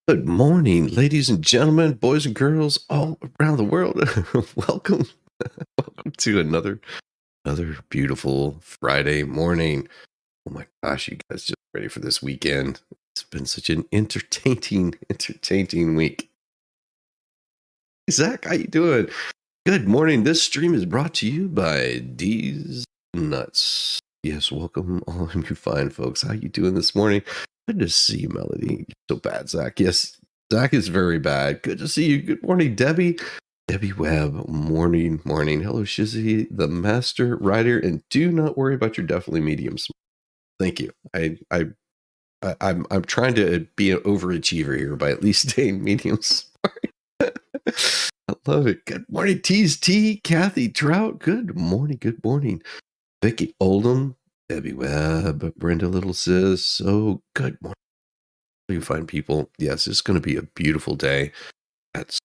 Good morning, ladies and gentlemen, boys and girls all around the world. Welcome, welcome to another beautiful Friday morning. Oh my gosh, you guys just ready for this weekend? It's been such an entertaining week. Zach, how you doing? Good morning. This stream is brought to you by D's Nuts. Yes, welcome all of you fine folks. How you doing this morning? Good to see you, Melody. You're so bad, Zach. Yes, Zach is very bad. Good to see you. Good morning, Debbie. Debbie Webb. Morning. Hello, Shizzy, the master writer, and do not worry about your definitely mediums. Thank you. I'm trying to be an overachiever here by at least staying medium smart. I love it. Good morning, Tease T, Kathy Trout. Good morning. Vicky Oldham, Debbie Webb, Brenda Little Sis. So good morning. You fine people. Yes, it's going to be a beautiful day. Got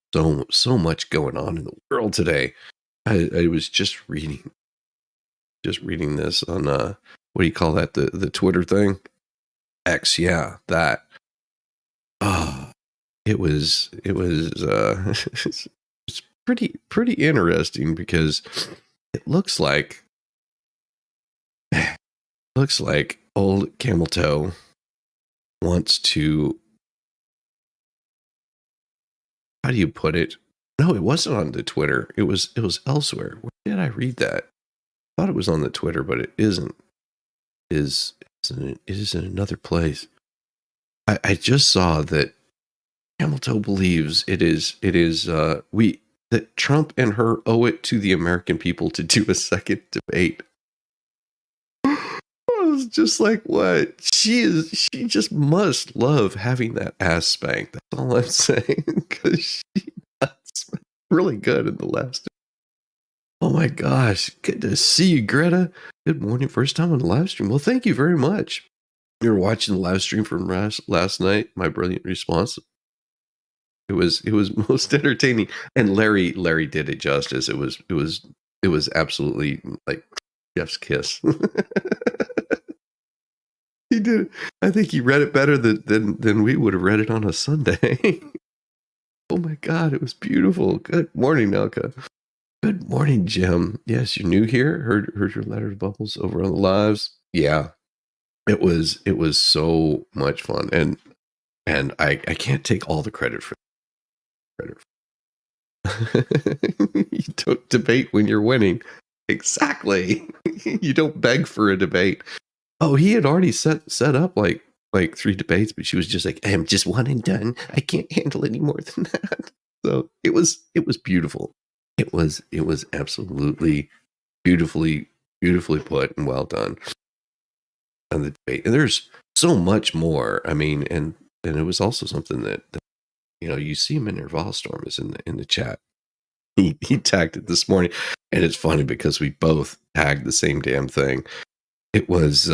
so much going on in the world today. I was just reading this on what do you call that? The Twitter thing? X, yeah, that. It was it's pretty interesting because it looks like old Camel Toe wants to, how do you put it? No, it wasn't on the Twitter. It was elsewhere. Where did I read that? I thought it was on the Twitter, but it isn't. It is in another place. I just saw that Camel Toe believes that Trump and her owe it to the American people to do a second debate. I was just like, what? She just must love having that ass spanked. That's all I'm saying. Because that's really good in the last. Oh my gosh. Good to see you, Greta. Good morning. First time on the live stream. Well, thank you very much. You were watching the live stream from last night. My brilliant response. It was most entertaining, and Larry did it justice. It was absolutely like Jeff's kiss. He did. I think he read it better than we would have read it on a Sunday. Oh my God, it was beautiful. Good morning, Nelka. Good morning, Jim. Yes, you're new here. Heard your letters bubbles over on the lives. Yeah, it was so much fun, and I can't take all the credit for it. You don't debate when you're winning. Exactly. You don't beg for a debate. Oh, he had already set up like 3 debates, but she was just like, I'm just one and done. I can't handle any more than that. So it was beautiful. It was absolutely beautifully put and well done on the debate. And there's so much more. I mean, and it was also something that you see him in there. Volstorm is in the chat. He tagged it this morning, and it's funny because we both tagged the same damn thing. It was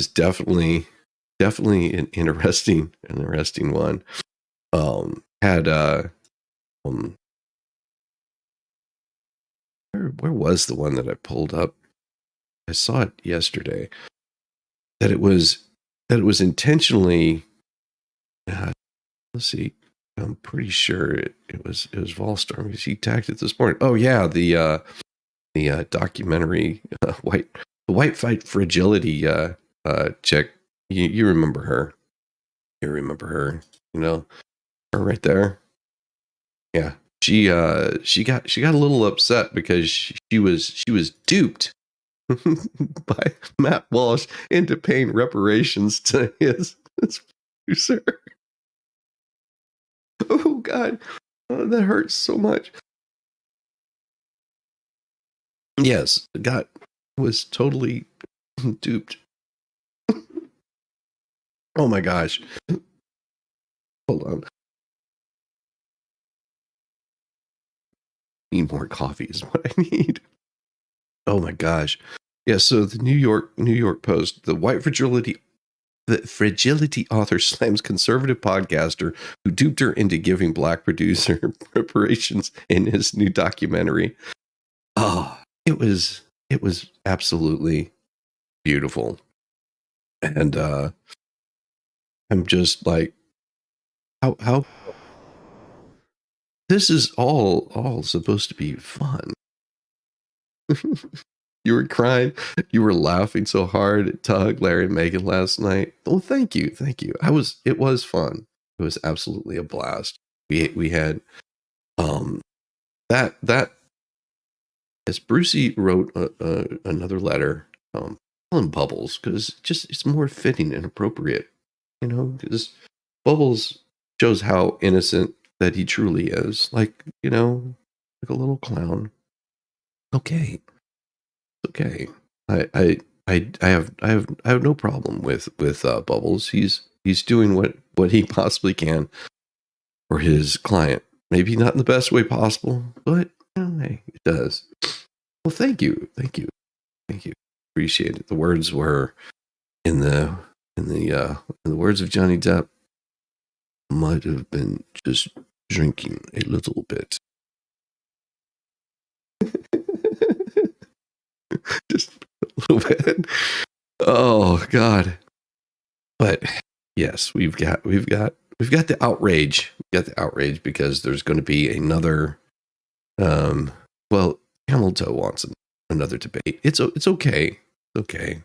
definitely an interesting one. Where was the one that I pulled up? I saw it yesterday. That it was intentionally. Let's see. I'm pretty sure it was Volstorm because he tagged it this morning. Oh yeah, the documentary white fight fragility chick. You remember her? You remember her? Her right there. Yeah, she got a little upset because she was duped by Matt Walsh into paying reparations to his producer. Oh God, that hurts so much. Yes, the guy was totally duped. Oh my gosh. Hold on. Need more coffee is what I need. Oh my gosh. Yeah, so the New York Post, the fragility author slams conservative podcaster who duped her into giving black producer reparations in his new documentary. Oh, it was absolutely beautiful. And I'm just like, how this is all supposed to be fun. You were crying, you were laughing so hard at Tug, Larry, and Megan last night. Well, thank you. It was fun. It was absolutely a blast. We had that as Brucey wrote another letter, calling Bubbles, because just it's more fitting and appropriate, because Bubbles shows how innocent that he truly is, like like a little clown. Okay, okay. I have no problem with Bubbles. He's doing what he possibly can for his client. Maybe not in the best way possible, but hey, it does. Well, thank you. Appreciate it. The words were in the words of Johnny Depp. Might have been just drinking a little bit. Just a little bit. Oh God. But yes, we've got the outrage. We've got the outrage because there's going to be another well, Hamilton wants another debate. It's okay. It's okay.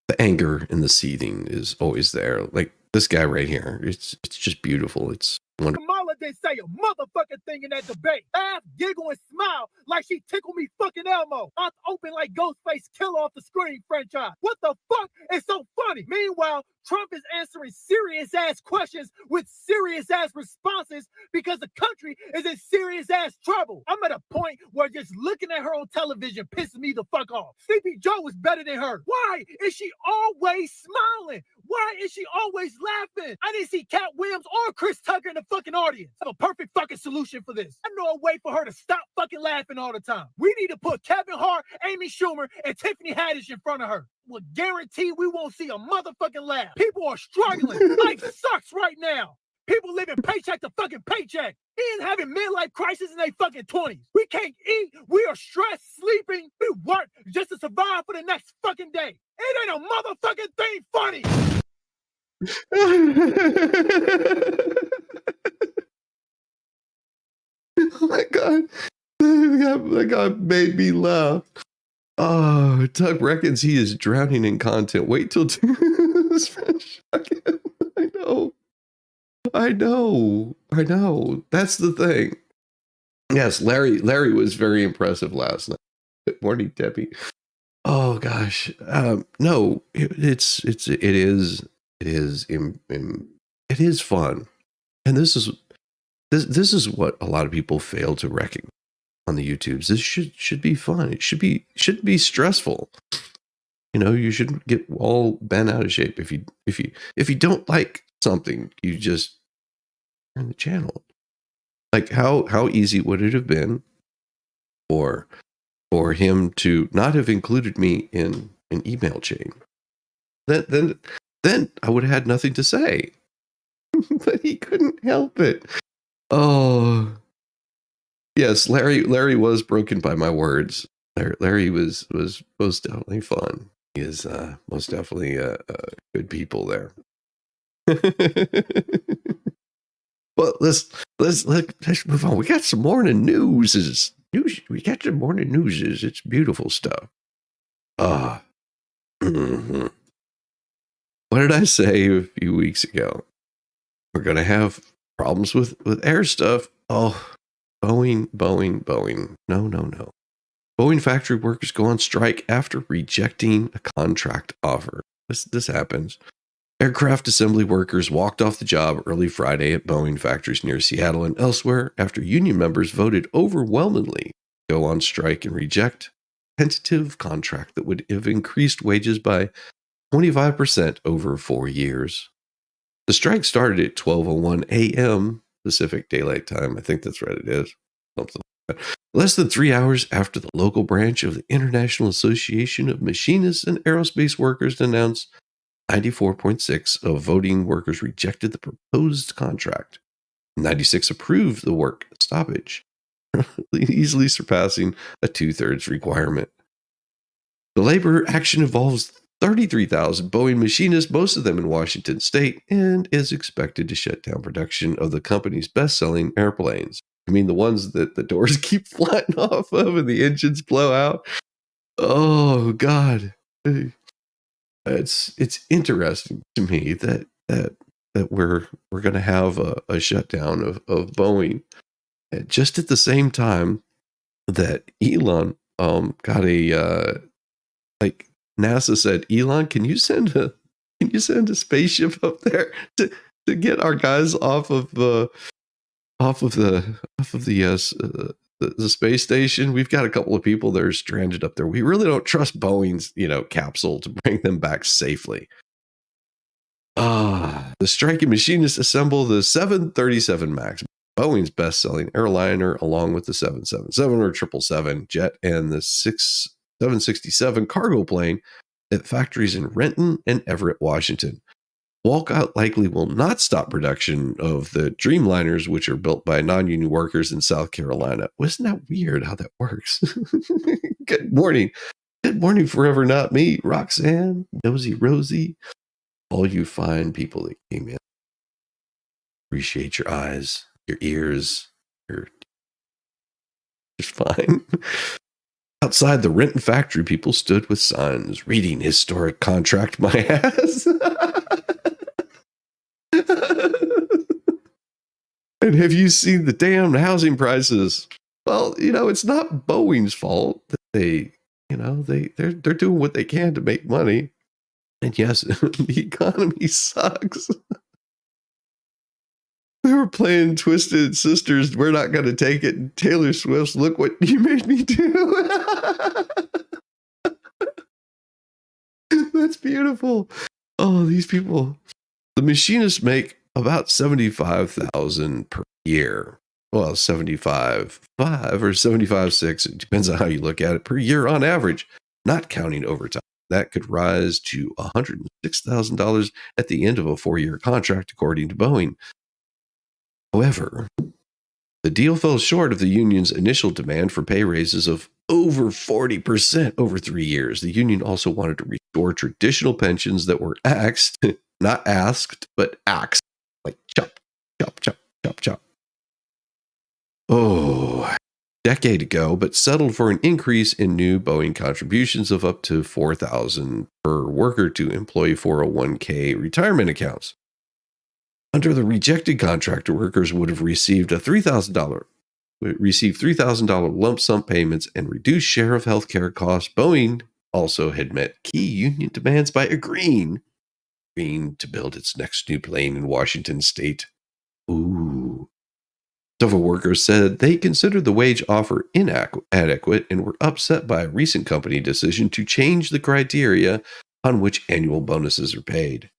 The anger and the seething is always there. Like this guy right here. It's just beautiful. It's wonderful. Kamala didn't say a motherfucking thing in that debate. Laugh, giggle, and smile like she tickled me fucking Elmo. Mouth open like Ghostface Kill Off the Screen franchise. What the fuck is so funny? Meanwhile, Trump is answering serious-ass questions with serious-ass responses because the country is in serious-ass trouble. I'm at a point where just looking at her on television pisses me the fuck off. Sleepy Joe is better than her. Why is she always smiling? Why is she always laughing? I didn't see Cat Williams or Chris Tucker in the fucking audience. I have a perfect fucking solution for this. I know a way for her to stop fucking laughing all the time. We need to put Kevin Hart, Amy Schumer, and Tiffany Haddish in front of her. Will guarantee we won't see a motherfucking laugh. People are struggling. Life sucks right now. People living paycheck to fucking paycheck. Men having midlife crisis in their fucking 20s. We can't eat. We are stressed, sleeping. We work just to survive for the next fucking day. It ain't a motherfucking thing funny. Oh my God. That guy made me laugh. Oh, Tug reckons he is drowning in content. Wait till this finish. I know. That's the thing. Yes, Larry was very impressive last night. Good morning, Debbie. Oh gosh, no, it is fun, and this is what a lot of people fail to recognize on the YouTubes. This should be fun. It shouldn't be stressful. You shouldn't get all bent out of shape if you don't like something. You just turn the channel. Like how easy would it have been for him to not have included me in an email chain? Then I would have had nothing to say. But he couldn't help it. Oh, yes, Larry was broken by my words. Larry was most definitely fun. He is most definitely good people there. Well, let's move on. We got some morning news. We got some morning news. It's beautiful stuff. Mm-hmm. What did I say a few weeks ago? We're gonna have problems with air stuff. Oh, Boeing. No. Boeing factory workers go on strike after rejecting a contract offer. This happens. Aircraft assembly workers walked off the job early Friday at Boeing factories near Seattle and elsewhere after union members voted overwhelmingly to go on strike and reject a tentative contract that would have increased wages by 25% over 4 years. The strike started at 12:01 a.m. Pacific Daylight Time. I think that's right, it is. Something like that. Less than 3 hours after the local branch of the International Association of Machinists and Aerospace Workers announced 94.6% of voting workers rejected the proposed contract. 96% approved the work stoppage, easily surpassing a 2/3 requirement. The labor action involves 33,000 Boeing machinists, most of them in Washington state, and is expected to shut down production of the company's best-selling airplanes. I mean, the ones that the doors keep flying off of and the engines blow out. Oh God. It's interesting to me that we're going to have a shutdown of Boeing just at the same time that Elon got a like NASA said, Elon, can you send a spaceship up there to get our guys off of the the space station? We've got a couple of people that are stranded up there. We really don't trust Boeing's, capsule to bring them back safely. The striking machinists assemble the 737 MAX, Boeing's best-selling airliner, along with the 777 or 777 jet and the 767 cargo plane at factories in Renton and Everett, Washington. Walkout likely will not stop production of the Dreamliners, which are built by non-union workers in South Carolina. Wasn't that weird how that works? Good morning. Good morning, Forever Not Me, Roxanne, Nosy Rosie, all you fine people that came in. Appreciate your eyes, your ears, your just fine. Outside the Renton factory, people stood with signs reading historic contract my ass. And have you seen the damn housing prices? Well, it's not Boeing's fault that they're doing what they can to make money. And yes, the economy sucks. They were playing Twisted Sisters, We're Not Gonna Take It, and Taylor Swift's Look What You Made Me Do. That's beautiful. Oh, these people. The machinists make about $75,000 per year. Well, 75.5 or 75.6. It depends on how you look at it, per year on average, not counting overtime. That could rise to $106,000 at the end of a 4-year contract, according to Boeing. However, the deal fell short of the union's initial demand for pay raises of over 40% over 3 years. The union also wanted to restore traditional pensions that were axed, not asked, but axed, like chop, chop, chop, chop, chop. Oh, decade ago, but settled for an increase in new Boeing contributions of up to $4,000 per worker to employee 401k retirement accounts. Under the rejected contract, workers would have received $3,000 lump sum payments and reduced share of healthcare costs. Boeing also had met key union demands by agreeing to build its next new plane in Washington state. Ooh. Several workers said they considered the wage offer inadequate and were upset by a recent company decision to change the criteria on which annual bonuses are paid.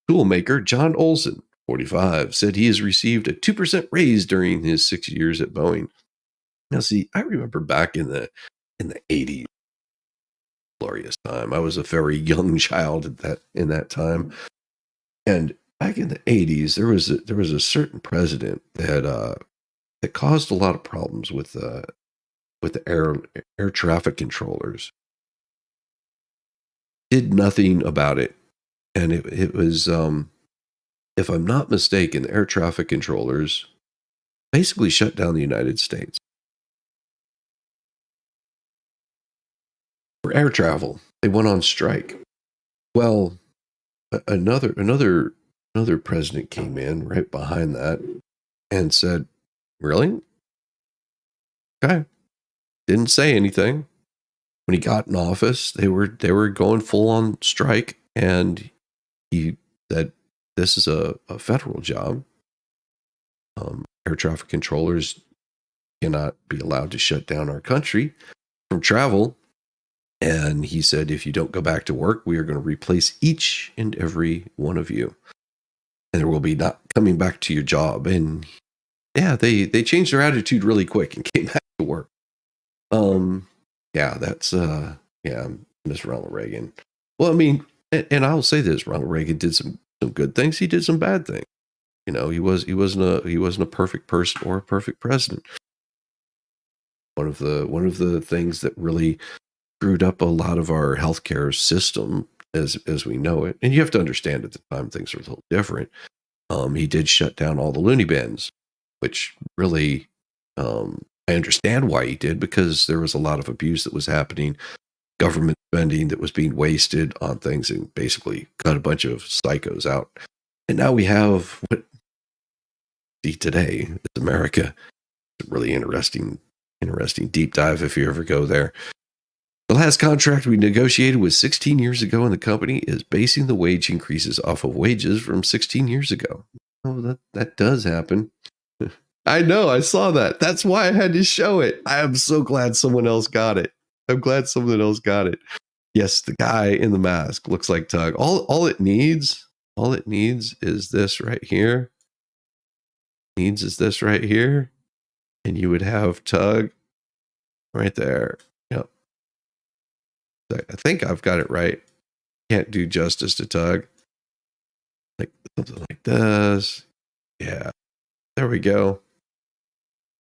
Toolmaker John Olson, 45, said he has received a 2% raise during his 6 years at Boeing. Now, see, I remember back in the 80s, glorious time. I was a very young child in that time, and back in the 80s, there was a certain president that caused a lot of problems with the air traffic controllers. Did nothing about it, and it was if I'm not mistaken, the air traffic controllers basically shut down the United States for air travel. They went on strike. Well, another president came in right behind that and said, "Really? Okay." Didn't say anything. When he got in office, they were going full on strike, and he said, "This is a federal job. Air traffic controllers cannot be allowed to shut down our country from travel." And he said, "If you don't go back to work, we are going to replace each and every one of you, and there will be not coming back to your job." And yeah, they changed their attitude really quick and came back to work. Yeah, that's Miss Ronald Reagan. Well, I mean, and I'll say this: Ronald Reagan did some good things. He did some bad things. He wasn't a perfect person or a perfect president. One of the things that really screwed up a lot of our healthcare system as we know it. And you have to understand at the time things were a little different. He did shut down all the loony bins, which really, I understand why he did, because there was a lot of abuse that was happening, government spending that was being wasted on things, and basically cut a bunch of psychos out. And now we have what we see today. It's America. It's a really interesting deep dive if you ever go there. The last contract we negotiated was 16 years ago, and the company is basing the wage increases off of wages from 16 years ago. Oh, that does happen. I know, I saw that. That's why I had to show it. I am so glad someone else got it. I'm glad someone else got it. Yes, the guy in the mask looks like Tug. All it needs is this right here. And you would have Tug right there. Yep. I think I've got it right. Can't do justice to Tug. Like something like this. Yeah. There we go.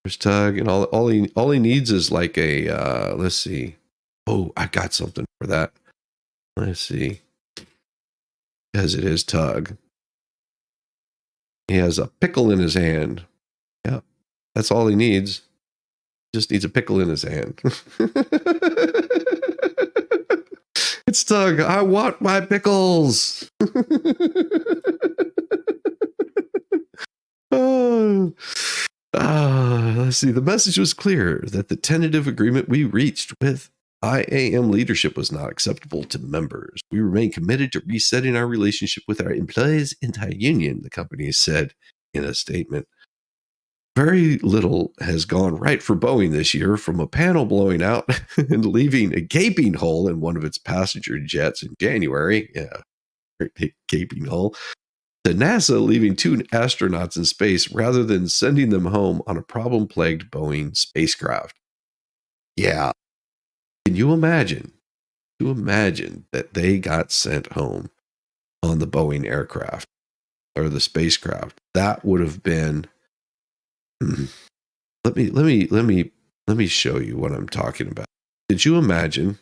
There's Tug, and all he needs is like a let's see. Oh, I got something for that. Let's see. Because it is Tug. He has a pickle in his hand. Yeah. That's all he needs. He just needs a pickle in his hand. It's Tug. I want my pickles. Oh. Let's see. The message was clear that the tentative agreement we reached with IAM leadership was not acceptable to members. We remain committed to resetting our relationship with our employees' entire union, the company said in a statement. Very little has gone right for Boeing this year, from a panel blowing out and leaving a gaping hole in one of its passenger jets in January. Yeah, great gaping hole. To NASA leaving 2 astronauts in space rather than sending them home on a problem-plagued Boeing spacecraft. Yeah. Can you imagine? That they got sent home on the Boeing aircraft or the spacecraft? That would have been. Let me show you what I'm talking about. Did you imagine?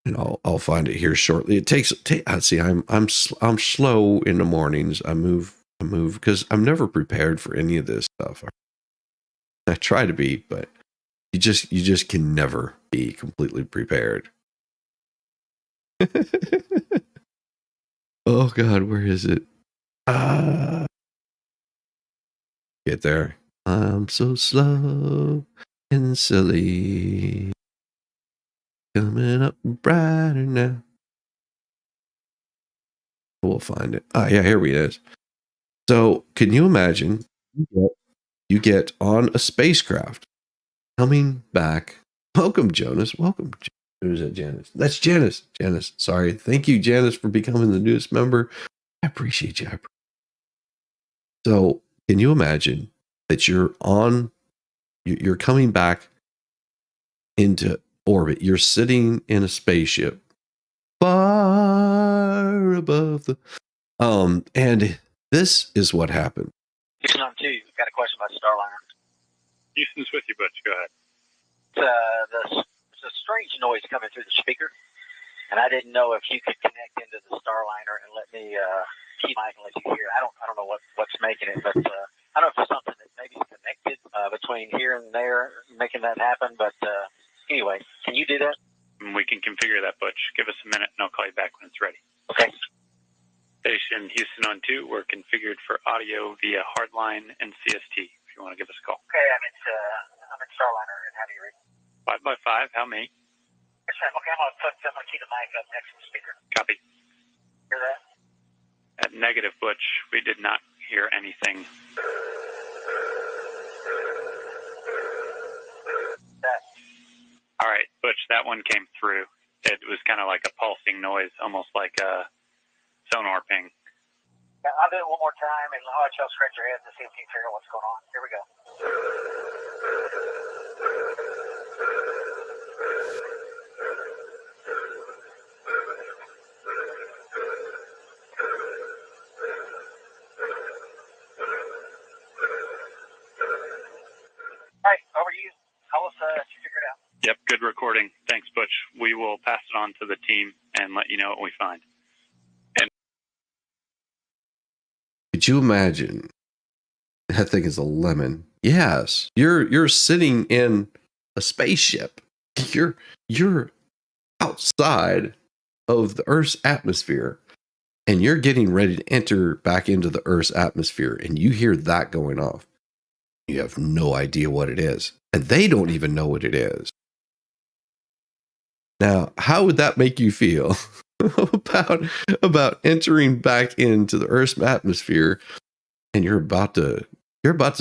And I'll find it here shortly. It takes. See, I'm slow in the mornings. I move because I'm never prepared for any of this stuff. I try to be, but you just can never be completely prepared. Oh God, where is it? Get there. I'm so slow and silly. Coming up brighter now. We'll find it. Yeah, here it is. So, can you imagine? You get on a spacecraft coming back. Welcome, Jonas. Welcome. Who's that, Janice? That's Janice. Janice, sorry. Thank you, Janice, for becoming the newest member. I appreciate you. So, can you imagine that you're coming back into orbit? You're sitting in a spaceship far above the and this is what happened. Houston on 2, got a question about Starliner. Houston's with you, Butch. Go ahead. There's a strange noise coming through the speaker, and I didn't know if you could connect into the Starliner and let me keep mic and let you hear. I don't know what's making it, but I don't know if there's something that maybe is connected between here and there making that happen. But anyway, can you do that? We can configure that, Butch. Give us a minute, and I'll call you back when it's ready. Okay. Station Houston on 2, we're configured for audio via hardline and CST, if you want to give us a call. Okay, I'm in Starliner, and how do you read? 5x5, how many? Okay, I'm gonna keep the mic up next to the speaker. Copy. Hear that? At negative, Butch, we did not hear anything. That. All right, Butch, that one came through. It was kind of like a pulsing noise, almost like a sonar ping. Yeah, I'll do it one more time, and I'll let y'all scratch your heads and see if you can figure out what's going on. Here we go. All right, over to you. Tell us if you figure it out. Yep, good recording. Thanks, Butch. We will pass it on to the team and let you know what we find. Could you imagine? That thing is a lemon. Yes, you're sitting in a spaceship. You're outside of the Earth's atmosphere, and you're getting ready to enter back into the Earth's atmosphere, and you hear that going off. You have no idea what it is, and they don't even know what it is. Now, how would that make you feel about entering back into the Earth's atmosphere, and you're about to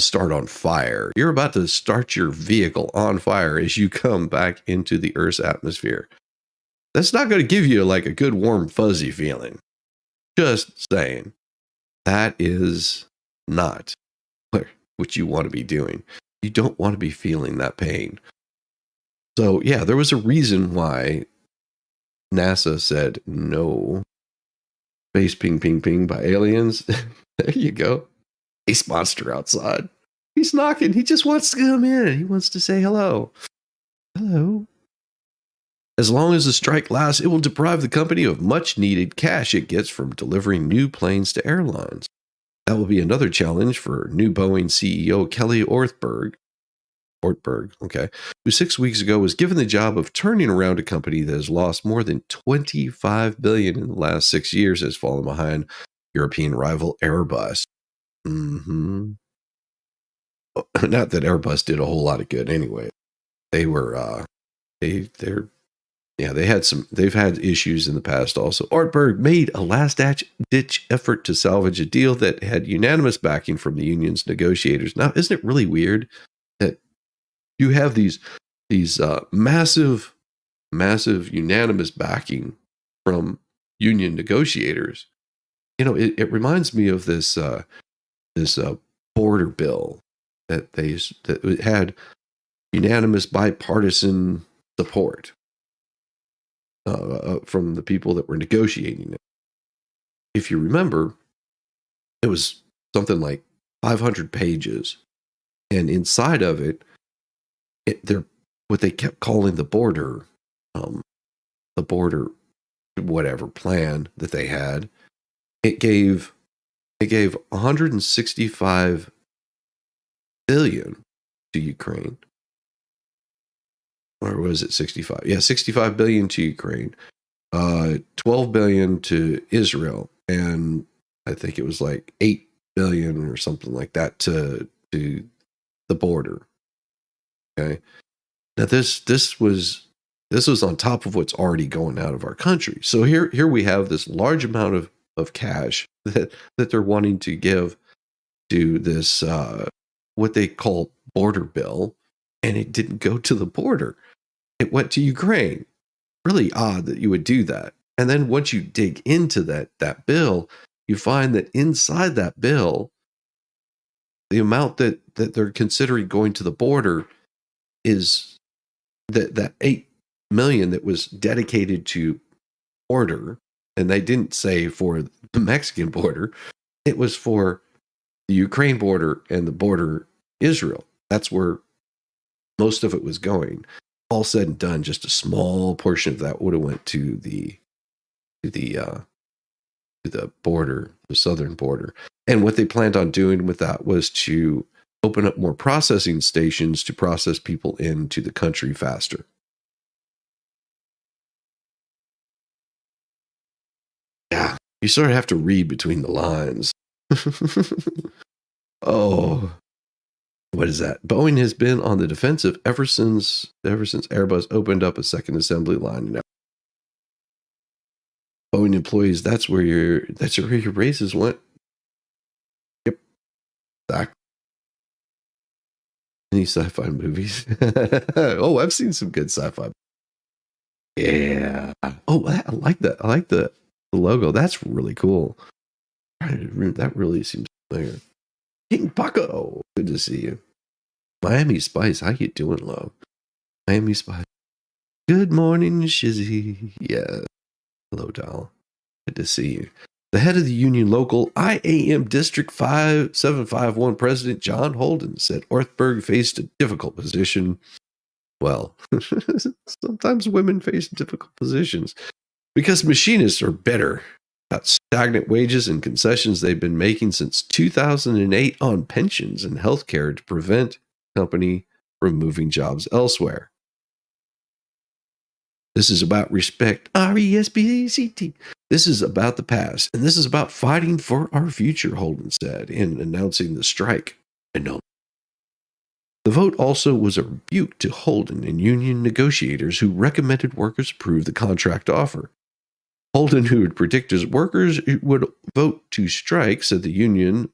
start on fire? You're about to start your vehicle on fire as you come back into the Earth's atmosphere. That's not going to give you like a good warm fuzzy feeling. Just saying. That is not what you want to be doing. You don't want to be feeling that pain. So yeah, there was a reason why NASA said no. Space ping ping ping by aliens. There you go. Ace monster outside. He's knocking. He just wants to come in. He wants to say hello. Hello. As long as the strike lasts, it will deprive the company of much needed cash it gets from delivering new planes to airlines. That will be another challenge for new Boeing CEO Kelly Ortberg, who 6 weeks ago was given the job of turning around a company that has lost more than $25 billion in the last 6 years, has fallen behind European rival Airbus. Mm-hmm. Not that Airbus did a whole lot of good anyway. They were they've had issues in the past also. Ortberg made a last-ditch effort to salvage a deal that had unanimous backing from the union's negotiators. Now, isn't it really weird that you have these massive unanimous backing from union negotiators? You know, it reminds me of this border bill that had unanimous bipartisan support from the people that were negotiating it. If you remember, it was something like 500 pages, and inside of it, they're what they kept calling the border whatever plan that they had. It gave 165 billion to Ukraine. Or was it 65? Yeah, 65 billion to Ukraine, 12 billion to Israel, and I think it was like 8 billion or something like that to the border. Okay. Now this was on top of what's already going out of our country. So here we have this large amount of cash that they're wanting to give to this what they call border bill, and it didn't go to the border. It went to Ukraine. Really odd that you would do that. And then once you dig into that bill, you find that inside that bill, the amount that they're considering going to the border is that 8 million that was dedicated to border. And they didn't say for the Mexican border. It was for the Ukraine border and the border Israel. That's where most of it was going. All said and done, just a small portion of that would have went to the border, the southern border. And what they planned on doing with that was to open up more processing stations to process people into the country faster. Yeah, you sort of have to read between the lines. Oh, what is that? Boeing has been on the defensive ever since Airbus opened up a second assembly line. Now, Boeing employees, that's where your raises went. Yep. Exactly. Any sci-fi movies? Oh, I've seen some good sci-fi. Yeah. Oh, I like that. I like the logo. That's really cool. That really seems familiar. King Paco, good to see you. Miami Spice, how you doing, love? Miami Spice. Good morning, Shizzy. Yeah. Hello, doll. Good to see you. The head of the union local IAM District 5751 President John Holden said Ortberg faced a difficult position Well, sometimes women face difficult positions because machinists are bitter about stagnant wages and concessions they've been making since 2008 on pensions and healthcare to prevent the company from moving jobs elsewhere. This is about respect. RESPECT. This is about the past, and this is about fighting for our future, Holden said in announcing the strike. The vote also was a rebuke to Holden and union negotiators who recommended workers approve the contract offer. Holden, who had predicted workers would vote to strike, said the union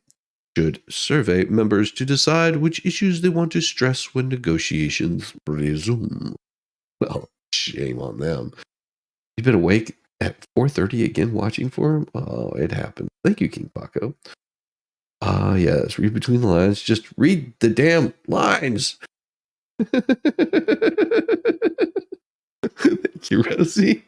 should survey members to decide which issues they want to stress when negotiations resume. Well, shame on them. You've been awake at 4:30 again watching for him? Oh, it happened. Thank you, King Paco. Yes, read between the lines. Just read the damn lines. Thank you, Rosie.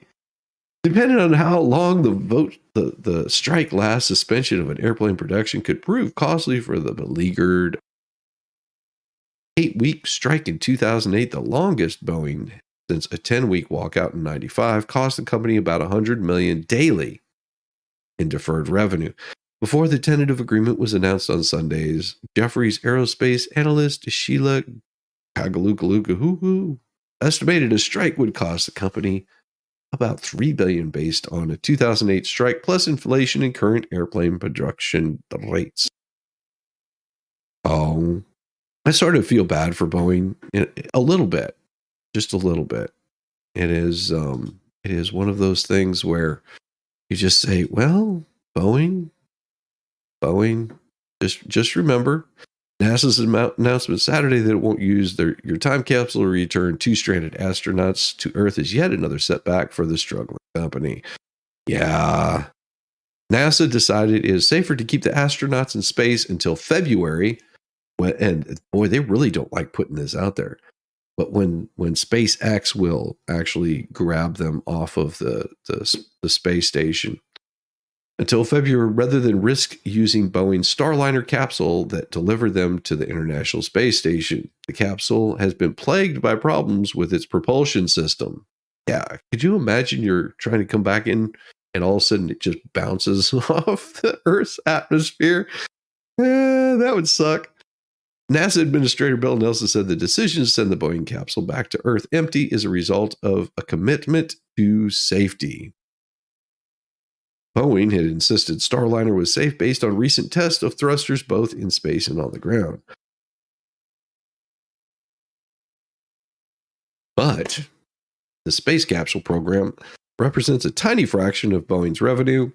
Depending on how long the strike lasts, suspension of an airplane production could prove costly for the beleaguered. 8-week strike in 2008, the longest Boeing since a 10-week walkout in 95, cost the company about $100 million daily in deferred revenue. Before the tentative agreement was announced on Sundays, Jefferies Aerospace analyst Sheila Kagalukaluka estimated a strike would cost the company about $3 billion based on a 2008 strike plus inflation and current airplane production rates. Oh, I sort of feel bad for Boeing a little bit, just a little bit. It is one of those things where you just say, well, Boeing, just remember NASA's announcement Saturday that it won't use your time capsule to return 2 stranded astronauts to Earth is yet another setback for the struggling company. Yeah. NASA decided it is safer to keep the astronauts in space until February. And boy, they really don't like putting this out there. But when SpaceX will actually grab them off of the space station until February, rather than risk using Boeing's Starliner capsule that delivered them to the International Space Station. The capsule has been plagued by problems with its propulsion system. Yeah, could you imagine you're trying to come back in and all of a sudden it just bounces off the Earth's atmosphere? That would suck. NASA Administrator Bill Nelson said the decision to send the Boeing capsule back to Earth empty is a result of a commitment to safety. Boeing had insisted Starliner was safe based on recent tests of thrusters both in space and on the ground. But the space capsule program represents a tiny fraction of Boeing's revenue,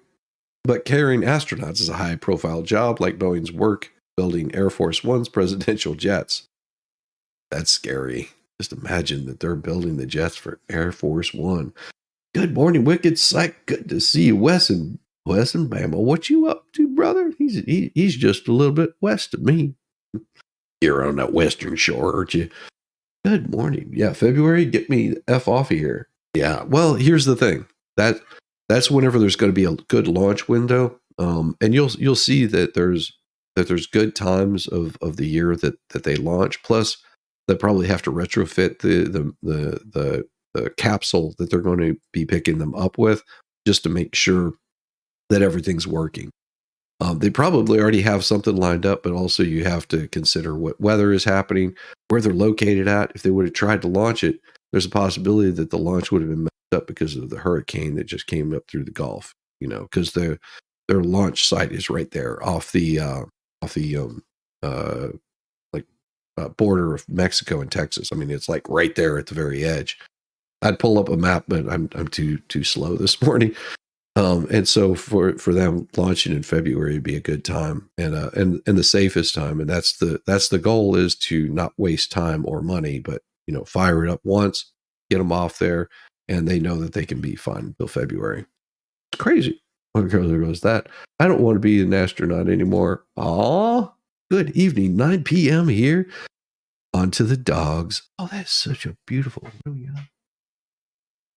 but carrying astronauts is a high-profile job like Boeing's work building Air Force One's presidential jets. That's scary. Just imagine that they're building the jets for Air Force One. Good morning, Wicked Psych. Good to see you, Wes and Bama. What you up to, brother? He's just a little bit west of me. You're on that western shore, aren't you? Good morning. Yeah, February, get me the F off of here. Yeah, well, here's the thing. That's whenever there's going to be a good launch window. And you'll see that there's good times of the year that they launch. Plus, they probably have to retrofit the capsule that they're going to be picking them up with just to make sure that everything's working. They probably already have something lined up, but also you have to consider what weather is happening, where they're located at. If they would have tried to launch it, there's a possibility that the launch would have been messed up because of the hurricane that just came up through the Gulf, because their launch site is right there off the border of Mexico and Texas. I mean, it's like right there at the very edge. I'd pull up a map, but I'm too slow this morning. And so for them launching in February would be a good time and the safest time. And that's the goal, is to not waste time or money, but fire it up once, get them off there, and they know that they can be fine until February. It's crazy. One girl there goes, that I don't want to be an astronaut anymore. Aw, good evening, 9 p.m. here. On to the dogs. Oh, that's such a beautiful.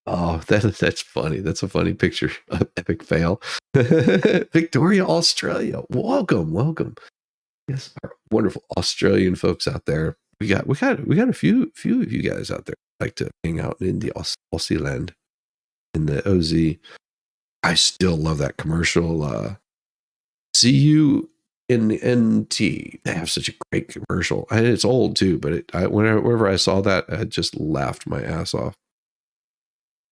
Oh, that's funny. That's a funny picture. Epic fail. Victoria, Australia. Welcome. Yes, our wonderful Australian folks out there. we got a few of you guys out there like to hang out in the Aussie land in the OZ. I still love that commercial. See you in the NT. They have such a great commercial. And it's old too, but whenever I saw that, I just laughed my ass off.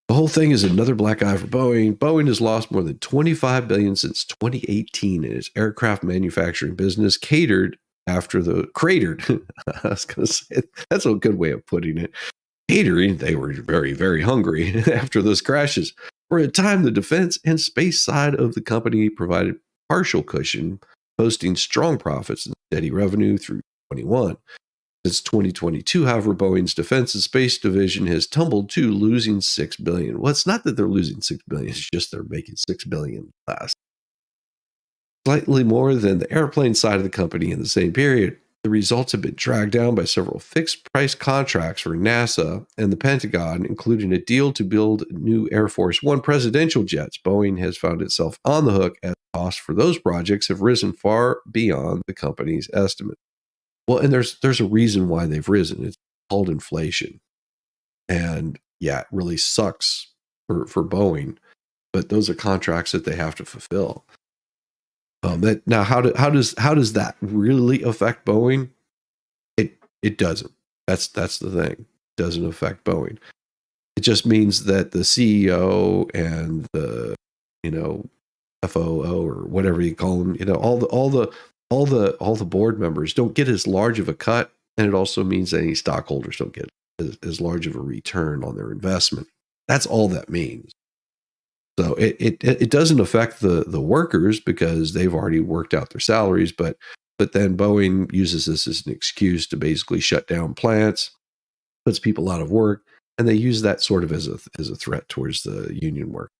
The whole thing is another black eye for Boeing. Boeing has lost more than $25 billion since 2018 in its aircraft manufacturing business, cratered. I was going to say, that's a good way of putting it. Catering, they were very, very hungry after those crashes. For a time, the defense and space side of the company provided partial cushion, posting strong profits and steady revenue through 2021. Since 2022, however, Boeing's defense and space division has tumbled to losing $6 billion. Well, it's not that they're losing $6 billion, it's just they're making $6 billion less. Slightly more than the airplane side of the company in the same period. The results have been dragged down by several fixed-price contracts for NASA and the Pentagon, including a deal to build new Air Force One presidential jets. Boeing has found itself on the hook as costs for those projects have risen far beyond the company's estimate. Well, and there's a reason why they've risen. It's called inflation. And yeah, it really sucks for Boeing, but those are contracts that they have to fulfill. Now, how does that really affect Boeing? It doesn't. That's the thing. It doesn't affect Boeing. It just means that the CEO and the FOO or whatever you call them, all the board members don't get as large of a cut, and it also means that any stockholders don't get as large of a return on their investment. That's all that means. So it doesn't affect the workers because they've already worked out their salaries, but then Boeing uses this as an excuse to basically shut down plants, puts people out of work, and they use that sort of as a threat towards the union work.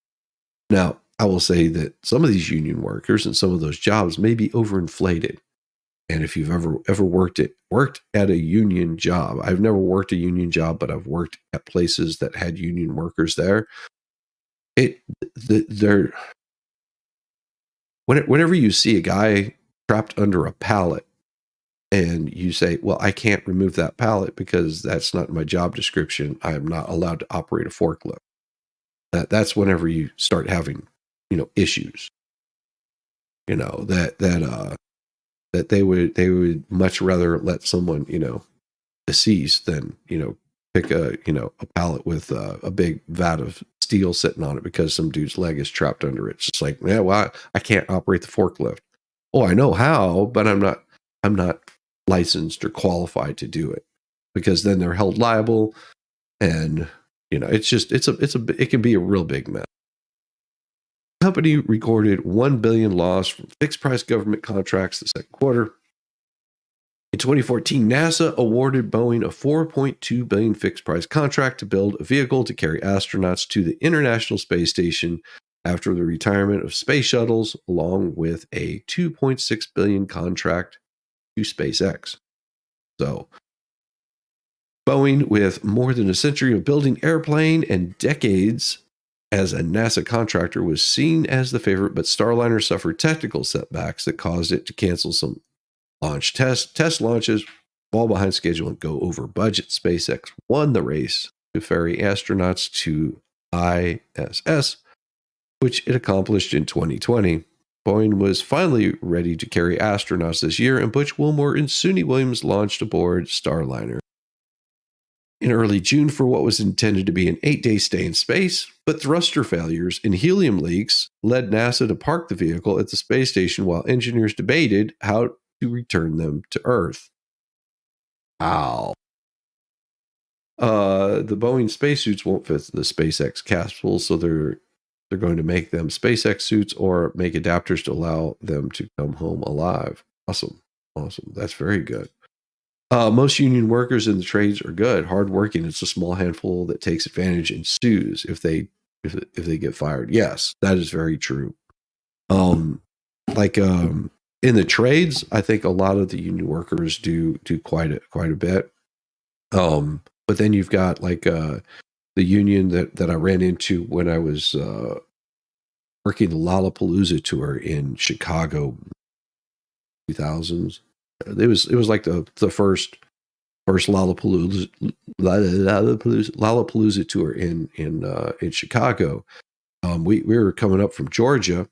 Now, I will say that some of these union workers and some of those jobs may be overinflated. And if you've ever worked at a union job, I've never worked a union job, but I've worked at places that had union workers there. Whenever you see a guy trapped under a pallet and you say, well, I can't remove that pallet because that's not my job description. I am not allowed to operate a forklift. That's whenever you start having, issues, that they would much rather let someone, deceased than, pick a pallet with a big vat of steel sitting on it because some dude's leg is trapped under it. It's just like, yeah, well, I can't operate the forklift. Oh, I know how, but I'm not licensed or qualified to do it, because then they're held liable, and it can be a real big mess. The company recorded $1 billion loss from fixed price government contracts the second quarter. In 2014, NASA awarded Boeing a $4.2 billion fixed-price contract to build a vehicle to carry astronauts to the International Space Station after the retirement of space shuttles, along with a $2.6 billion contract to SpaceX. So, Boeing, with more than a century of building airplane and decades as a NASA contractor, was seen as the favorite, but Starliner suffered technical setbacks that caused it to cancel some launch test launches, fall behind schedule, and go over budget. SpaceX won the race to ferry astronauts to ISS, which it accomplished in 2020. Boeing was finally ready to carry astronauts this year, and Butch Wilmore and Suni Williams launched aboard Starliner in early June for what was intended to be an 8-day stay in space, but thruster failures and helium leaks led NASA to park the vehicle at the space station while engineers debated how to return them to Earth. Ow. The Boeing spacesuits won't fit the SpaceX capsules, so they're going to make them SpaceX suits or make adapters to allow them to come home alive. Awesome. That's very good. Most union workers in the trades are good, hardworking. It's a small handful that takes advantage and sues if they get fired. Yes, that is very true. In the trades, I think a lot of the union workers do quite a bit. But then you've got the union that I ran into when I was working the Lollapalooza tour in Chicago, 2000s. It was like the first first Lollapalooza tour in Chicago. We were coming up from Georgia,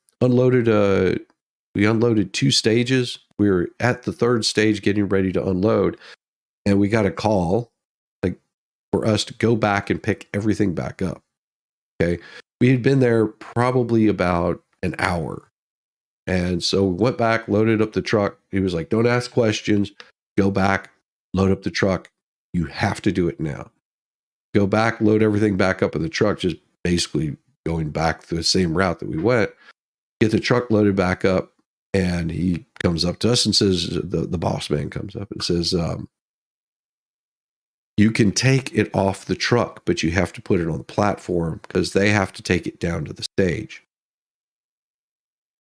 we unloaded 2 stages. We were at the 3rd stage getting ready to unload, and we got a call like for us to go back and pick everything back up. Okay. We had been there probably about an hour. And so we went back, loaded up the truck. He was like, don't ask questions. Go back, load up the truck. You have to do it now. Go back, load everything back up in the truck, just basically going back the same route that we went. Get the truck loaded back up. And he comes up to us and says, the boss man comes up and says, you can take it off the truck, but you have to put it on the platform because they have to take it down to the stage.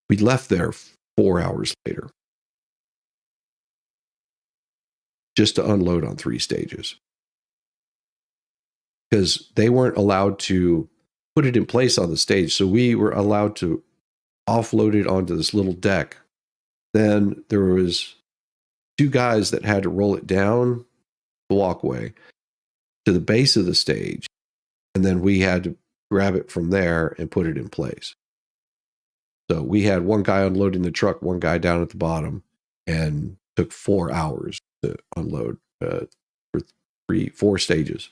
We left there 4 hours later just to unload on 3 stages because they weren't allowed to put it in place on the stage. So we were allowed to offload it onto this little deck. Then there was 2 guys that had to roll it down the walkway to the base of the stage. And then we had to grab it from there and put it in place. So we had 1 guy unloading the truck, 1 guy down at the bottom, and took 4 hours to unload for 4 stages.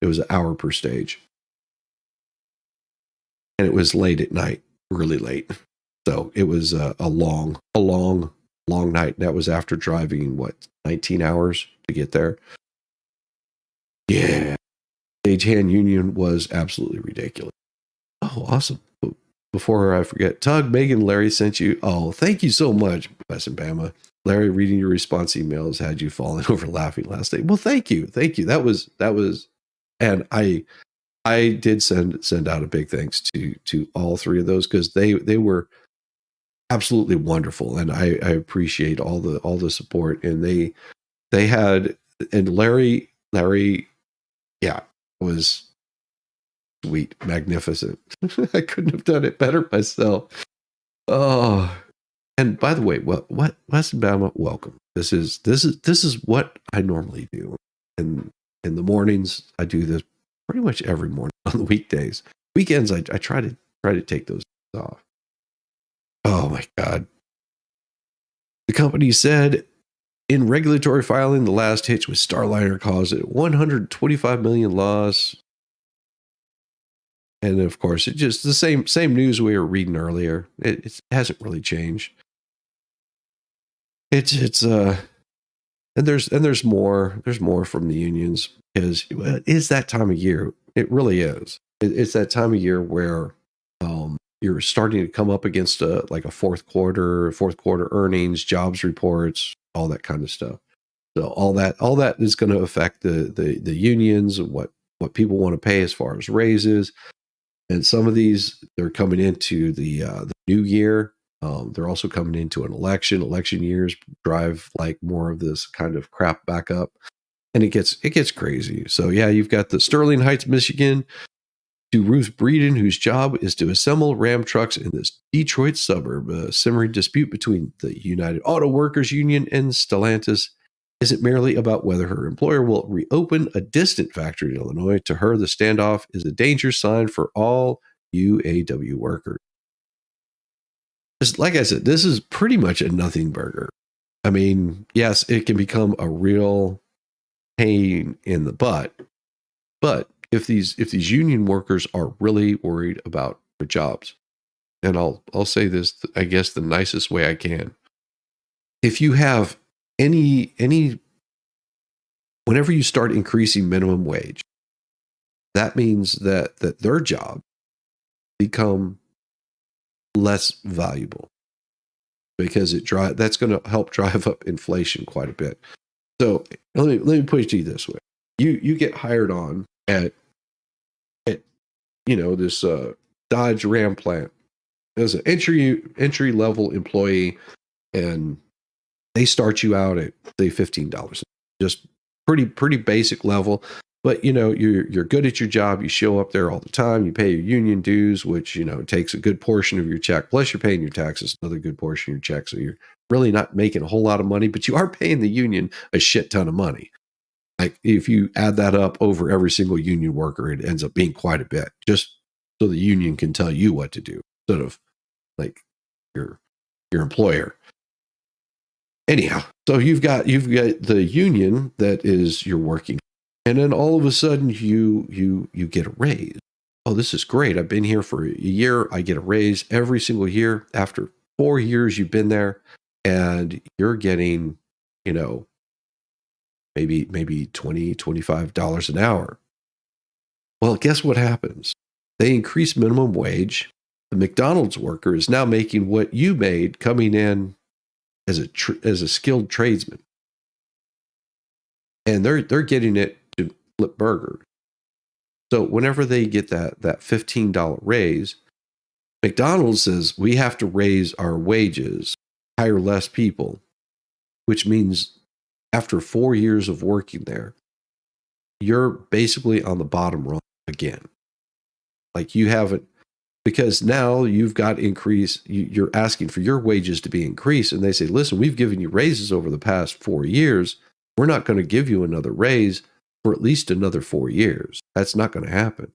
It was an hour per stage. And it was late at night, really late. So it was a long night. That was after driving, 19 hours to get there. Yeah. Stagehand union was absolutely ridiculous. Oh, awesome. Before I forget, Tug, Megan, Larry sent you. Oh, thank you so much, Wes and Bama. Larry, reading your response emails had you falling over laughing last night. Well, thank you. That was, and I did send out a big thanks to all 3 of those because they were absolutely wonderful, and I appreciate all the support. And they had, and Larry, yeah, was sweet, magnificent. I couldn't have done it better myself. Oh, and by the way, what Wes and Bama, welcome. This is what I normally do, and in the mornings I do this pretty much every morning. On the weekdays, weekends I try to take those off. Oh my God. The company said in regulatory filing, the last hitch with Starliner caused a $125 million loss. And of course, it just the same news we were reading earlier. It hasn't really changed. It's and there's more from the unions because it is that time of year. It really is. It's that time of year where you're starting to come up against a fourth quarter earnings, jobs reports, all that kind of stuff. So all that is going to affect the unions and what people want to pay as far as raises. And some of these, they're coming into the new year. They're also coming into an election. Election years drive more of this kind of crap back up, and it gets crazy. So yeah, you've got the Sterling Heights, Michigan, to Ruth Breeden, whose job is to assemble Ram trucks in this Detroit suburb. A simmering dispute between the United Auto Workers Union and Stellantis isn't merely about whether her employer will reopen a distant factory in Illinois. To her, the standoff is a danger sign for all UAW workers. Like I said, this is pretty much a nothing burger. I mean, yes, it can become a real pain in the butt, but if these union workers are really worried about their jobs, and I'll say this, I guess, the nicest way I can. If you have any whenever you start increasing minimum wage, that means that their job become less valuable because that's going to help drive up inflation quite a bit. So let me put it to you this way: you get hired on at this Dodge Ram plant as an entry level employee, and they start you out at say $15, just pretty basic level. But you're good at your job. You show up there all the time. You pay your union dues, which takes a good portion of your check. Plus, you're paying your taxes, another good portion of your check. So you're really not making a whole lot of money, but you are paying the union a shit ton of money. Like if you add that up over every single union worker, it ends up being quite a bit, just so the union can tell you what to do instead of like your employer. Anyhow, so you've got the union that is you're working, and then all of a sudden you get a raise. Oh, this is great. I've been here for a year. I get a raise every single year. After 4 years you've been there, and you're getting, maybe $20, $25 an hour. Well, guess what happens? They increase minimum wage. The McDonald's worker is now making what you made coming in as a skilled tradesman, and they're getting it to flip burgers. So whenever they get that $15 raise, McDonald's says we have to raise our wages, hire less people, which means after 4 years of working there, you're basically on the bottom rung again. Like you haven't, because now you've got increase, you're asking for your wages to be increased, and they say, listen, we've given you raises over the past 4 years. We're not going to give you another raise for at least another 4 years. That's not going to happen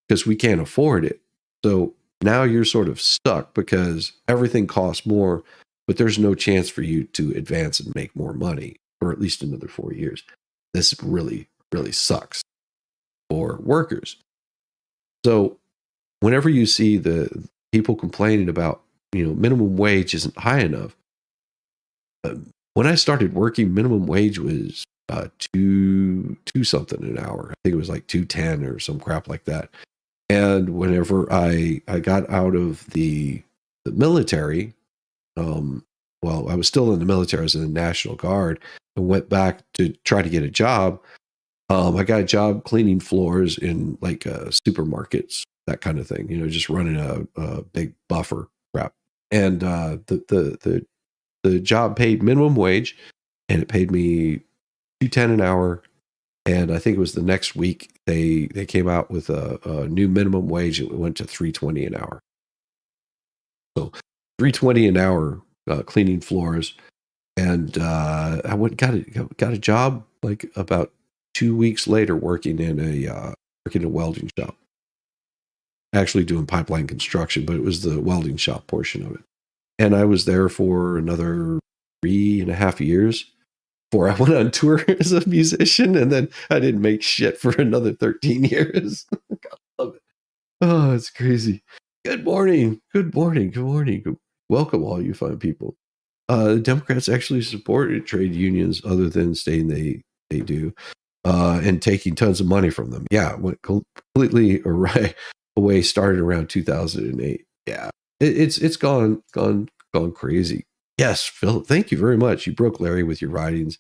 because we can't afford it. So now you're sort of stuck because everything costs more, but there's no chance for you to advance and make more money for at least another 4 years. This really, really sucks for workers. So whenever you see the people complaining about, minimum wage isn't high enough, when I started working, minimum wage was two something an hour. I think it was like $2.10 or some crap like that. And whenever I got out of the military, I was still in the military. I was in the National Guard and went back to try to get a job. I got a job cleaning floors in like supermarkets, that kind of thing, just running a big buffer crap. And the job paid minimum wage, and it paid me $2.10 an hour. And I think it was the next week they came out with a new minimum wage. It went to $3.20 an hour. So $3.20 an hour cleaning floors, and I got a job like about 2 weeks later working in a welding shop. Actually doing pipeline construction, but it was the welding shop portion of it. And I was there for another 3.5 years before I went on tour as a musician, and then I didn't make shit for another 13 years. God, love it. Oh, it's crazy. Good morning. Welcome, all you fine people. The Democrats actually supported trade unions other than saying they do, and taking tons of money from them. Yeah, went completely away started around 2008. Yeah, it's gone crazy. Yes, Phil, thank you very much. You broke Larry with your writings.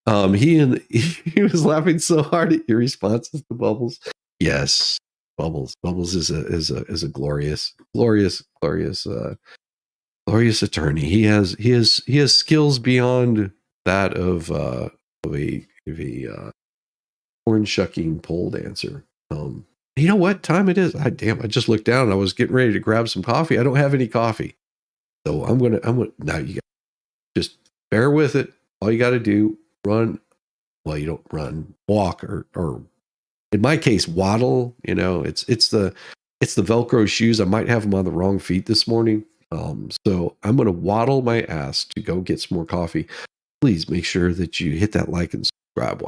He was laughing so hard at your responses to Bubbles. Yes, Bubbles is a glorious attorney. He has skills beyond that of a horn shucking pole dancer. You know what time it is? I just looked down and I was getting ready to grab some coffee. I don't have any coffee. So I'm gonna now you just bear with it. All you gotta do, run. Well, you don't run, walk, or in my case, waddle. It's the Velcro shoes. I might have them on the wrong feet this morning. So I'm gonna waddle my ass to go get some more coffee. Please make sure that you hit that like and subscribe.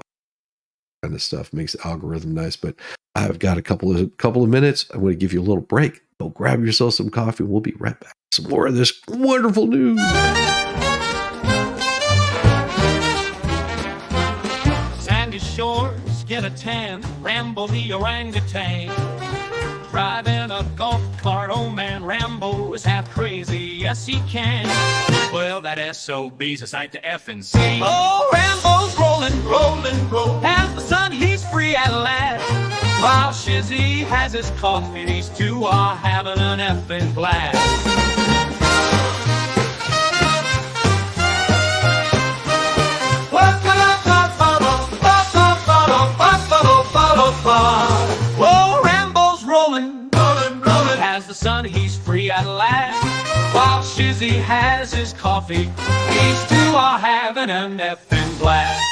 Kind of stuff makes the algorithm nice, but I've got a couple of minutes. I'm going to give you a little break. Go grab yourself some coffee. We'll be right back. Some more of this wonderful news. Sandy shores, get a tan, Rambo the orangutan. Driving a golf cart, oh man, Rambo is half crazy, yes he can. Well, that SOB's a sight to effing see. Oh, Rambo's rolling. Has the sun, he's free at last. While Shizzy has his coffee, these two are having an effing blast. Whoa, Rambo's rolling. Has the sun, he's free at last. While Shizzy has his coffee, these two are having an effing blast.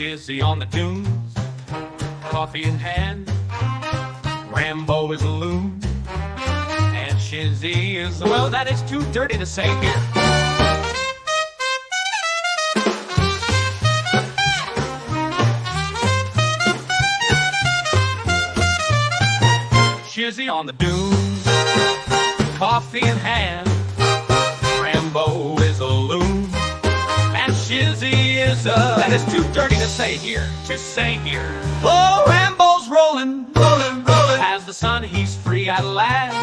Shizzy on the dunes, coffee in hand. Rambo is a loon, and Shizzy is, well, that is too dirty to say here. Shizzy on the dunes, coffee in hand. Rambo is a loon, and Shizzy is a, that is too dirty to say here, Oh, Rambo's rolling, as the sun he's free at last,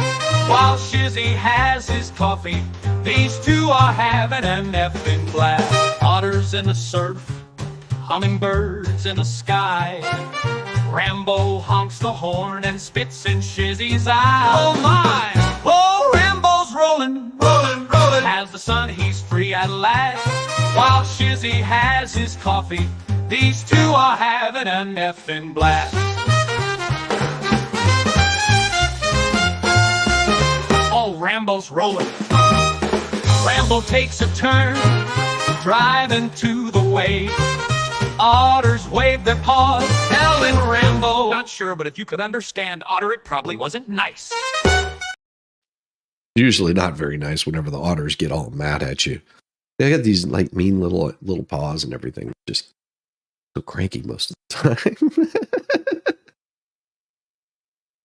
while Shizzy has his coffee. These two are having an effing blast. Otters in the surf, hummingbirds in the sky. Rambo honks the horn and spits in Shizzy's eye. Oh my! Oh, Rambo's rolling, as the sun he's free at last, while Shizzy has his coffee. These two are having an effing blast. Oh, Rambo's rolling. Rambo takes a turn, driving to the wave. Otters wave their paws, telling Rambo, not sure, but if you could understand otter, it probably wasn't nice. Usually not very nice whenever the otters get all mad at you. They got these like mean little paws and everything. Just so cranky most of the time.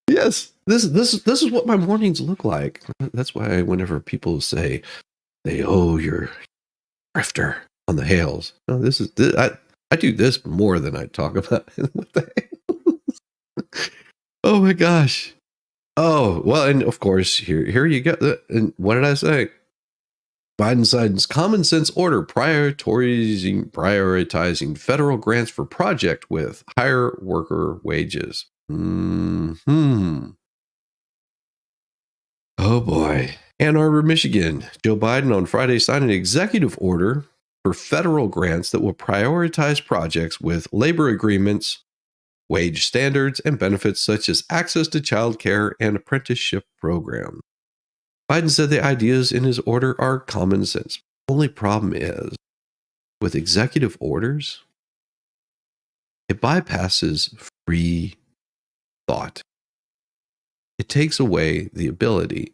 Yes, this is what my mornings look like. That's why whenever people say they you're a grifter on the hails. No, I do this more than I talk about. What the hell? Oh my gosh. Oh, well, and of course, here you go. And what did I say? Biden signs common sense order prioritizing federal grants for project with higher worker wages. Oh boy. Ann Arbor, Michigan. Joe Biden on Friday signed an executive order for federal grants that will prioritize projects with labor agreements, wage standards, and benefits such as access to child care and apprenticeship programs. Biden said the ideas in his order are common sense. Only problem is, with executive orders, it bypasses free thought. It takes away the ability to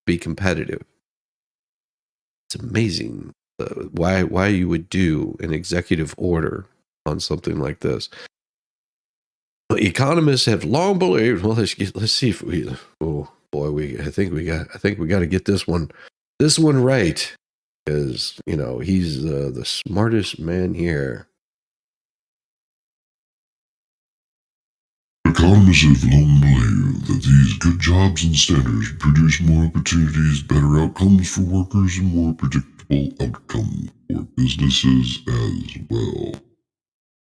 be competitive. It's amazing why you would do an executive order on something like this. Economists have long believed. Well, let's see if we. Oh boy, I think we got to get this one right, because he's the smartest man here. Economists have long believed that these good jobs and standards produce more opportunities, better outcomes for workers, and more predictable outcomes for businesses as well.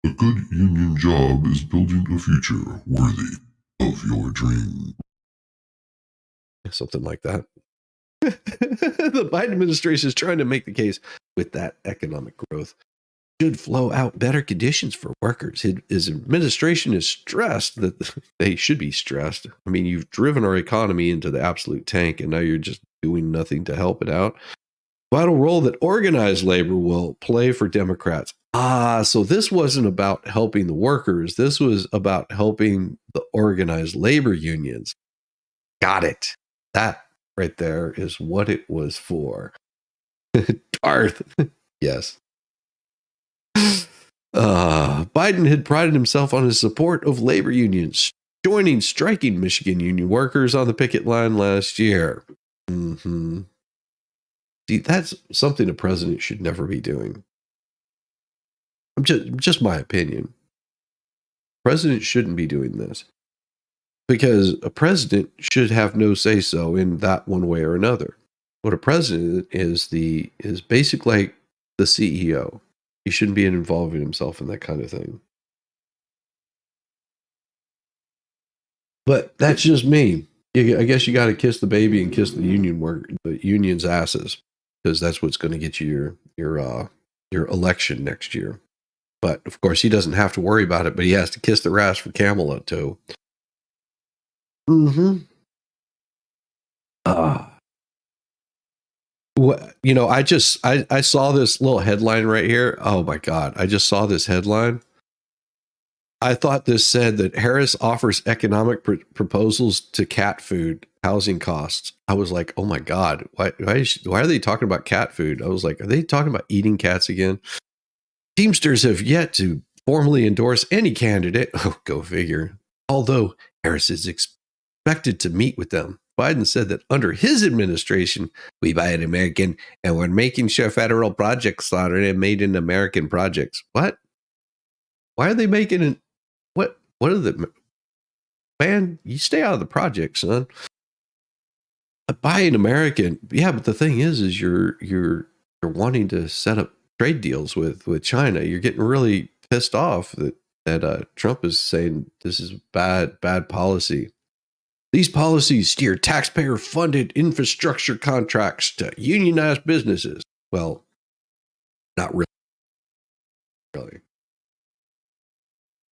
A good union job is building a future worthy of your dream. Something like that. The Biden administration is trying to make the case with that economic growth should flow out better conditions for workers. His administration is stressed that they should be stressed. I mean, you've driven our economy into the absolute tank, and now you're just doing nothing to help it out. Vital role that organized labor will play for Democrats. So this wasn't about helping the workers. This was about helping the organized labor unions. Got it. That right there is what it was for. Darth. Yes. Biden had prided himself on his support of labor unions, joining striking Michigan union workers on the picket line last year. See, that's something a president should never be doing. Just my opinion. President shouldn't be doing this, because a president should have no say-so in that one way or another. What a president is basically like the CEO. He shouldn't be involving himself in that kind of thing. But that's just me. I guess you got to kiss the baby and kiss the union's asses, because that's what's going to get you your election next year. But of course, he doesn't have to worry about it. But he has to kiss their ass for Camelot too. I saw this little headline right here. Oh my God. I just saw this headline. I thought this said that Harris offers economic proposals to cat food housing costs. I was like, oh my God, why are they talking about cat food? I was like, are they talking about eating cats again? Teamsters have yet to formally endorse any candidate. Oh, go figure. Although Harris is expected to meet with them. Biden said that under his administration, we buy an American and we're making sure federal projects are made in American projects. What? Why are they making it? What are the, man, you stay out of the project, son. Buy an American. Yeah, but the thing is you're wanting to set up trade deals with China. You're getting really pissed off that Trump is saying this is bad policy. These policies steer taxpayer-funded infrastructure contracts to unionized businesses. Well, not really.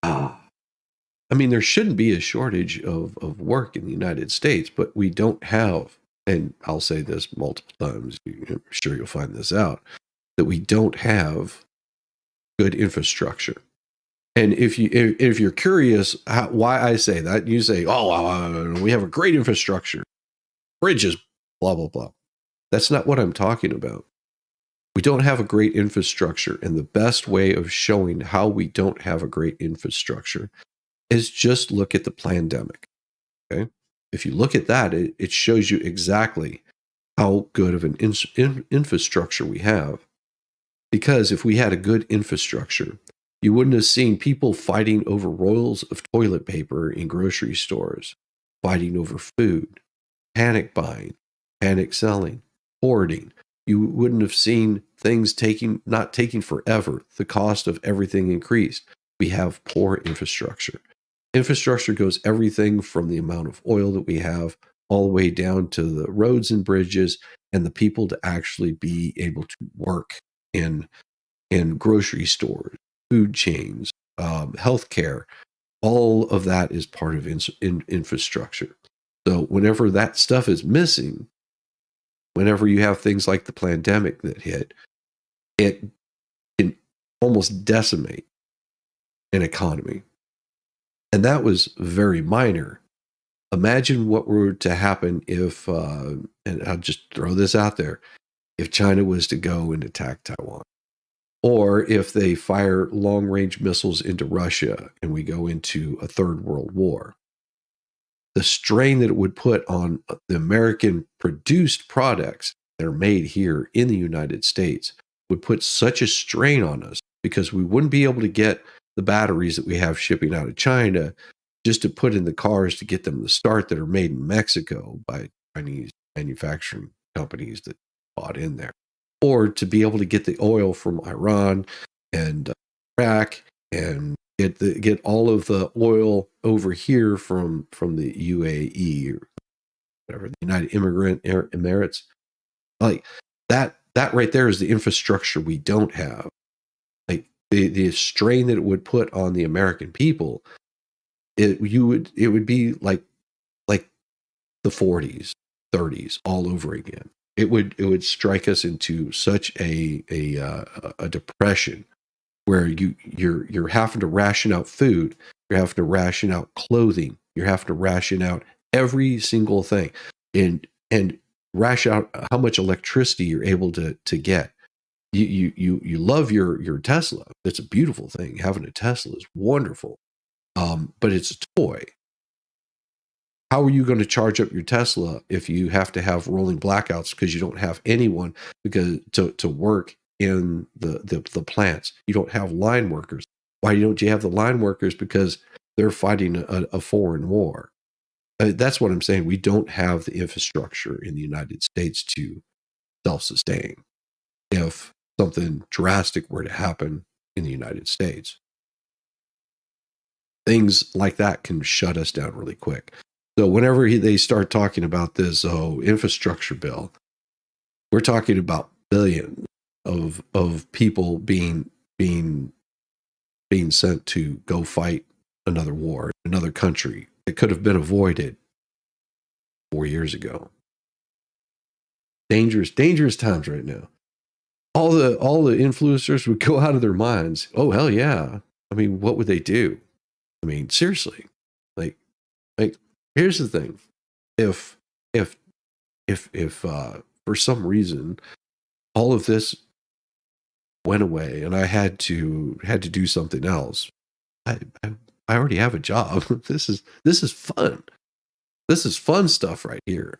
I mean, there shouldn't be a shortage of work in the United States, but we don't have, and I'll say this multiple times, I'm sure you'll find this out, that we don't have good infrastructure. And if you're curious why I say that, you say, oh, we have a great infrastructure, bridges, blah, blah, blah. That's not what I'm talking about. We don't have a great infrastructure. And the best way of showing how we don't have a great infrastructure is just look at the pandemic. Okay. If you look at that, it shows you exactly how good of an infrastructure we have. Because if we had a good infrastructure, you wouldn't have seen people fighting over rolls of toilet paper in grocery stores, fighting over food, panic buying, panic selling, hoarding. You wouldn't have seen things not taking forever. The cost of everything increased. We have poor infrastructure. Infrastructure goes everything from the amount of oil that we have all the way down to the roads and bridges and the people to actually be able to work in grocery stores, food chains, healthcare. All of that is part of infrastructure. So whenever that stuff is missing, whenever you have things like the pandemic that hit, it can almost decimate an economy. And that was very minor. Imagine what were to happen if, and I'll just throw this out there, if China was to go and attack Taiwan, or if they fire long-range missiles into Russia and we go into a third world war. The strain that it would put on the American-produced products that are made here in the United States would put such a strain on us because we wouldn't be able to get the batteries that we have shipping out of China just to put in the cars to get them to start that are made in Mexico by Chinese manufacturing companies that bought in there, or to be able to get the oil from Iran and Iraq and get all of the oil over here from the UAE or whatever, the United Emirates. Like that right there is the infrastructure we don't have. Like the strain that it would put on the American people, it would be like the 40s, 30s all over again. It would strike us into such a depression where you're having to ration out food, you're having to ration out clothing, you're having to ration out every single thing, and ration out how much electricity you're able to get. You love your Tesla. It's a beautiful thing. Having a Tesla is wonderful, but it's a toy. How are you going to charge up your Tesla if you have to have rolling blackouts because you don't have anyone to work in the plants? You don't have line workers. Why don't you have the line workers? Because they're fighting a foreign war. That's what I'm saying. We don't have the infrastructure in the United States to self-sustain if something drastic were to happen in the United States. Things like that can shut us down really quick. So whenever they start talking about this infrastructure bill, we're talking about billions of people being sent to go fight another war, another country that could have been avoided 4 years ago. Dangerous times right now. All the influencers would go out of their minds. Oh hell yeah! I mean, what would they do? I mean, seriously, like, here's the thing. If for some reason all of this went away and I had to do something else, I already have a job. This is fun. This is fun stuff right here.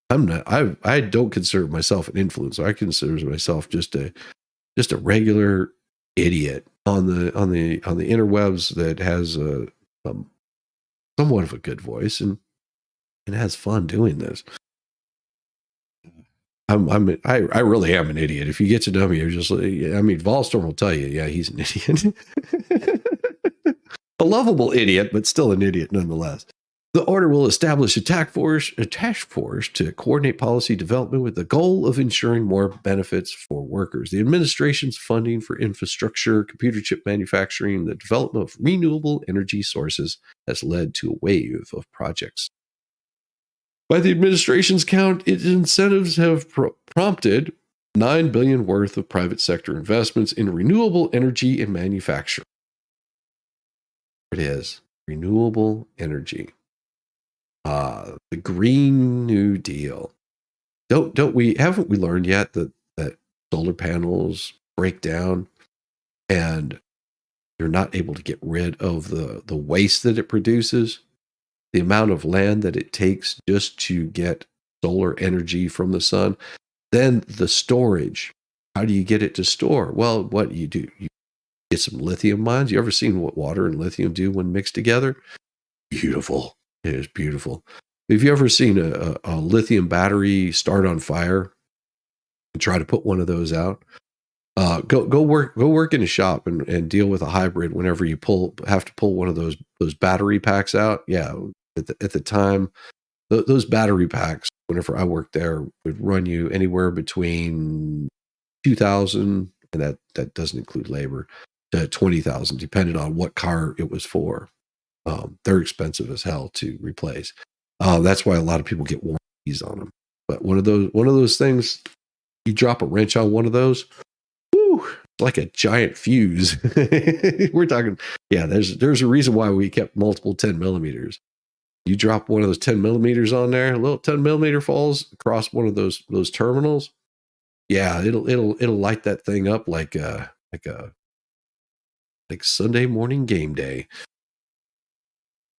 I don't consider myself an influencer. I consider myself just a regular idiot on the interwebs that has a somewhat of a good voice and has fun doing this. I really am an idiot. If you get to know me, you're just like, I mean, Volstorm will tell you, yeah, he's an idiot. A lovable idiot, but still an idiot nonetheless. The order will establish a task force to coordinate policy development with the goal of ensuring more benefits for workers. The administration's funding for infrastructure, computer chip manufacturing, and the development of renewable energy sources has led to a wave of projects. By the administration's count, its incentives have prompted $9 billion worth of private sector investments in renewable energy and manufacturing. There it is, renewable energy. The Green New Deal. Haven't we learned yet that solar panels break down and you're not able to get rid of the waste that it produces? The amount of land that it takes just to get solar energy from the sun. Then the storage. How do you get it to store? Well, what you do, you get some lithium mines. You ever seen what water and lithium do when mixed together? Beautiful. It is beautiful. Have you ever seen a lithium battery start on fire and try to put one of those out? Go work in a shop and deal with a hybrid whenever you have to pull one of those battery packs out. Yeah, at the time, those battery packs, whenever I worked there, would run you anywhere between $2,000, and that doesn't include labor, to $20,000, depending on what car it was for. They're expensive as hell to replace. That's why a lot of people get warranties on them. But one of those things, you drop a wrench on one of those, whoo, it's like a giant fuse. We're talking, yeah. There's a reason why we kept multiple 10 millimeters. You drop one of those 10 millimeters on there, a little 10 millimeter falls across one of those terminals. Yeah, it'll light that thing up like Sunday morning game day.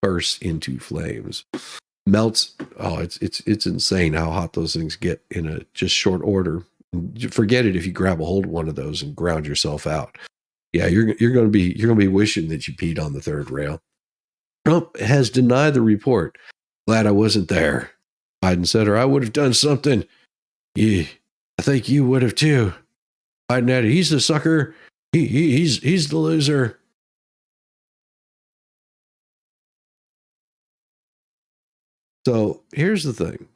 Bursts into flames, melts. Oh, it's insane how hot those things get in a just short order. Forget it if you grab a hold of one of those and ground yourself out. Yeah, you're going to be wishing that you peed on the third rail. Trump has denied the report. Glad I wasn't there. Biden said, or I would have done something. Yeah, I think you would have too. Biden added, he's the sucker. He's the loser. So here's the thing.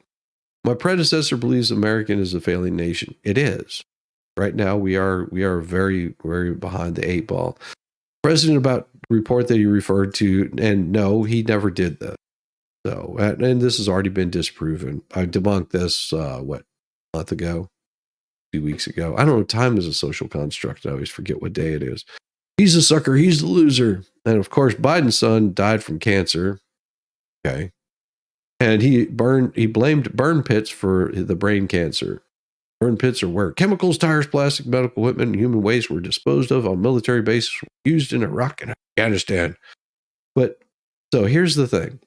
My predecessor believes America is a failing nation. It is. Right now, we are very, very behind the eight ball. President about the report that he referred to, and no, he never did that. So, and this has already been disproven. I debunked this, a month ago, 2 weeks ago. I don't know. Time is a social construct. I always forget what day it is. He's a sucker. He's the loser. And of course, Biden's son died from cancer. Okay. And he blamed burn pits for the brain cancer. Burn pits are where chemicals, tires, plastic, medical equipment, and human waste were disposed of on military bases used in Iraq and Afghanistan. But so here's the thing,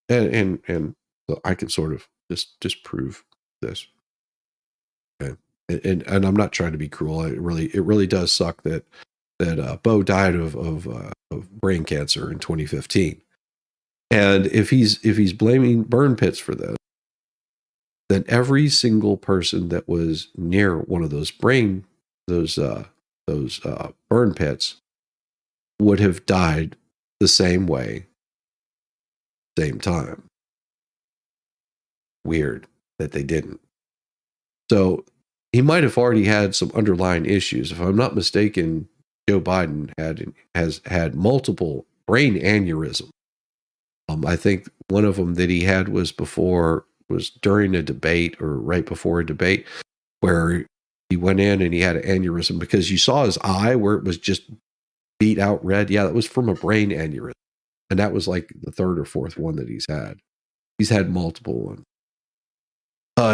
and so I can sort of just disprove this. Okay, and I'm not trying to be cruel. It really does suck that Bo died of brain cancer in 2015. And if he's blaming burn pits for this, then every single person that was near one of those burn pits would have died the same way, same time. Weird that they didn't. So he might have already had some underlying issues. If I'm not mistaken, Joe Biden has had multiple brain aneurysms. I think one of them that he had was during a debate or right before a debate where he went in and he had an aneurysm because you saw his eye where it was just beat out red. Yeah, that was from a brain aneurysm. And that was like the third or fourth one that he's had. He's had multiple ones.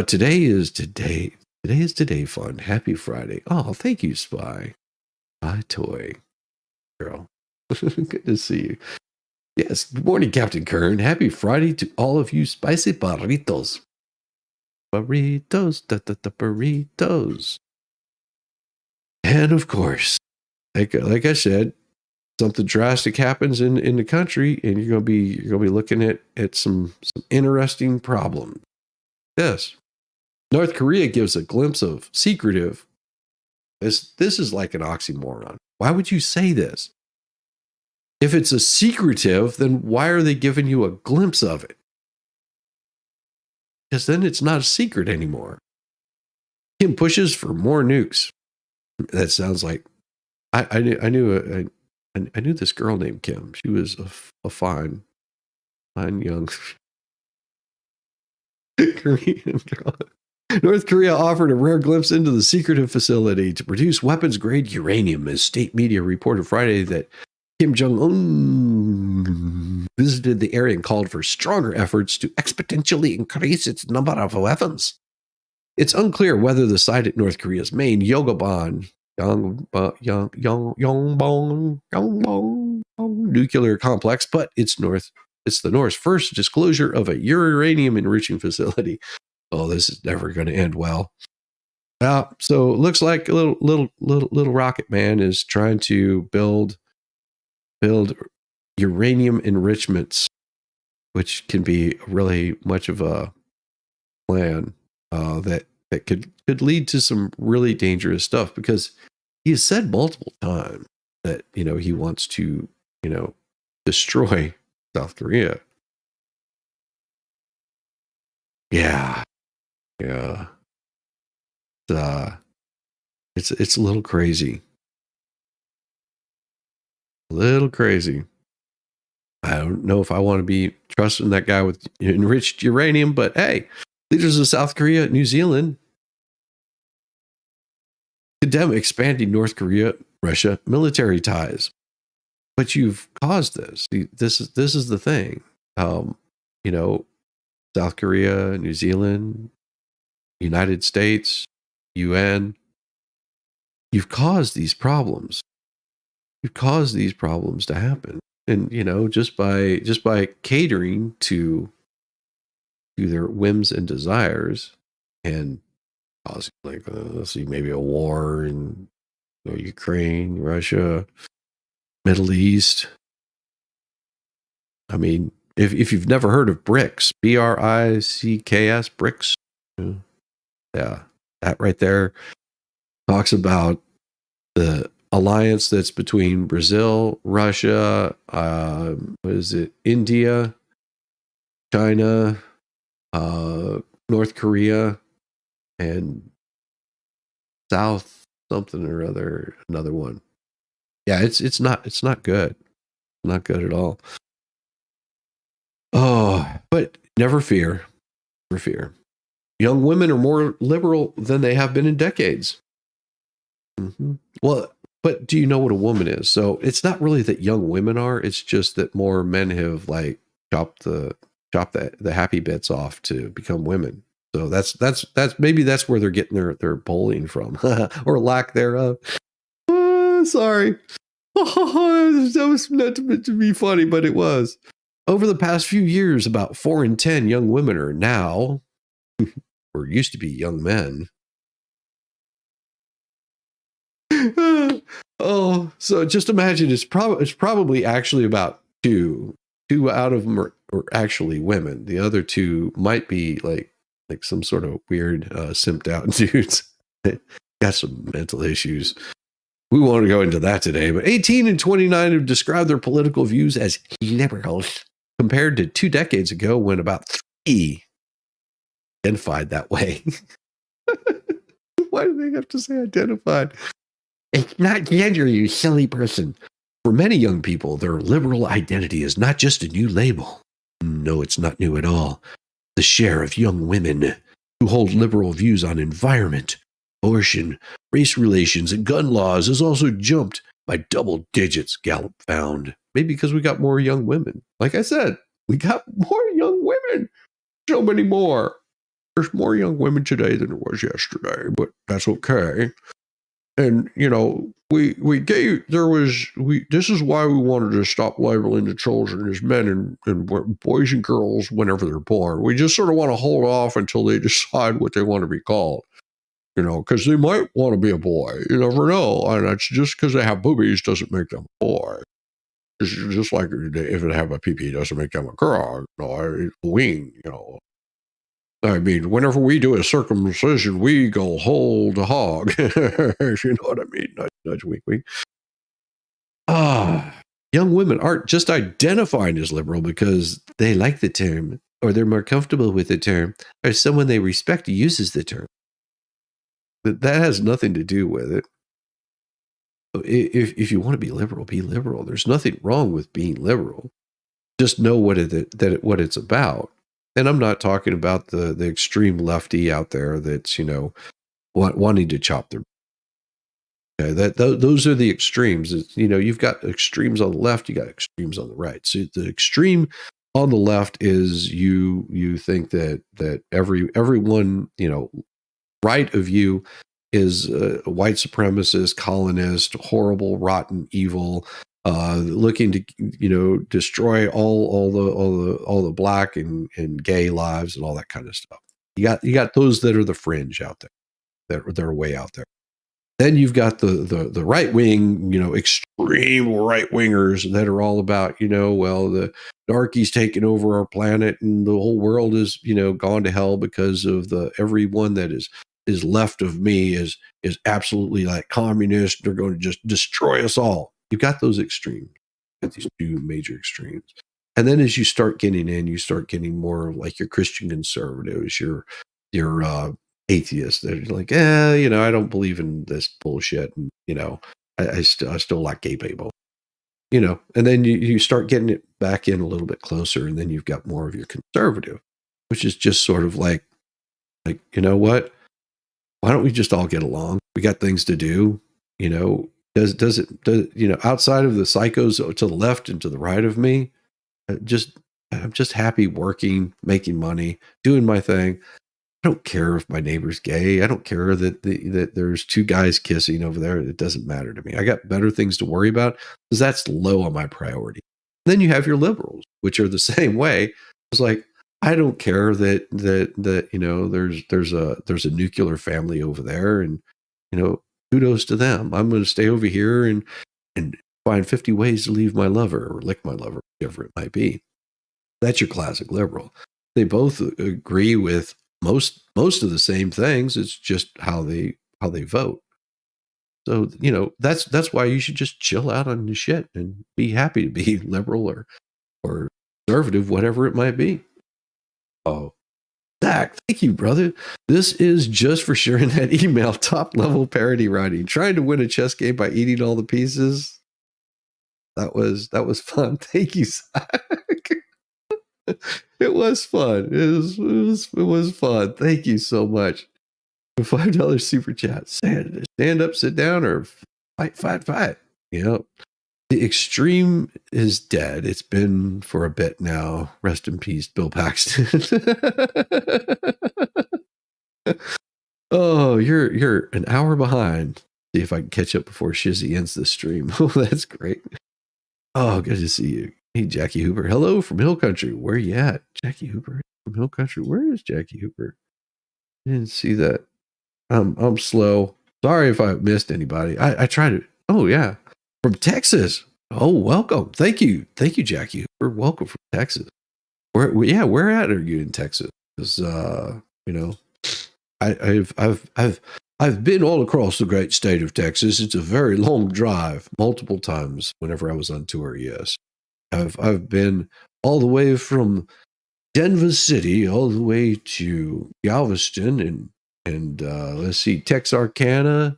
Today is today fun. Happy Friday. Oh, thank you, Spy. Spy Toy Girl. Good to see you. Yes, good morning, Captain Kern. Happy Friday to all of you spicy burritos. Burritos, burritos. And of course, like I said, something drastic happens in the country, and you're gonna be looking at some interesting problems. Yes. North Korea gives a glimpse of secretive. This is like an oxymoron. Why would you say this? If it's a secretive, then why are they giving you a glimpse of it? Because then it's not a secret anymore. Kim pushes for more nukes. That sounds like I knew this girl named Kim. She was a fine young Korean girl. North Korea offered a rare glimpse into the secretive facility to produce weapons-grade uranium, as state media reported Friday that Kim Jong-un visited the area and called for stronger efforts to exponentially increase its number of weapons. It's unclear whether the site at North Korea's main Yongbyon nuclear complex, but it's the North's first disclosure of a uranium enriching facility. Oh, this is never going to end well. So it looks like a little rocket man is trying to build uranium enrichments, which can be really much of a plan that could lead to some really dangerous stuff, because he has said multiple times that he wants to destroy South Korea. Yeah. It's a little crazy. A little crazy. I don't know if I want to be trusting that guy with enriched uranium, but hey, leaders of South Korea, New Zealand condemn expanding North Korea, Russia military ties. But you've caused this. This is the thing. South Korea, New Zealand, United States, UN. You've caused these problems. You've caused these problems to happen. And just by catering to their whims and desires, and causing let's see, maybe a war in Ukraine, Russia, Middle East. I mean, if you've never heard of BRICS, BRICKS, BRICS, yeah, that right there talks about the alliance that's between Brazil, Russia, India, China, North Korea, and South something or other, another one. Yeah, it's not good. Not good at all. Oh, but never fear. Never fear. Young women are more liberal than they have been in decades. Mm-hmm. Well, but do you know what a woman is? So it's not really that young women are. It's just that more men have chopped the happy bits off to become women. So that's maybe that's where they're getting their bullying from, or lack thereof. Sorry. That was meant to be funny, but it was. Over the past few years, about 4 in 10 young women are now, or used to be young men. Oh, so just imagine it's probably actually about two out of them are actually women. The other 2 might be like some sort of weird simped out dudes. Got some mental issues. We won't go into that today, but 18 and 29 have described their political views as liberals, compared to 2 decades ago when about 3 identified that way. Why do they have to say identified? It's not gender, you silly person. For many young people, their liberal identity is not just a new label. No, it's not new at all. The share of young women who hold liberal views on environment, abortion, race relations, and gun laws has also jumped by double digits, Gallup found. Maybe because we got more young women. Like I said, we got more young women. So many more. There's more young women today than there was yesterday, but that's okay. And this is why we wanted to stop labeling the children as men and boys and girls whenever they're born. We just sort of want to hold off until they decide what they want to be called. Because they might want to be a boy. You never know. And that's just because they have boobies doesn't make them a boy. It's just like if they have a pee-pee doesn't make them a girl. A wing, I mean, whenever we do a circumcision, we go whole the hog. You know what I mean? Nudge, wink, wink. Young women aren't just identifying as liberal because they like the term or they're more comfortable with the term or someone they respect uses the term. But that has nothing to do with it. If you want to be liberal, be liberal. There's nothing wrong with being liberal. Just know what it's about. And I'm not talking about the extreme lefty out there that's, wanting to chop their. Okay, those are the extremes. You've got extremes on the left, you got extremes on the right. So the extreme on the left is you think that everyone, right of you is a white supremacist, colonist, horrible, rotten, evil, looking to destroy all the black and gay lives and all that kind of stuff. You got those that are the fringe out there, that are way out there. Then you've got the right wing, extreme right wingers that are all about, the darkies taking over our planet and the whole world is, gone to hell because of everyone that is left of me is absolutely like communist. They're going to just destroy us all. You've got those extremes, these two major extremes. And then as you start getting in, you start getting more like your Christian conservatives, your atheists. They're like, I don't believe in this bullshit. And, I still like gay people, and then you start getting it back in a little bit closer. And then you've got more of your conservative, which is just sort of like, you know what? Why don't we just all get along? We got things to do, does it outside of the psychos to the left and to the right of me, I'm just happy working, making money, doing my thing. I don't care if my neighbor's gay. I don't care that there's two guys kissing over there. It doesn't matter to me. I got better things to worry about because that's low on my priority. Then you have your liberals, which are the same way. It's like, I don't care that there's a nuclear family over there, and kudos to them. I'm going to stay over here and find 50 ways to leave my lover or lick my lover, whatever it might be. That's your classic liberal. They both agree with most of the same things. It's just how they vote. So that's why you should just chill out on the shit and be happy to be liberal or conservative, whatever it might be. Oh, Zach, thank you, brother. This is just for sharing that email. Top level parody writing. Trying to win a chess game by eating all the pieces. That was fun. Thank you, Zach. It was fun. It was fun. Thank you so much. $5 super chat. Stand up, sit down, or fight. The extreme is dead. It's been for a bit now. Rest in peace, Bill Paxton. Oh, you're an hour behind. See if I can catch up before Shizzy ends the stream. Oh, that's great. Oh, good to see you. Hey, Jackie Hooper. Hello from Hill Country. Where you at? Jackie Hooper from Hill Country. Where is Jackie Hooper? I didn't see that. I'm slow. Sorry if I missed anybody. I tried to. Oh, yeah. From Texas. Oh, welcome. Thank you, Jackie Hooper. Welcome from Texas. Where at are you in Texas? Because I've been all across the great state of Texas. It's a very long drive, multiple times whenever I was on tour. Yes, I've been all the way from Denver City all the way to Galveston and let's see, Texarkana,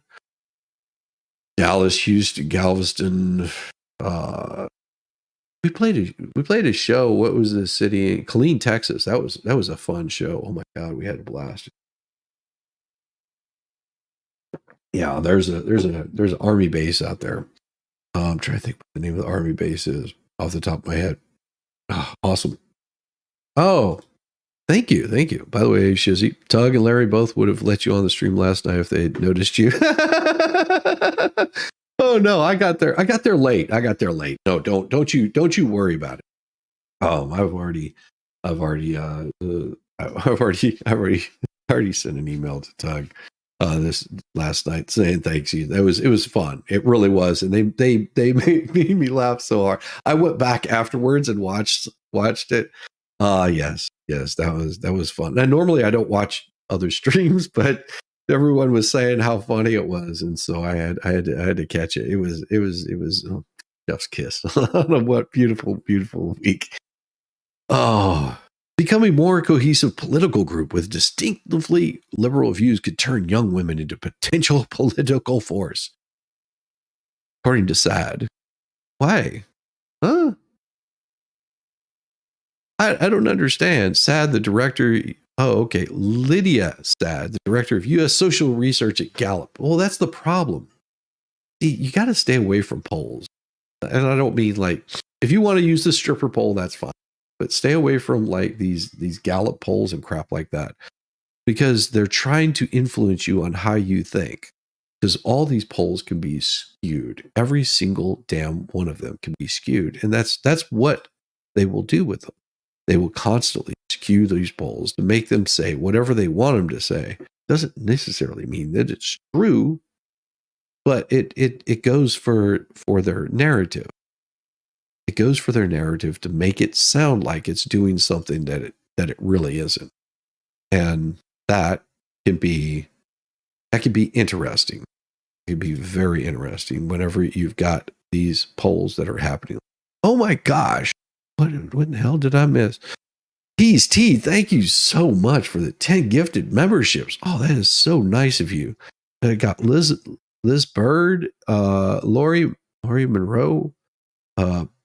Dallas, Houston, Galveston. We played a show. What was the city? Killeen, Texas. That was a fun show. Oh my God, we had a blast. Yeah, there's an army base out there. I'm trying to think what the name of the army base is. off the top of my head. Oh, awesome. Oh, thank you. By the way, Shizzy, Tug and Larry both would have let you on the stream last night if they had noticed you. Oh no, I got there late. No, don't you worry about it. I've already sent an email to Tug this last night saying thanks you. It was fun. It really was, and they made me laugh so hard. I went back afterwards and watched it. Yes, that was fun. Now normally I don't watch other streams, but everyone was saying how funny it was, and so I had to catch it. It was Jeff's kiss. What beautiful week. Oh, becoming more cohesive political group with distinctively liberal views could turn young women into potential political force. According to SAD. Why? Huh? I don't understand. SAD, the director. Oh, okay. Lydia SAD, the director of U.S. Social Research at Gallup. Well, that's the problem. You got to stay away from polls. And I don't mean like, if you want to use the stripper poll, that's fine. But stay away from like these Gallup polls and crap like that, because they're trying to influence you on how you think. Because all these polls can be skewed. Every single damn one of them can be skewed. And that's what they will do with them. They will constantly skew these polls to make them say whatever they want them to say. Doesn't necessarily mean that it's true, but it goes for their narrative. It goes for their narrative to make it sound like it's doing something that it really isn't. And that can be interesting. It can be very interesting whenever you've got these polls that are happening. Oh my gosh. What in the hell did I miss? Tease T, thank you so much for the 10 gifted memberships. Oh, that is so nice of you. I got Liz Bird, Lori Monroe,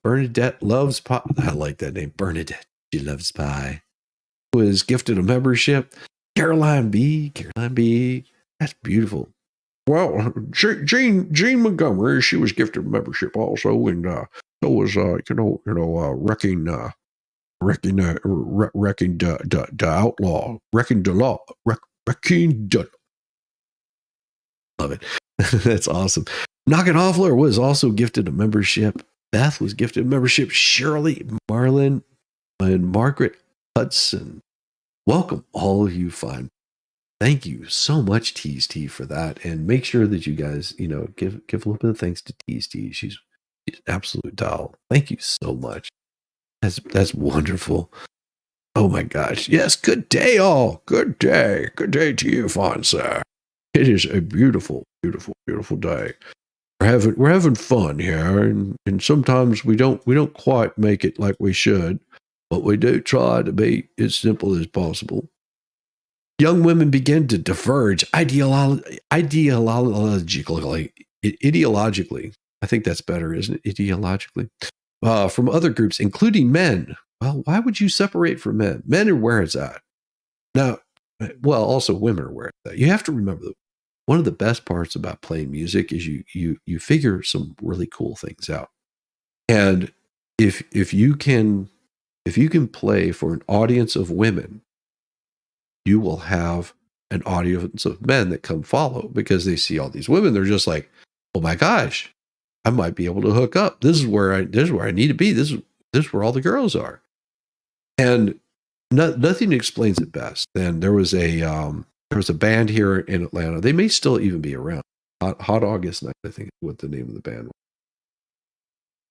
Bernadette loves pie. I like that name, Bernadette. She loves pie. Was gifted a membership. Caroline B. That's beautiful. Well, Jean Montgomery, she was gifted a membership also, and so was Wrecking the Outlaw, Wrecking the Law, Wrecking the. Love it. That's awesome. Knock It Offler was also gifted a membership. Beth was gifted a membership. Shirley, Marlon, and Margaret Hudson. Welcome, all of you fine. Thank you so much, Tease T, for that. And make sure that you guys, give a little bit of thanks to Tease T. She's an absolute doll. Thank you so much. That's wonderful. Oh my gosh. Yes, good day, all. Good day. Good day to you, fine sir. It is a beautiful, beautiful, beautiful day. We're having fun here, and sometimes we don't quite make it like we should, but we do try to be as simple as possible. Young women begin to diverge ideologically. I think that's better, isn't it? Ideologically. From other groups, including men. Well, why would you separate from men? Men are where it's at. Now, well, also women are where it's at. You have to remember that one of the best parts about playing music is you figure some really cool things out. And if you can play for an audience of women, you will have an audience of men that come follow, because they see all these women. They're just like, oh my gosh, I might be able to hook up. This is where I need to be. This is where all the girls are. And nothing explains it best. And there was a band here in Atlanta. They may still even be around. Hot August Night, I think is what the name of the band was.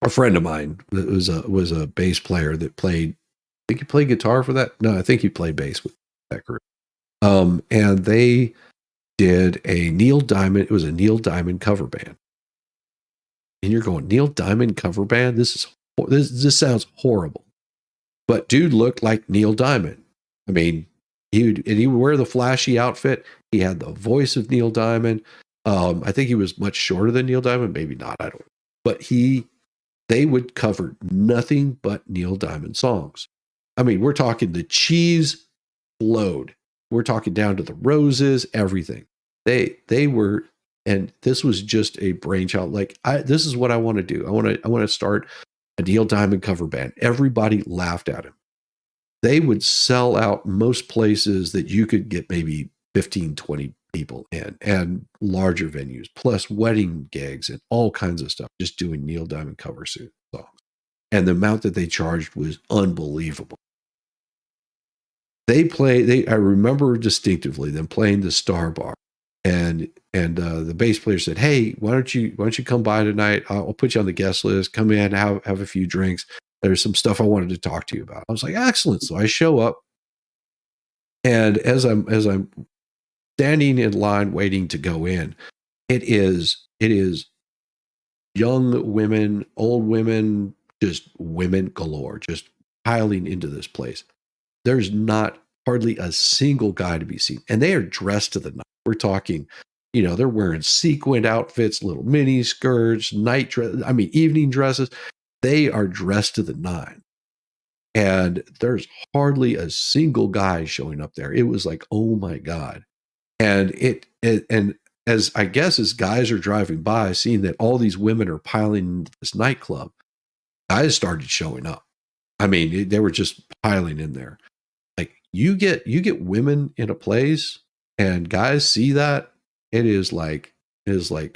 A friend of mine was a bass player that played. I think he played guitar for that. No, I think he played bass with that group. And they did a Neil Diamond. It was a Neil Diamond cover band. And you're going, Neil Diamond cover band? This sounds horrible. But dude looked like Neil Diamond. I mean, he would wear the flashy outfit. He had the voice of Neil Diamond. I think he was much shorter than Neil Diamond. Maybe not. I don't know. But they would cover nothing but Neil Diamond songs. I mean, we're talking the cheese flowed. We're talking down to the roses, everything. They were, and this was just a brainchild. Like, this is what I want to do. I want to start a Neil Diamond cover band. Everybody laughed at him. They would sell out most places that you could get maybe 15, 20 people in, and larger venues, plus wedding gigs and all kinds of stuff, just doing Neil Diamond cover songs. And the amount that they charged was unbelievable. I remember distinctively them playing the Star Bar, and the bass player said, "Hey, why don't you come by tonight? I'll put you on the guest list. Come in, have a few drinks. There's some stuff I wanted to talk to you about." I was like, "Excellent." So I show up, and as I'm standing in line waiting to go in, it is young women, old women, just women galore, just piling into this place. There's not hardly a single guy to be seen. And they are dressed to the nines. We're talking, they're wearing sequined outfits, little mini skirts, evening dresses. They are dressed to the nines. And there's hardly a single guy showing up there. It was like, oh my God. And and as I guess as guys are driving by, seeing that all these women are piling into this nightclub, guys started showing up. I mean, they were just piling in there. Like you get women in a place and guys see that, it is like,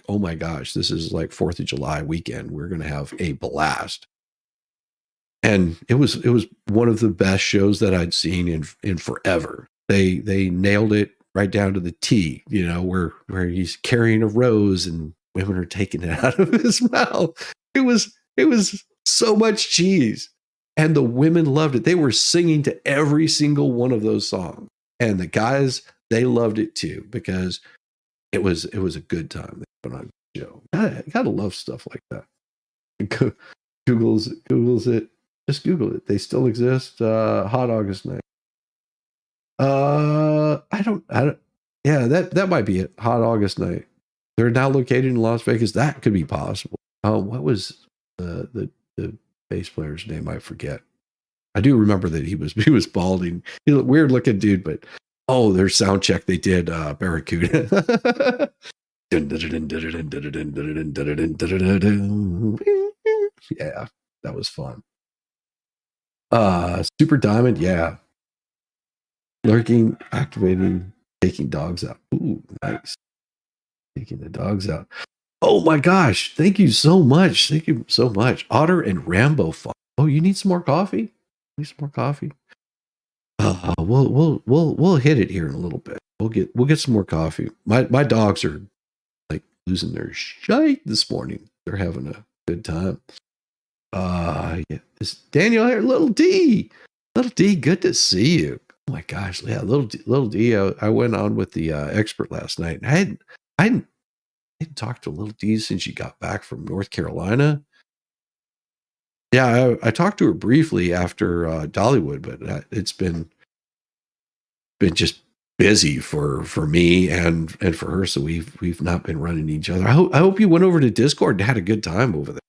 oh my gosh, this is like 4th of July weekend. We're going to have a blast. And it was one of the best shows that I'd seen in forever. They nailed it right down to the T, where he's carrying a rose and women are taking it out of his mouth. It was so much cheese. And the women loved it. They were singing to every single one of those songs. And the guys, they loved it too, because it was a good time. They put on a show. Gotta love stuff like that. Googles it. Just Google it. They still exist. Hot August Night. I don't. Yeah, that might be it. Hot August Night. They're now located in Las Vegas. That could be possible. What was the bass player's name? I forget. I do remember that he was balding. He was a weird looking dude, but their sound check they did Barracuda. Yeah, that was fun. Super Diamond, yeah. Lurking, activating, taking dogs out. Ooh, nice. Taking the dogs out. Oh my gosh, thank you so much. Thank you so much. Otter and Rambo fun. Oh, you need some more coffee? Need some more coffee? We'll hit it here in a little bit. We'll get some more coffee. My dogs are like losing their shite this morning. They're having a good time. Yeah. It's Daniel here, Little D. Little D, good to see you. Oh my gosh, yeah, Little D. I went on with the expert last night. And I hadn't talked to Little D since she got back from North Carolina. Yeah, I talked to her briefly after Dollywood, but it's been just busy for me and for her, so we've not been running each other. I hope you went over to Discord and had a good time over there.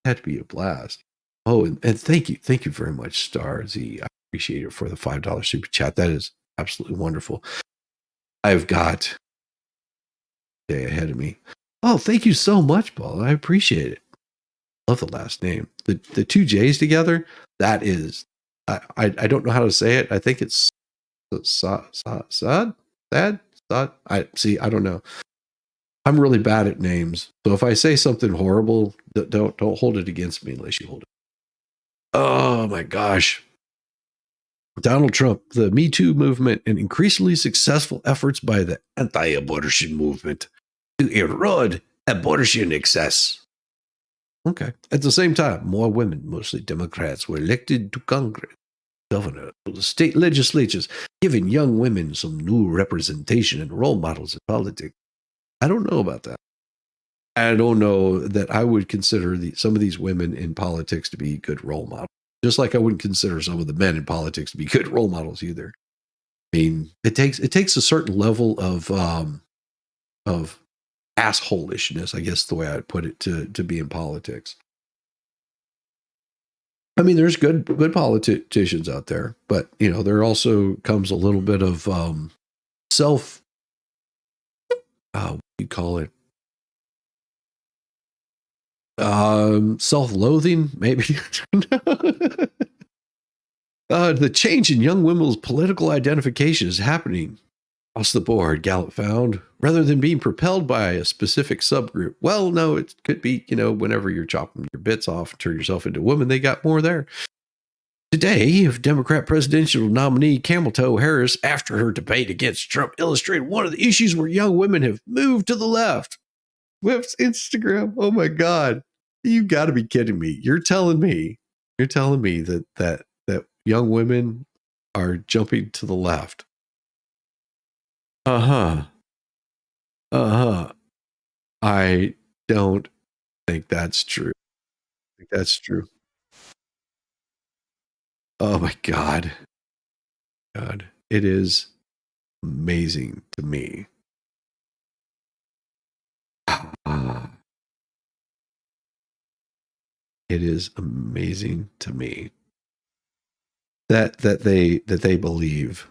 It had to be a blast. Oh, and thank you very much, Star Z. I appreciate it for the $5 super chat. That is absolutely wonderful. I've got a day ahead of me. Oh, thank you so much, Paul. I appreciate it. Love the last name. The two J's together. That is, I don't know how to say it. I think it's Sad. I don't know. I'm really bad at names, so if I say something horrible, don't hold it against me unless you hold it. Oh my gosh. Donald Trump, the Me Too movement, and increasingly successful efforts by the anti-abortion movement to erode abortion excess. Okay. At the same time, more women, mostly Democrats, were elected to Congress, governor, to the state legislatures, giving young women some new representation and role models in politics. I don't know about that. I don't know that I would consider some of these women in politics to be good role models. Just like I wouldn't consider some of the men in politics to be good role models either. I mean, it takes a certain level of assholishness, I guess the way I'd put it, to be in politics. I mean, there's good politicians out there, but there also comes a little bit of self. What do you call it? Self-loathing, maybe. The change in young women's political identification is happening across the board, Gallup found, rather than being propelled by a specific subgroup. Well, no, it could be, whenever you're chopping your bits off and turn yourself into a woman, they got more there. Today, Democrat presidential nominee Camel Toe Harris, after her debate against Trump, illustrated one of the issues where young women have moved to the left. Whips Instagram. Oh my God. You got to be kidding me. You're telling me that young women are jumping to the left. I don't think that's true. Oh my God. It is amazing to me. It is amazing to me that they believe.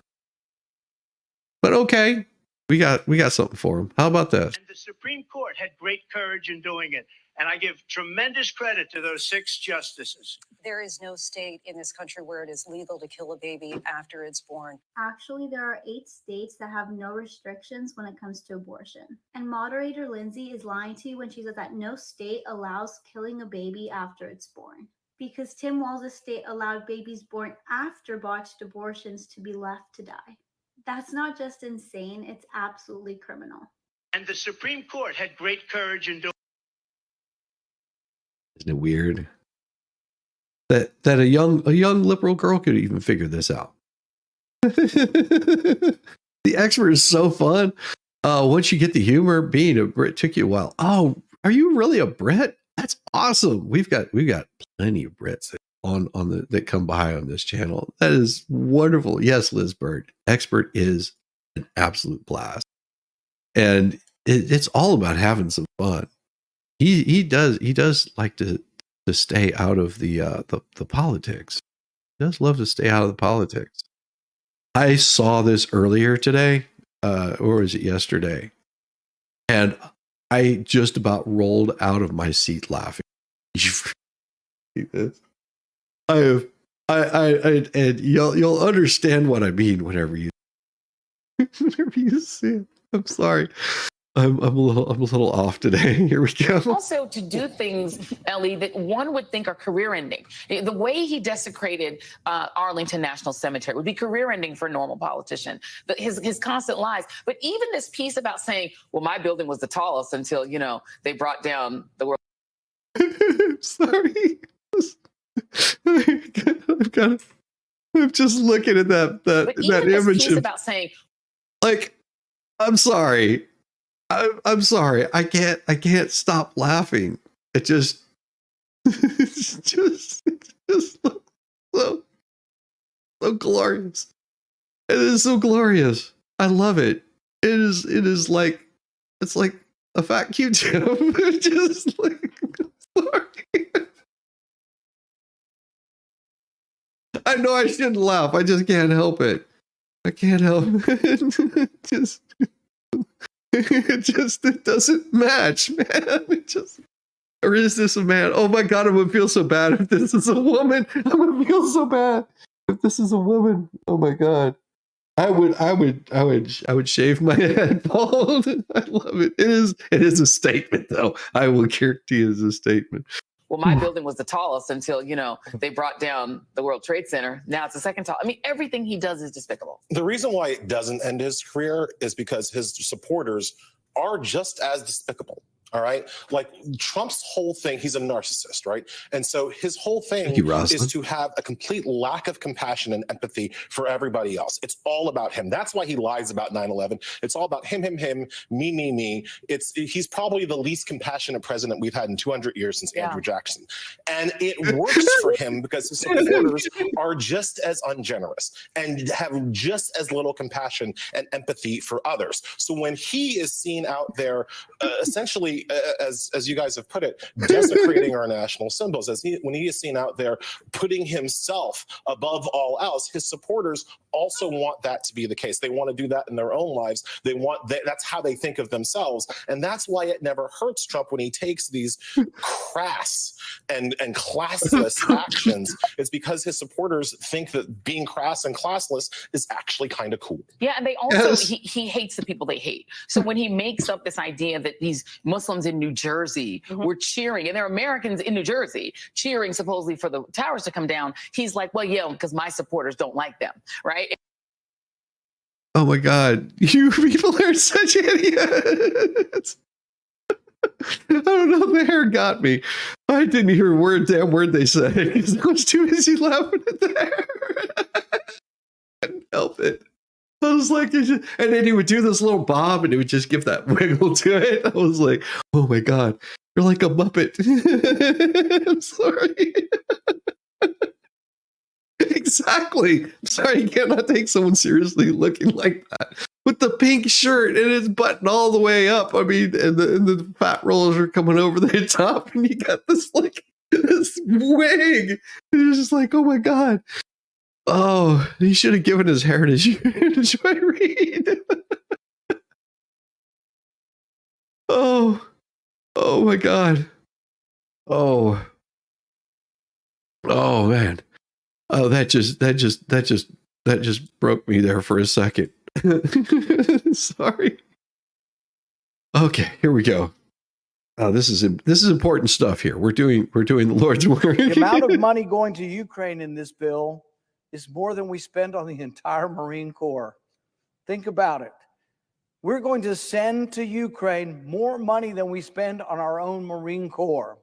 But okay, we got something for them. How about this? And the Supreme Court had great courage in doing it. And I give tremendous credit to those 6 justices. There is no state in this country where it is legal to kill a baby after it's born. Actually, there are 8 states that have no restrictions when it comes to abortion. And moderator Lindsay is lying to you when she says that no state allows killing a baby after it's born. Because Tim Walz's state allowed babies born after botched abortions to be left to die. That's not just insane, it's absolutely criminal. And the Supreme Court had great courage in doing. Isn't it weird that a young liberal girl could even figure this out? The expert is so fun. Once you get the humor, being a Brit took you a while. Oh, are you really a Brit? That's awesome. We've got plenty of Brits that come by on this channel. That is wonderful. Yes, Liz Bird, expert is an absolute blast, and it's all about having some fun. He does like to stay out of the politics. He does love to stay out of the politics. I saw this earlier today, or was it yesterday? And I just about rolled out of my seat laughing. And you'll understand what I mean whenever you see it. I'm sorry. I'm a little off today. Here we go. Also, to do things, Ellie, that one would think are career-ending. The way he desecrated Arlington National Cemetery would be career-ending for a normal politician. But his constant lies. But even this piece about saying, "Well, my building was the tallest until they brought down the world." I'm sorry. I'm just looking at that image. Piece about saying, like, I'm sorry. I'm sorry. I can't stop laughing. It just looks so glorious. It is so glorious. I love it. It's like a fat Q-tip. Just like, sorry. I know I shouldn't laugh. I just can't help it. I can't help it. It doesn't match, man. Or is this a man? Oh my God, I would feel so bad if this is a woman. I would feel so bad if this is a woman. Oh my God. I would shave my head bald. I love it. It is a statement though. I will guarantee it is a statement. Well, my building was the tallest until, they brought down the World Trade Center. Now it's the second tall. I mean, everything he does is despicable. The reason why it doesn't end his career is because his supporters are just as despicable. All right. Like Trump's whole thing, he's a narcissist, right? And so his whole thing is to have a complete lack of compassion and empathy for everybody else. It's all about him. That's why he lies about 9/11. It's all about him, me. He's probably the least compassionate president we've had in 200 years since Andrew Jackson. And it works for him because his supporters are just as ungenerous and have just as little compassion and empathy for others. So when he is seen out there essentially basically, as you guys have put it, desecrating our national symbols. When he is seen out there putting himself above all else, his supporters also want that to be the case. They want to do that in their own lives. That's how they think of themselves, and that's why it never hurts Trump when he takes these crass and classless actions. It's because his supporters think that being crass and classless is actually kind of cool. Yeah, and they also he hates the people they hate. So when he makes up this idea that these Muslims in New Jersey were cheering, and they're Americans in New Jersey cheering supposedly for the towers to come down, he's like, well, yeah, because my supporters don't like them, right? Oh my God, you people are such idiots. I don't know, the hair got me. I didn't hear a damn word they said because I was too busy laughing at the hair. I couldn't help it. I was like, and then he would do this little bob and he would just give that wiggle to it. I was like, oh my God, you're like a Muppet. I'm sorry. Exactly. I'm sorry, you cannot take someone seriously looking like that. With the pink shirt and his button all the way up. I mean, and the fat rollers are coming over the top, and you got this this wig. It's just like, oh my God. Oh, he should have given his hair to Joy Reid. Oh my God. Oh man. Oh, that just broke me there for a second. Sorry. Okay, here we go. Oh, this is important stuff here. We're doing the Lord's work. The amount of money going to Ukraine in this bill is more than we spend on the entire Marine Corps. Think about it. We're going to send to Ukraine more money than we spend on our own Marine Corps.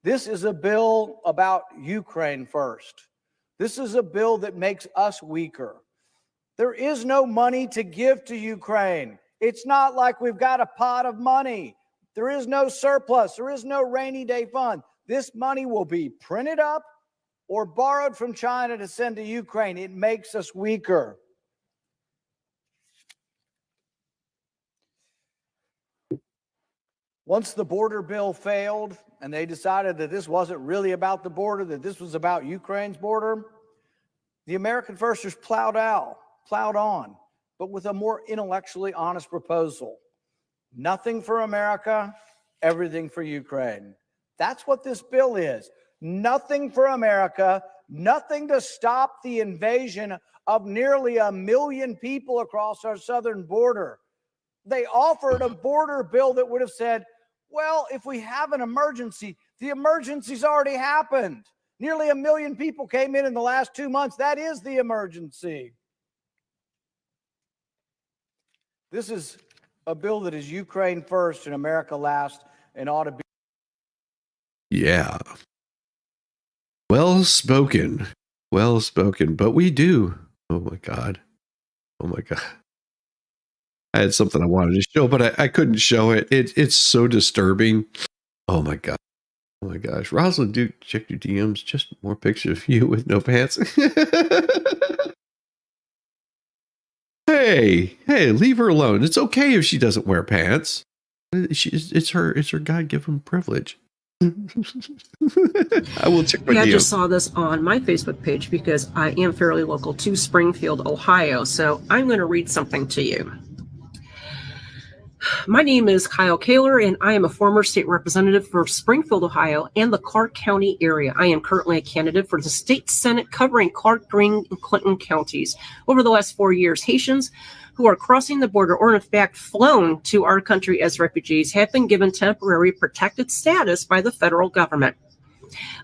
This is a bill about Ukraine first. This is a bill that makes us weaker. There is no money to give to Ukraine. It's not like we've got a pot of money. There is no surplus. There is no rainy day fund. This money will be printed up or borrowed from China to send to Ukraine. It makes us weaker. Once the border bill failed and they decided that this wasn't really about the border, that this was about Ukraine's border, the American firsters plowed on, but with a more intellectually honest proposal. Nothing for America, everything for Ukraine. That's what this bill is. Nothing for America, nothing to stop the invasion of nearly 1 million people across our southern border. They offered a border bill that would have said, well, if we have an emergency, the emergency's already happened. Nearly 1 million people came in the last 2 months. That is the emergency. This is a bill that is Ukraine first and America last and ought to be. Yeah. Well spoken. Well spoken. But we do. Oh my God. Oh my God. I had something I wanted to show, but I couldn't show it. It's so disturbing. Oh my God. Oh my gosh. Rosalind Duke, check your DMs. Just more pictures of you with no pants. Hey, leave her alone. It's okay if she doesn't wear pants. It's her God-given privilege. I will check my DMs. I just saw this on my Facebook page because I am fairly local to Springfield, Ohio. So I'm going to read something to you. My name is Kyle Kaler, and I am a former state representative for Springfield, Ohio, and the Clark County area. I am currently a candidate for the state Senate covering Clark, Greene, and Clinton counties. Over the last 4 years, Haitians who are crossing the border or in fact flown to our country as refugees have been given temporary protected status by the federal government.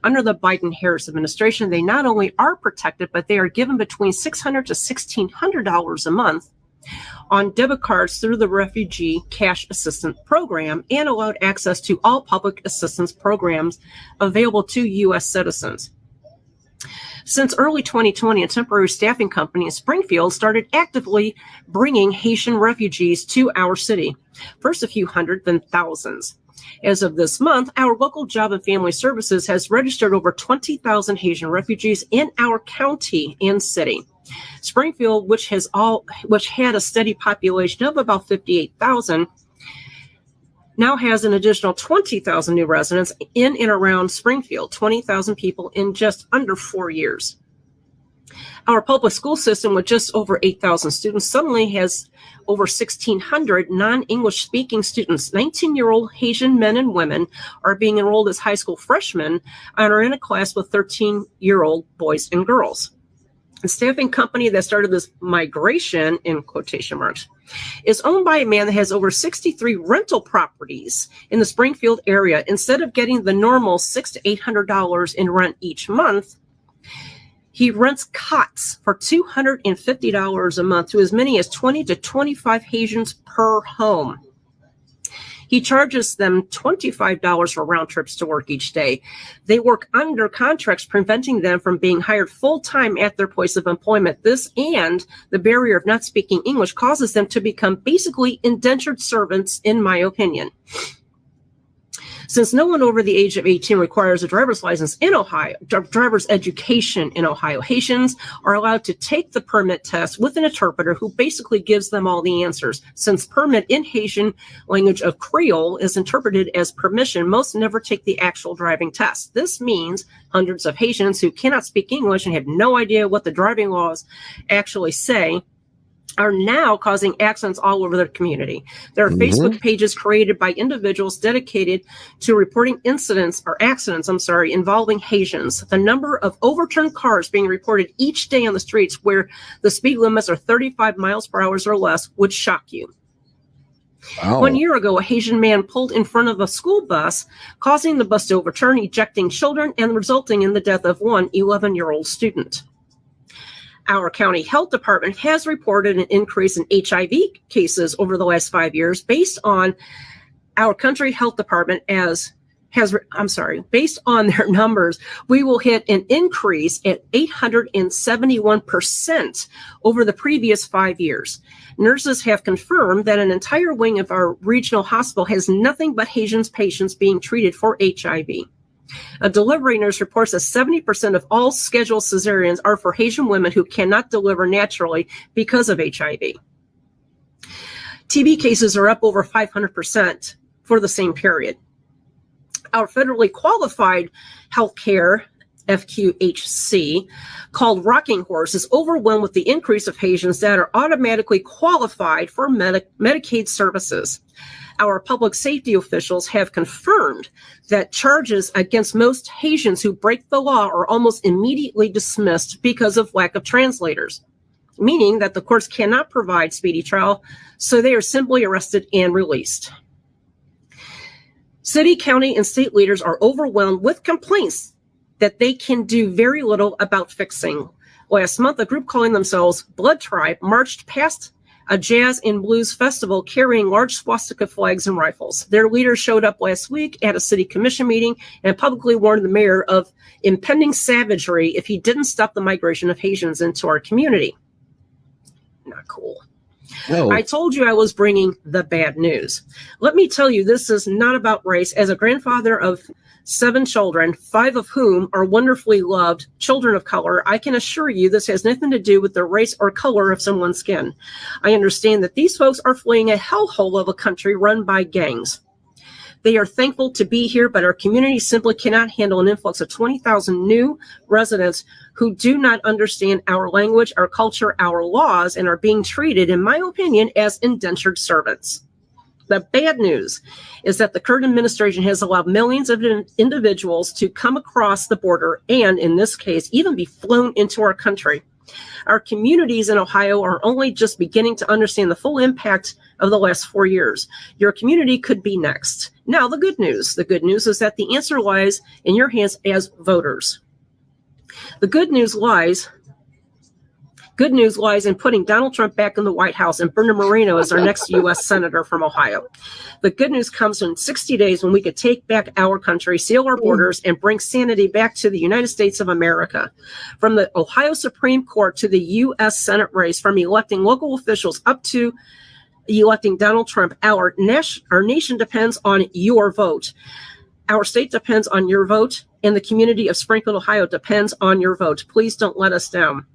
Under the Biden-Harris administration, they not only are protected, but they are given between $600 to $1,600 a month on debit cards through the Refugee Cash Assistance Program and allowed access to all public assistance programs available to U.S. citizens. Since early 2020, a temporary staffing company in Springfield started actively bringing Haitian refugees to our city. First a few hundred, then thousands. As of this month, our local Job and Family Services has registered over 20,000 Haitian refugees in our county and city. Springfield, which had a steady population of about 58,000, now has an additional 20,000 new residents in and around Springfield, 20,000 people in just under 4 years. Our public school system, with just over 8,000 students, suddenly has over 1,600 non-English speaking students. 19-year-old Haitian men and women are being enrolled as high school freshmen and are in a class with 13-year-old boys and girls. The staffing company that started this migration, in quotation marks, is owned by a man that has over 63 rental properties in the Springfield area. Instead of getting the normal $600 to $800 in rent each month, he rents cots for $250 a month to as many as 20 to 25 Haitians per home. He charges them $25 for round trips to work each day. They work under contracts, preventing them from being hired full-time at their place of employment. This and the barrier of not speaking English causes them to become basically indentured servants, in my opinion. Since no one over the age of 18 requires a driver's license in Ohio, driver's education in Ohio, Haitians are allowed to take the permit test with an interpreter who basically gives them all the answers. Since permit in Haitian language of Creole is interpreted as permission, most never take the actual driving test. This means hundreds of Haitians who cannot speak English and have no idea what the driving laws actually say are now causing accidents all over their community. There are Facebook pages created by individuals dedicated to reporting accidents involving Haitians. The number of overturned cars being reported each day on the streets where the speed limits are 35 miles per hour or less would shock you. Wow. 1 year ago, a Haitian man pulled in front of a school bus, causing the bus to overturn, ejecting children, and resulting in the death of one 11-year-old student. Our county health department has reported an increase in HIV cases over the last 5 years. Based on our country health department based on their numbers, we will hit an increase at 871% over the previous 5 years. Nurses have confirmed that an entire wing of our regional hospital has nothing but Haitian patients being treated for HIV. A delivery nurse reports that 70% of all scheduled cesareans are for Haitian women who cannot deliver naturally because of HIV. TB cases are up over 500% for the same period. Our federally qualified healthcare, FQHC, called Rocking Horse, is overwhelmed with the increase of Haitians that are automatically qualified for Medicaid services. Our public safety officials have confirmed that charges against most Haitians who break the law are almost immediately dismissed because of lack of translators, meaning that the courts cannot provide speedy trial, so they are simply arrested and released. City, county, and state leaders are overwhelmed with complaints that they can do very little about fixing. Last month, a group calling themselves Blood Tribe marched past a jazz and blues festival carrying large swastika flags and rifles. Their leader showed up last week at a city commission meeting and publicly warned the mayor of impending savagery if he didn't stop the migration of Haitians into our community. Not cool. No. I told you I was bringing the bad news. Let me tell you, this is not about race. As a grandfather of 7 children, 5 of whom are wonderfully loved children of color, I can assure you this has nothing to do with the race or color of someone's skin. I understand that these folks are fleeing a hellhole of a country run by gangs. They are thankful to be here, but our community simply cannot handle an influx of 20,000 new residents who do not understand our language, our culture, our laws, and are being treated, in my opinion, as indentured servants. The bad news is that the current administration has allowed millions of individuals to come across the border and, in this case, even be flown into our country. Our communities in Ohio are only just beginning to understand the full impact of the last 4 years. Your community could be next. Now, the good news is that the answer lies in your hands as voters. The good news lies in putting Donald Trump back in the White House and Bernard Moreno as our next U.S. Senator from Ohio. The good news comes in 60 days when we could take back our country, seal our borders, and bring sanity back to the United States of America. From the Ohio Supreme Court to the U.S. Senate race, from electing local officials up to electing Donald Trump, our nation depends on your vote. Our state depends on your vote, and the community of Springfield, Ohio depends on your vote. Please don't let us down.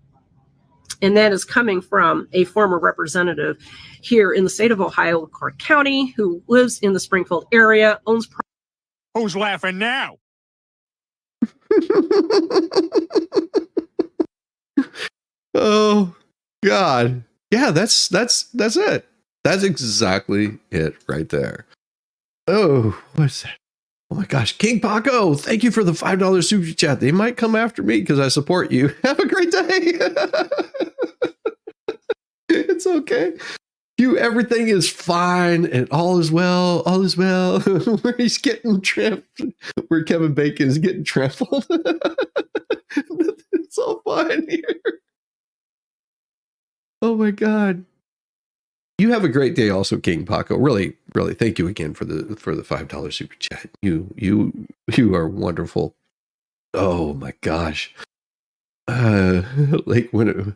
And that is coming from a former representative here in the state of Ohio, Clark County, who lives in the Springfield area, owns. Who's laughing now? Oh God. Yeah, that's it. That's exactly it right there. Oh, what's that? Oh my gosh, King Paco, thank you for the $5 super chat. They might come after me because I support you. Have a great day. It's okay. Everything is fine and all is well. All is well. Where he's getting trampled, where Kevin Bacon is getting trampled. It's all fine here. Oh my God. You have a great day also, King Paco. Really, really, thank you again for the $5 super chat. You are wonderful. Oh my gosh. Like when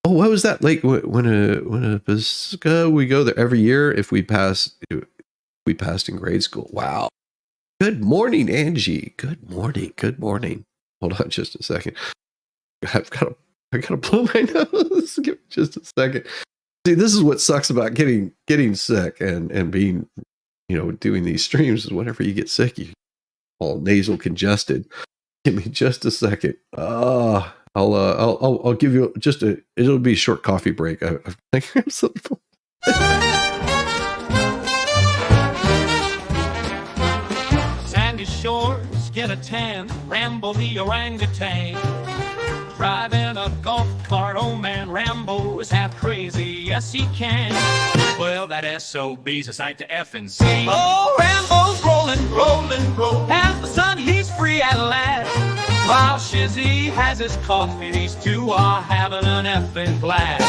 what was that? Like when a Pisca, we go there every year if we passed in grade school. Wow. Good morning, Angie. Good morning. Good morning. Hold on just a second. I gotta blow my nose. Give me just a second. See, this is what sucks about getting sick and being, doing these streams is whenever you get sick, you all nasal congested. Give me just a second. I'll give you it'll be a short coffee break. I grabbed something. Sandy shores, get a tan, Rambo the orangutan. Driving a golf cart, oh man, Rambo is half crazy, yes he can. Well, that SOB's a sight to effing see. Oh, Rambo's rolling, as the sun he's free at last. While Shizzy has his coffee, these two are having an effing blast.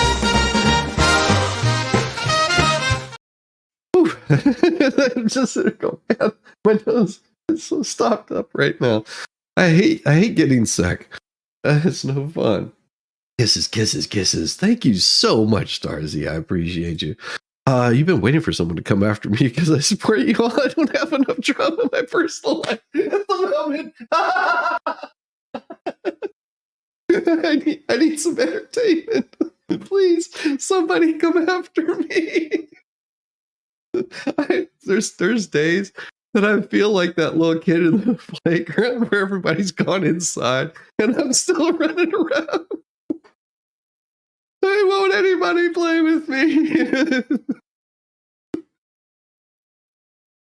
Just go, man. My nose is so stopped up right now. I hate getting sick. It's no fun. Kisses. Thank you so much, Starzy. I appreciate you. You've been waiting for someone to come after me because I support you all. I don't have enough drama in my personal life at the moment. I need some entertainment. Please, somebody come after me. There's days that I feel like that little kid in the playground where everybody's gone inside and I'm still running around. Why won't anybody play with me?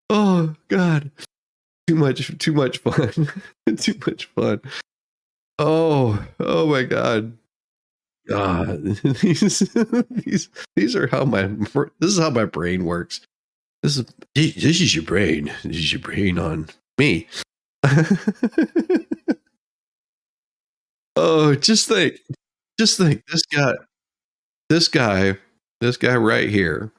Oh God. Too much fun. Too much fun. Oh my God. God. These are how this is how my brain works. This is your brain. This is your brain on me. Oh, just think this guy right here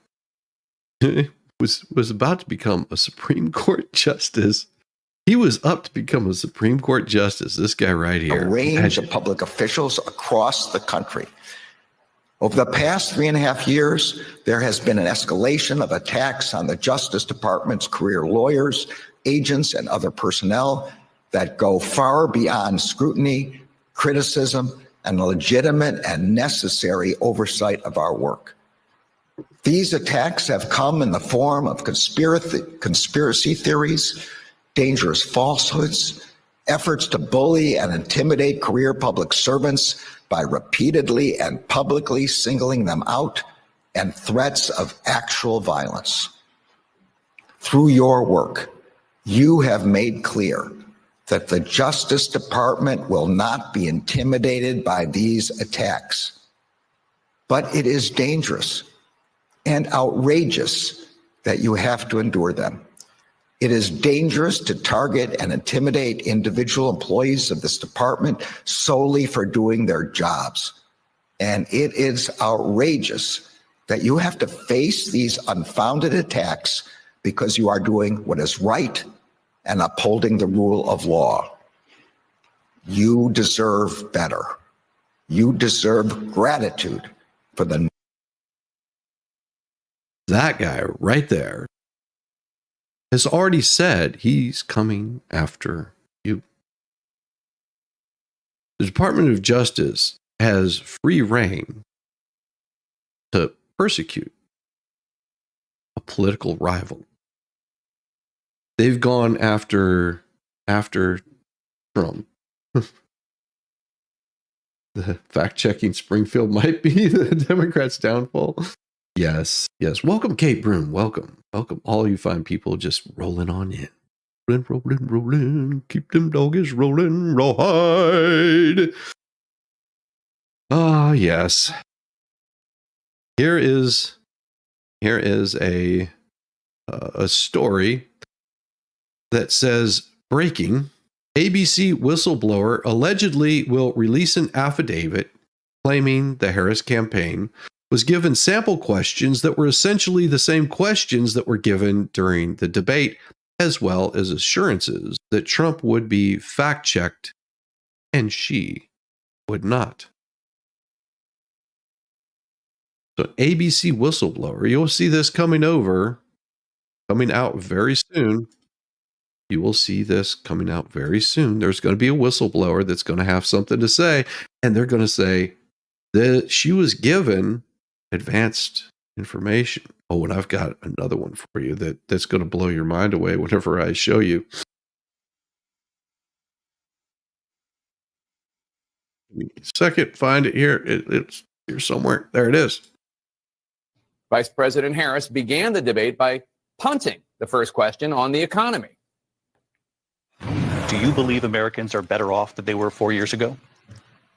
was about to become a Supreme Court justice. He was up to become a Supreme Court justice. This guy right here. A range of public officials across the country. Over the past 3.5 years, there has been an escalation of attacks on the Justice Department's career lawyers, agents, and other personnel that go far beyond scrutiny, criticism, and legitimate and necessary oversight of our work. These attacks have come in the form of conspiracy theories, dangerous falsehoods, efforts to bully and intimidate career public servants by repeatedly and publicly singling them out, and threats of actual violence. Through your work, you have made clear that the Justice Department will not be intimidated by these attacks. But it is dangerous and outrageous that you have to endure them. It is dangerous to target and intimidate individual employees of this department solely for doing their jobs. And it is outrageous that you have to face these unfounded attacks because you are doing what is right and upholding the rule of law. You deserve better. You deserve gratitude for that guy right there has already said he's coming after you. The Department of Justice has free reign to persecute a political rival. They've gone after Trump. The fact-checking Springfield might be the Democrats' downfall. Yes. Welcome, Kate Broom. Welcome. All you fine people just rolling on in. Rolling. Keep them doggies rolling. Rawhide. Ah, yes. Here is a story that says, breaking, ABC whistleblower allegedly will release an affidavit claiming the Harris campaign was given sample questions that were essentially the same questions that were given during the debate, as well as assurances that Trump would be fact-checked and she would not. So ABC whistleblower, you'll see this coming out very soon. You will see this coming out very soon. There's going to be a whistleblower that's going to have something to say, and they're going to say that she was given advanced information. Oh, and I've got another one for you that's going to blow your mind away whenever I show you. Second, find it here. It's here somewhere. There it is. Vice President Harris began the debate by punting the first question on the economy. Do you believe Americans are better off than they were 4 years ago?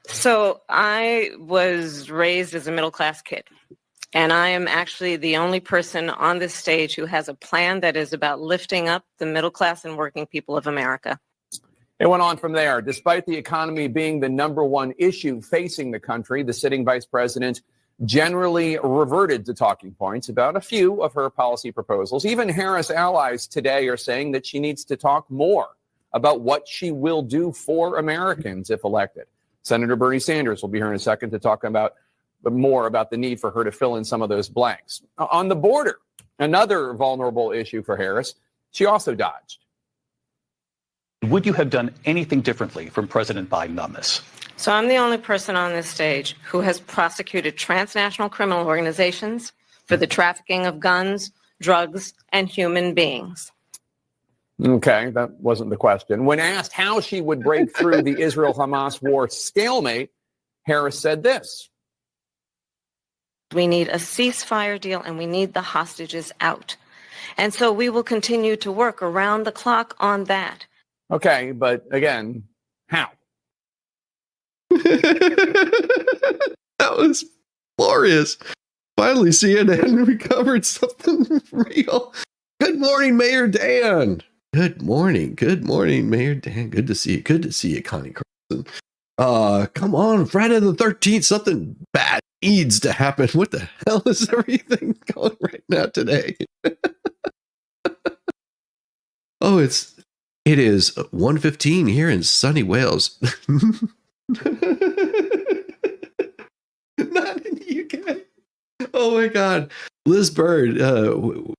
So I was raised as a middle-class kid, and I am actually the only person on this stage who has a plan that is about lifting up the middle class and working people of America. It went on from there. Despite the economy being the number one issue facing the country, the sitting vice president generally reverted to talking points about a few of her policy proposals. Even Harris allies today are saying that she needs to talk more about what she will do for Americans if elected. Senator Bernie Sanders will be here in a second to talk about more about the need for her to fill in some of those blanks. On the border, another vulnerable issue for Harris, she also dodged. Would you have done anything differently from President Biden on this? So I'm the only person on this stage who has prosecuted transnational criminal organizations for the trafficking of guns, drugs, and human beings. Okay, that wasn't the question. When asked how she would break through the Israel-Hamas war stalemate, Harris said this. We need a ceasefire deal and we need the hostages out. And so we will continue to work around the clock on that. Okay, but again, how? That was glorious. Finally, CNN recovered something real. Good morning, Mayor Dan. Good morning, Mayor Dan. Good to see you. Good to see you, Connie Carlson. Come on, Friday the 13th. Something bad needs to happen. What the hell is everything going right now today? Oh, it is 1:15 here in sunny Wales. Not in the UK. Oh my God, Liz Bird.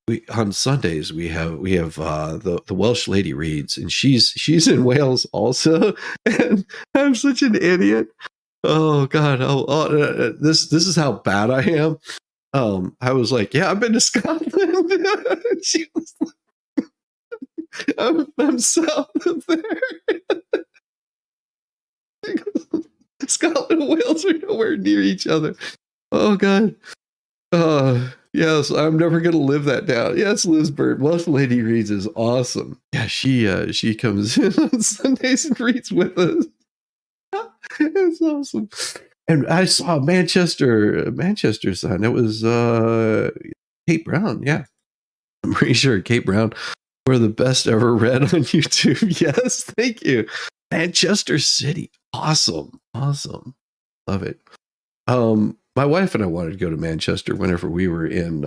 We on Sundays we have the Welsh lady reads, and she's in Wales also. And I'm such an idiot. Oh God. This is how bad I am. I was like, yeah, I've been to Scotland. She was like, I'm south of there. Scotland and Wales are nowhere near each other. Oh God. Yes, I'm never gonna live that down. Yes, Liz Bird, Welsh Lady Reads is awesome. Yeah, she comes in on Sundays and reads with us. It's awesome. And I saw Manchester sign. It was Kate Brown. Yeah, I'm pretty sure Kate Brown. We're the best ever read on YouTube. Yes, thank you. Manchester City. Awesome. Love it. My wife and I wanted to go to Manchester whenever we were in,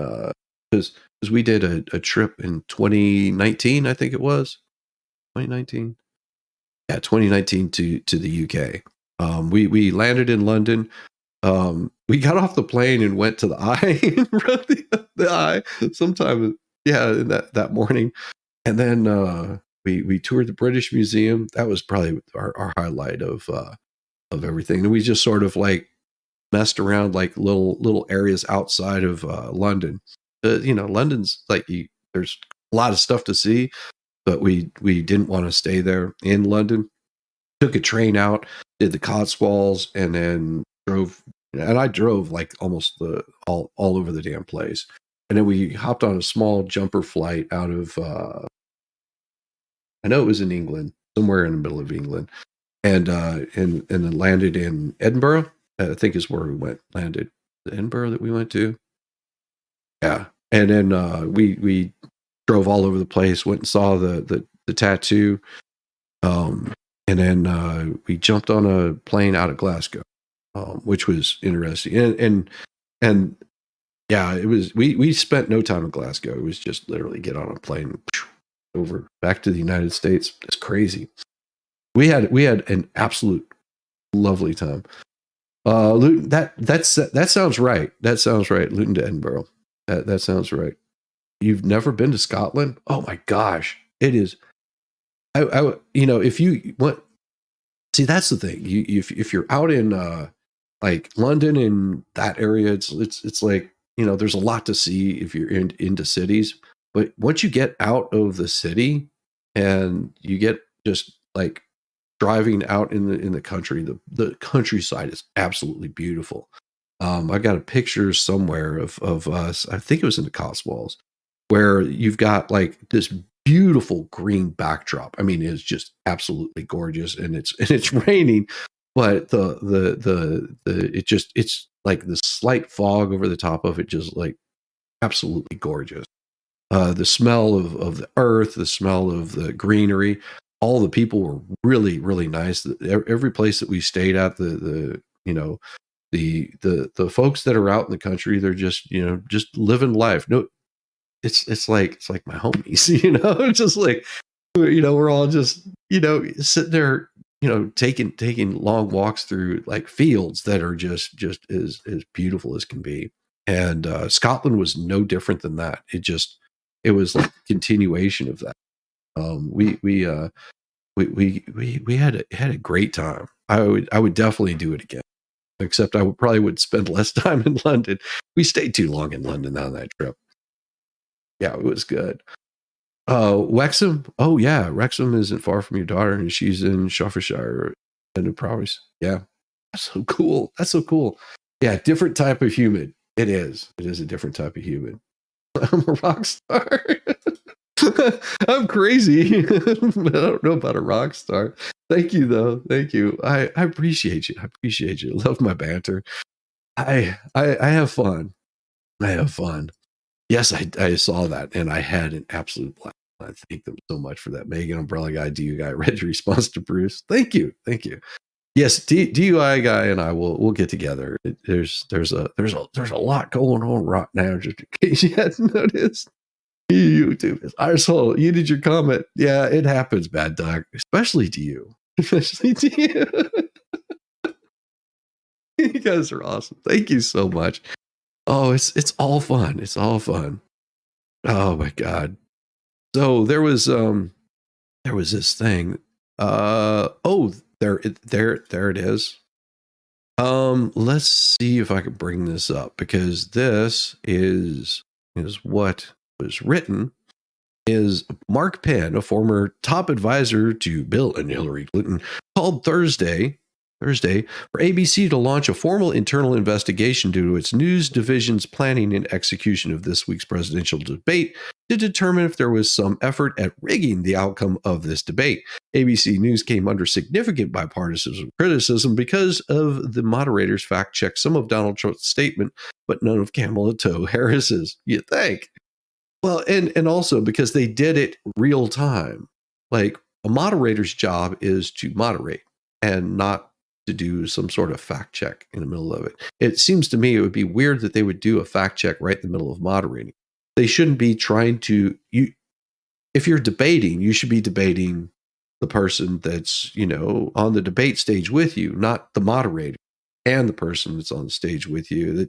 because we did a trip in 2019, I think it was. 2019? Yeah, 2019 to the UK. We landed in London. We got off the plane and went to the Eye and rode the Eye sometime, in that morning. And then we toured the British Museum. That was probably our highlight of of everything. And we just sort of like messed around like little areas outside of London. London's like there's a lot of stuff to see, but we didn't want to stay there in London. Took a train out, did the Cotswolds, and then drove. And I drove like almost all over the damn place. And then we hopped on a small jumper flight out of I know it was in England, somewhere in the middle of England, and then landed in Edinburgh. I think is where we landed. Edinburgh that we went to. Yeah, and then we drove all over the place. Went and saw the tattoo, and then we jumped on a plane out of Glasgow, which was interesting. And yeah, it was. We spent no time in Glasgow. It was just literally get on a plane over back to the United States. It's crazy. We had an absolute lovely time. Luton, that sounds right. That sounds right. Luton to Edinburgh. That sounds right. You've never been to Scotland? Oh my gosh, it is. If you want, see, that's the thing. If you're out in like London and that area, it's like, there's a lot to see if you're into cities. But once you get out of the city and you get just like driving out in the country, the countryside is absolutely beautiful. I got a picture somewhere of us. I think it was in the Cotswolds, where you've got like this beautiful green backdrop. I mean, it's just absolutely gorgeous, and it's raining, but it's like the slight fog over the top of it, just like absolutely gorgeous. The smell of the earth, the smell of the greenery. All the people were really, really nice. Every place that we stayed at, the folks that are out in the country, they're just living life. No, it's like my homies, just like, we're all just, sitting there, taking long walks through like fields that are just as beautiful as can be. And Scotland was no different than that. It was like a continuation of that. We had a great time. I would definitely do it again, except I probably would spend less time in London. We stayed too long in London on that trip. Yeah, it was good. Wrexham. Oh yeah, Wrexham isn't far from your daughter, and she's in Shropshire and the province. Yeah, that's so cool. That's so cool. Yeah, different type of human. It is a different type of human. I'm a rock star. I'm crazy. But I don't know about a rock star. Thank you, though. Thank you. I appreciate you. I appreciate you. Love my banter. I have fun. I have fun. Yes, I saw that, and I had an absolute blast. I thank them so much for that. Megan, Umbrella Guy, DU Guy, read your response to Bruce. Thank you. Thank you. Yes, DUI Guy and I we'll get together. There's a lot going on right now, just in case you hadn't noticed. YouTube is arsehole. You did your comment. Yeah, it happens, Bad Dog. Especially to you. Especially to you. You guys are awesome. Thank you so much. Oh, it's all fun. It's all fun. Oh my God. So there was this thing. There it is. Let's see if I can bring this up, because this is what was written. Is Mark Penn, a former top advisor to Bill and Hillary Clinton, called Thursday for ABC to launch a formal internal investigation due to its news division's planning and execution of this week's presidential debate to determine if there was some effort at rigging the outcome of this debate. ABC News came under significant bipartisan criticism because of the moderators fact-checked some of Donald Trump's statement, but none of Kamala Harris's. You think? Well, and also because they did it real time. Like, a moderator's job is to moderate and not to do some sort of fact check in the middle of it. It seems to me it would be weird that they would do a fact check right in the middle of moderating. They shouldn't be trying to, if you're debating, you should be debating the person that's, on the debate stage with you, not the moderator and the person that's on the stage with you.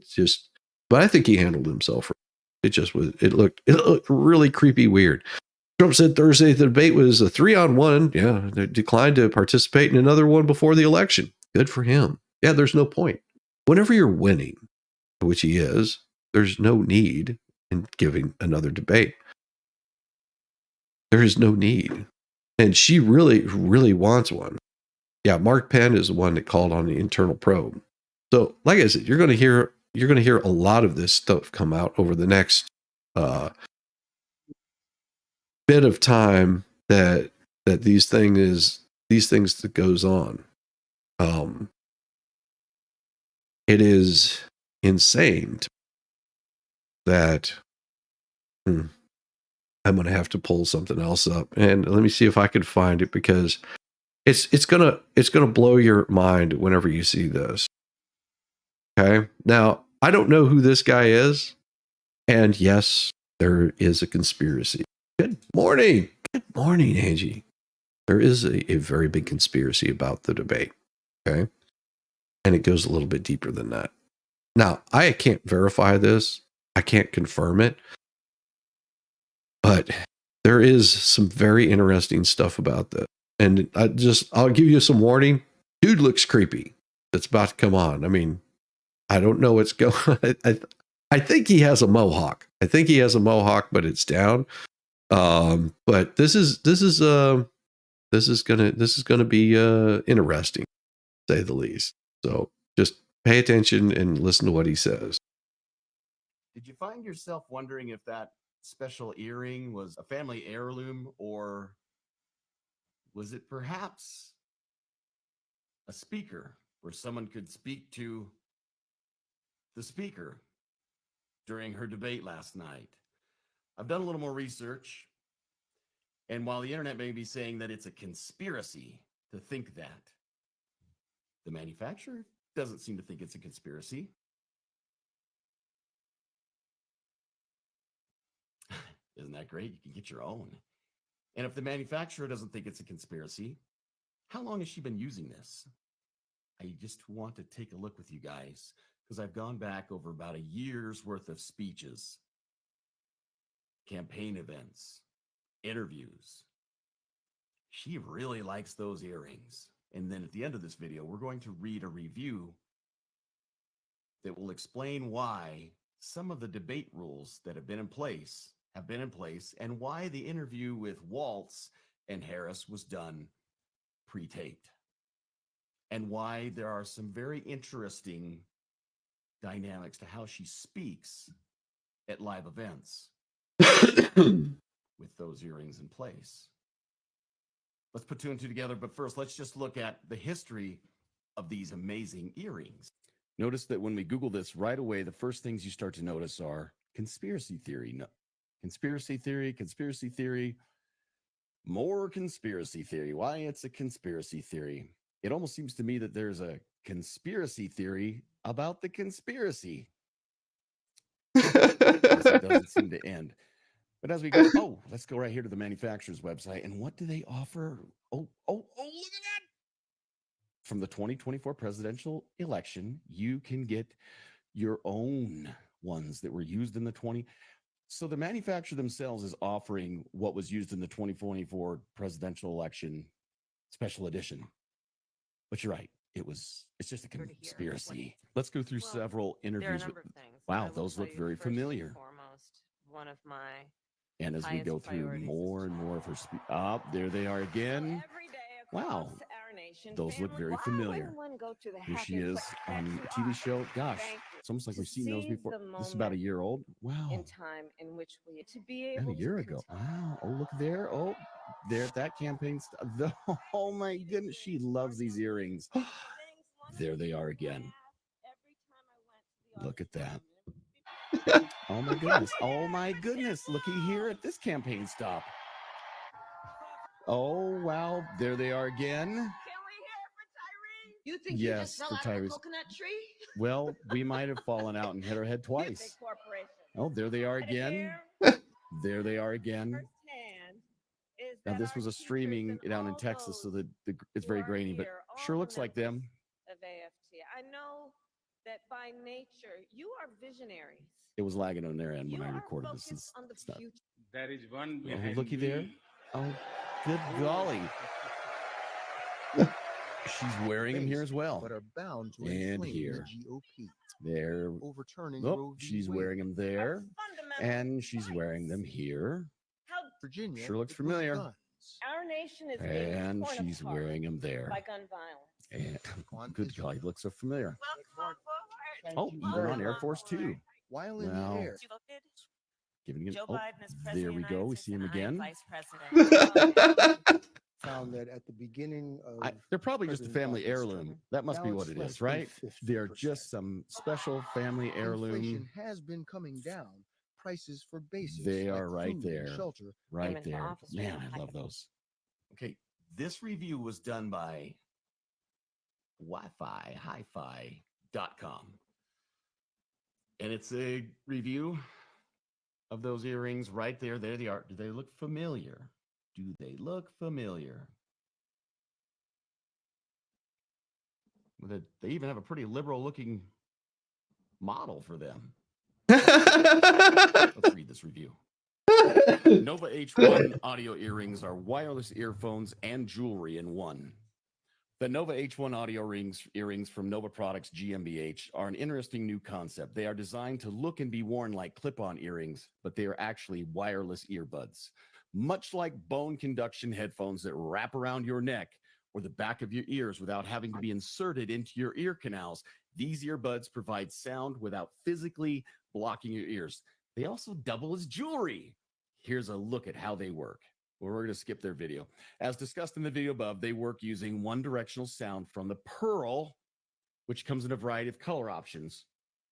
But I think he handled himself. It looked really creepy weird. Trump said Thursday the debate was a 3-on-1. Yeah, they declined to participate in another one before the election. Good for him. Yeah, there's no point. Whenever you're winning, which he is, there's no need in giving another debate. There is no need. And she really, really wants one. Yeah, Mark Penn is the one that called on the internal probe. So, like I said, you're going to hear a lot of this stuff come out over the next bit of time that these things that goes on. It is insane that I'm going to have to pull something else up, and let me see if I can find it, because it's gonna blow your mind whenever you see this. Okay, now I don't know who this guy is, and yes, there is a conspiracy. Good morning, Angie. There is a very big conspiracy about the debate. Okay, and it goes a little bit deeper than that. Now, I can't verify this. I can't confirm it. But there is some very interesting stuff about this. And I'll give you some warning. Dude looks creepy. That's about to come on. I mean, I don't know what's going on. I think he has a mohawk. But it's down. But this is gonna be interesting, to say the least. So just pay attention and listen to what he says. Did you find yourself wondering if that special earring was a family heirloom, or was it perhaps a speaker where someone could speak to the speaker during her debate last night? I've done a little more research, and while the internet may be saying that it's a conspiracy to think that, the manufacturer doesn't seem to think it's a conspiracy. Isn't that great? You can get your own. And if the manufacturer doesn't think it's a conspiracy, how long has she been using this? I just want to take a look with you guys, because I've gone back over about a year's worth of speeches, campaign events, interviews. She really likes those earrings. And then at the end of this video, we're going to read a review that will explain why some of the debate rules that have been in place, and why the interview with Waltz and Harris was done pre-taped, and why there are some very interesting dynamics to how she speaks at live events with those earrings in place. Let's put two and two together, but first let's just look at the history of these amazing earrings. Notice that when we Google this, right away, the first things you start to notice are conspiracy theory. No, conspiracy theory, more conspiracy theory. Why it's a conspiracy theory? It almost seems to me that there's a conspiracy theory about the conspiracy. It doesn't seem to end. But as we go, let's go right here to the manufacturer's website. And what do they offer? Oh, look at that. From the 2024 presidential election, you can get your own ones that were used in the 20. So the manufacturer themselves is offering what was used in the 2024 presidential election special edition. But you're right. It's just a conspiracy. Let's go through several interviews. Wow, those look very familiar. Foremost, one of my and as we go through more and more of her there they are again. Wow, those look very familiar. Here she is on a TV show. Gosh, it's almost like we've seen those before. This is about a year old. Wow. In time in which we to be able a year ago. Wow. Oh, look there. Oh, there at that campaign. Oh my goodness, she loves these earrings. There they are again. Look at that. Oh my goodness. Oh my goodness. Looky here at this campaign stop. Oh wow. There they are again. You think yes, you just fell out of a coconut tree? Well, we might have fallen out and hit our head twice. Oh, there they are again. There they are again. Now this was a streaming down in Texas, so it's very grainy, but sure looks like them. Of AFT. I know that by nature you are visionaries. It was lagging on their end when I recorded this. It's not. There is one. Oh, looky there. Oh, good golly. she's wearing them here as well. But are bound to And inflame here. the GOP. There. Overturning Oh, Roe v. she's Wade. wearing them there. And she's wearing them here. Virginia, Sure looks it was familiar. guns. Our nation is being And torn she's apart wearing them there. by gun violence. And good God, he looks so familiar. Oh, even on Air Force Two. While in Wow. the air. Giving it. Joe Oh, Biden is president there of we the go. United We States see him and I am again. vice president. Found that at the beginning of They're probably just a President family Biden's heirloom. term, That must be now what it's it less is, than right? 50%. They're just some special family heirloom. Inflation has been coming down. Prices for basics. They like are right food and there. Shelter. Right there. Man, I love those. Okay, this review was done by Wi-Fi-Hi-Fi.com. And it's a review of those earrings right there. There they are. Do they look familiar? Do they look familiar? They even have a pretty liberal looking model for them. Let's read this review. Nova H1 audio earrings are wireless earphones and jewelry in one. The Nova H1 audio earrings from Nova Products GmbH are an interesting new concept. They are designed to look and be worn like clip-on earrings, but they are actually wireless earbuds. Much like bone conduction headphones that wrap around your neck or the back of your ears without having to be inserted into your ear canals, these earbuds provide sound without physically blocking your ears. They also double as jewelry. Here's a look at how they work. Well, we're going to skip their video. As discussed in the video above, they work using one directional sound from the pearl, which comes in a variety of color options,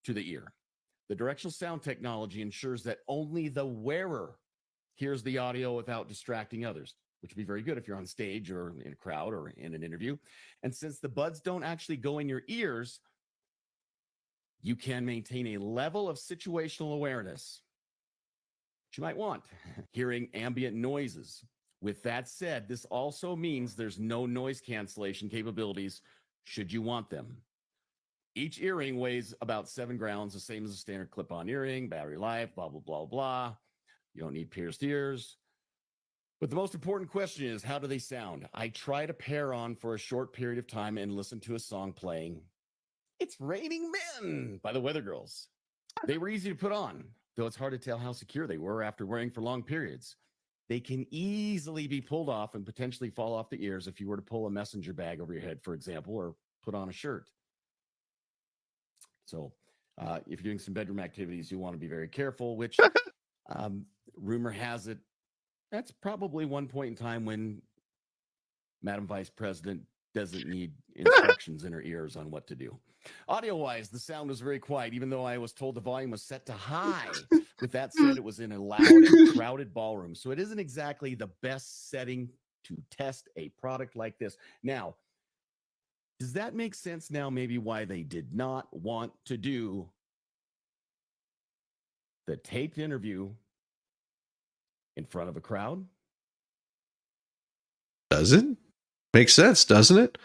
to the ear. The directional sound technology ensures that only the wearer hears the audio without distracting others, which would be very good if you're on stage or in a crowd or in an interview. And since the buds don't actually go in your ears, you can maintain a level of situational awareness you might want, hearing ambient noises. With that said, this also means there's no noise cancellation capabilities should you want them. Each earring weighs about 7 grams, the same as a standard clip-on earring, battery life, blah, blah, blah, blah. You don't need pierced ears. But the most important question is, how do they sound? I tried a pair on for a short period of time and listened to a song playing It's Raining Men by the Weather Girls. They were easy to put on, though it's hard to tell how secure they were after wearing for long periods. They can easily be pulled off and potentially fall off the ears if you were to pull a messenger bag over your head, for example, or put on a shirt. So if you're doing some bedroom activities, you want to be very careful, which rumor has it, that's probably one point in time when Madam Vice President doesn't need instructions in her ears on what to do. Audio-wise, the sound was very quiet, even though I was told the volume was set to high. With that said, it was in a loud and crowded ballroom, so it isn't exactly the best setting to test a product like this. Now, does that make sense now maybe why they did not want to do the taped interview in front of a crowd? Does it? Makes sense, doesn't it?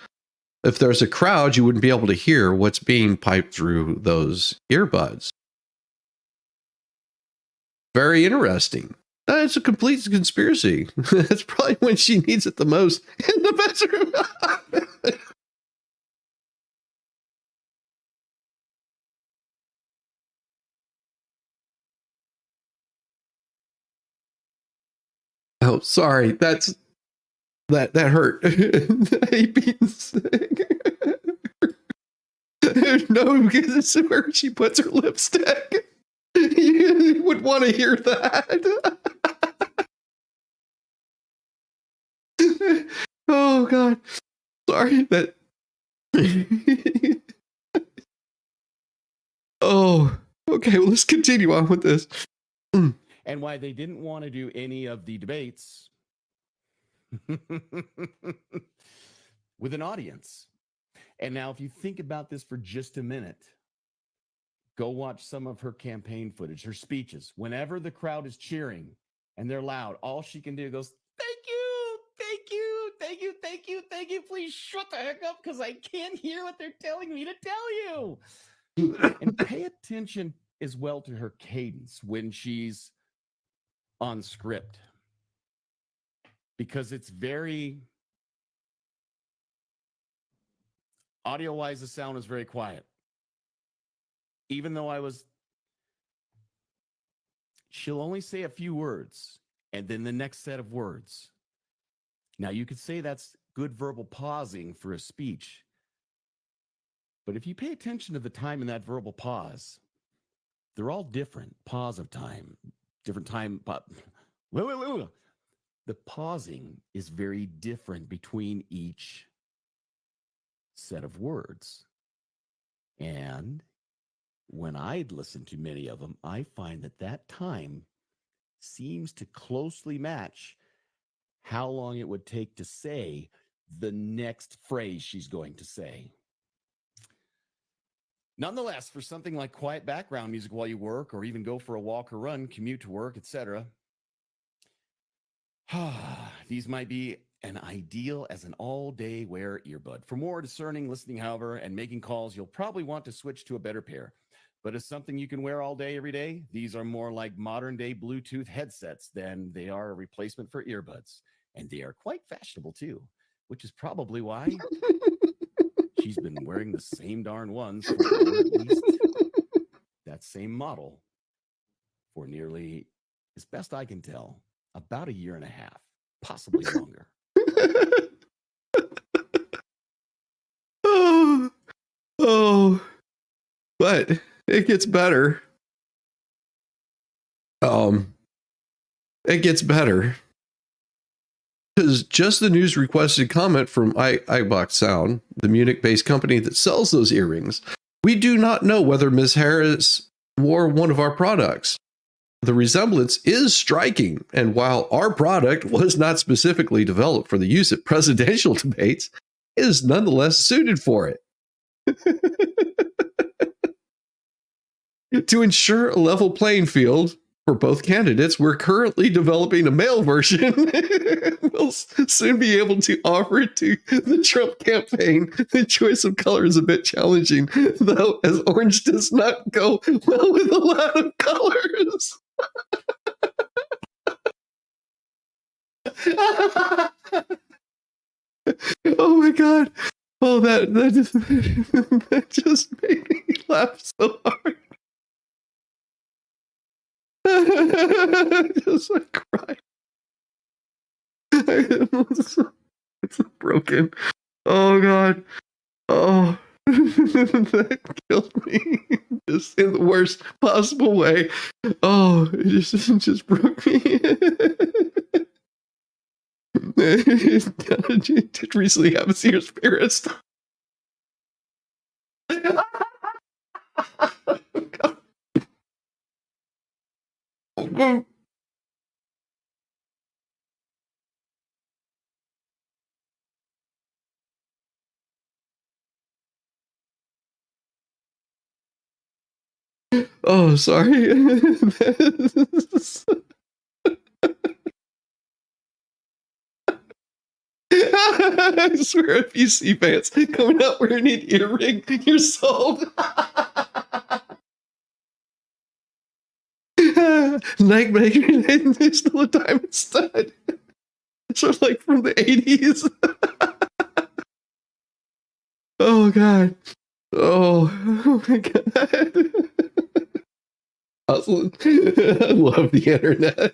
If there's a crowd, you wouldn't be able to hear what's being piped through those earbuds. Very interesting. It's a complete conspiracy. It's probably when she needs it the most, in the bedroom. Oh, sorry. That hurt. No, because it's where she puts her lipstick. You would want to hear that. Oh God. Sorry that. Oh, okay. Well, let's continue on with this. And why they didn't want to do any of the debates with an audience. And now, if you think about this for just a minute, go watch some of her campaign footage, her speeches. Whenever the crowd is cheering and they're loud, all she can do goes, thank you, thank you, thank you, thank you, thank you. Please shut the heck up because I can't hear what they're telling me to tell you. And pay attention as well to her cadence when she's on script, because it's very Audio-wise, the sound was very quiet. Even though she'll only say a few words, and then the next set of words. Now, you could say that's good verbal pausing for a speech. But if you pay attention to the time in that verbal pause, they're all different. Pause of time, different time. Wait. The pausing is very different between each set of words. And when I'd listen to many of them, I find that time seems to closely match how long it would take to say the next phrase she's going to say. Nonetheless, for something like quiet background music while you work, or even go for a walk or run, commute to work, etc., these might be an ideal as an all-day wear earbud. For more discerning listening, however, and making calls, you'll probably want to switch to a better pair. But as something you can wear all day, every day, these are more like modern-day Bluetooth headsets than they are a replacement for earbuds. And they are quite fashionable, too, which is probably why she's been wearing the same darn ones for at least that same model for nearly, as best I can tell, about a year and a half, possibly longer. But it gets better. It gets better. Because just the news requested comment from iBox Sound, the Munich-based company that sells those earrings. We do not know whether Ms. Harris wore one of our products. The resemblance is striking, and while our product was not specifically developed for the use at presidential debates, it is nonetheless suited for it. To ensure a level playing field for both candidates, we're currently developing a male version. We'll soon be able to offer it to the Trump campaign. The choice of color is a bit challenging, though, as orange does not go well with a lot of colors. Oh my God. Oh, that just made me laugh so hard. Just like cry. It's broken. Oh God. Oh, that killed me. Just in the worst possible way. Oh, it just broke me. Did recently have a serious pierced. Oh, sorry. I swear, if you see fans coming out wearing an earring, you're sold. Neck maker, it's still a diamond stud. So, like from the 80s. Oh God. Oh my God. I love the internet.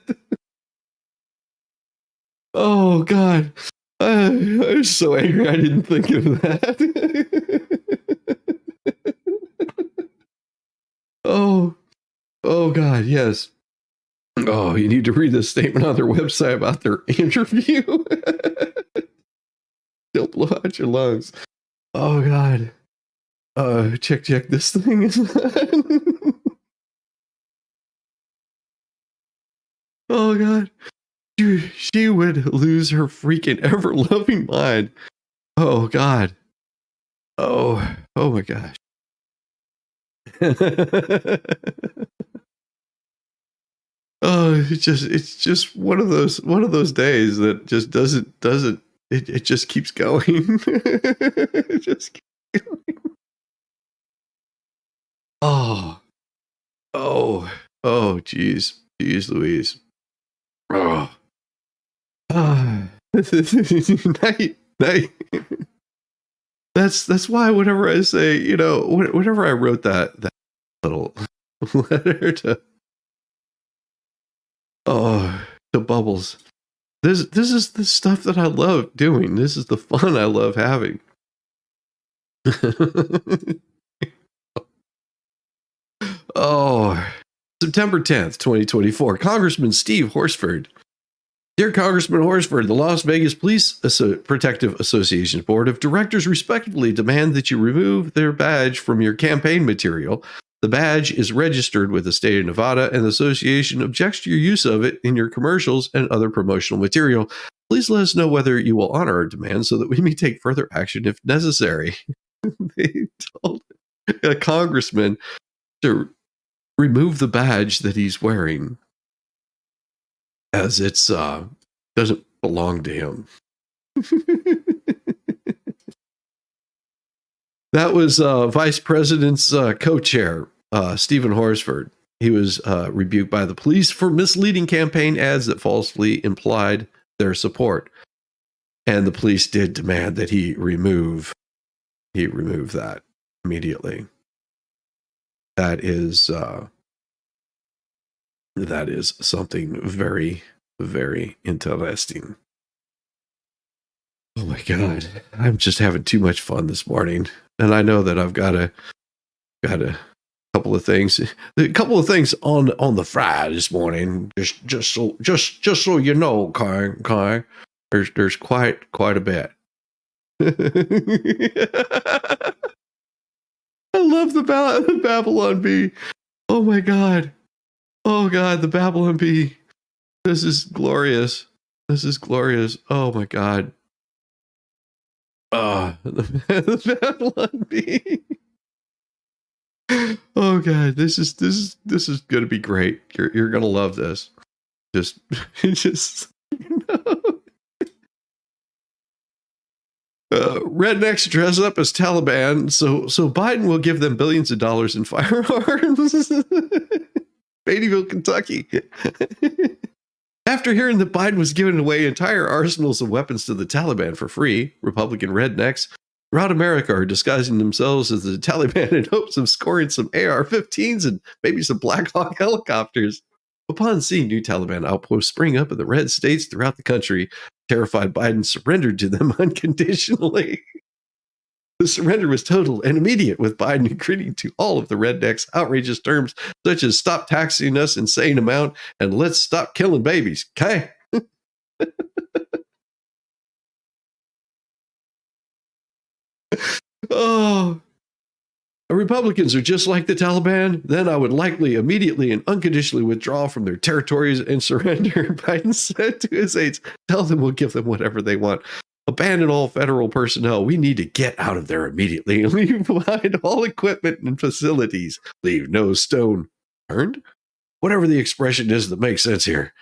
Oh God. I was so angry I didn't think of that. Oh God, yes. Oh, you need to read this statement on their website about their interview. Don't blow out your lungs. Oh God. Check this thing. Oh God. Dude, she would lose her freaking ever-loving mind. Oh God. Oh my gosh. Oh, it's just one of those days that just doesn't it just keeps going. It just keeps going. Oh geez Louise. Oh. Night. That's why whenever I say, whenever I wrote that little letter to Bubbles, this is the stuff that I love doing. This is the fun I love having. September 10th, 2024. Congressman Steve Horsford. Dear Congressman Horsford, the Las Vegas Police Protective Association's Board of Directors respectively demand that you remove their badge from your campaign material. The badge is registered with the state of Nevada, and the association objects to your use of it in your commercials and other promotional material. Please let us know whether you will honor our demand so that we may take further action if necessary. They told a congressman to remove the badge that he's wearing, as it's doesn't belong to him. That was Vice President's co-chair, Stephen Horsford. He was rebuked by the police for misleading campaign ads that falsely implied their support. And the police did demand that he remove that immediately. That is something very, very interesting. Oh my God. I'm just having too much fun this morning. And I know that I've got a couple of things on the fry this morning. Just so you know, Kai. There's quite a bit. I love the Babylon Bee. Oh my God. Oh God, the Babylon Bee. This is glorious. Oh my God. The Babylon Bee. Oh God, this is gonna be great. You're gonna love this. Just rednecks dress up as Taliban, so Biden will give them billions of dollars in firearms. Beattyville, Kentucky. After hearing that Biden was giving away entire arsenals of weapons to the Taliban for free, Republican rednecks throughout America are disguising themselves as the Taliban in hopes of scoring some AR-15s and maybe some Black Hawk helicopters. Upon seeing new Taliban outposts spring up in the red states throughout the country, terrified Biden surrendered to them unconditionally. The surrender was total and immediate, with Biden agreeing to all of the rednecks' outrageous terms, such as stop taxing us insane amount and let's stop killing babies. Okay? Oh, Republicans are just like the Taliban, then I would likely immediately and unconditionally withdraw from their territories and surrender. Biden said to his aides, tell them we'll give them whatever they want. Abandon all federal personnel. We need to get out of there immediately and leave behind all equipment and facilities. Leave no stone unturned. Whatever the expression is that makes sense here.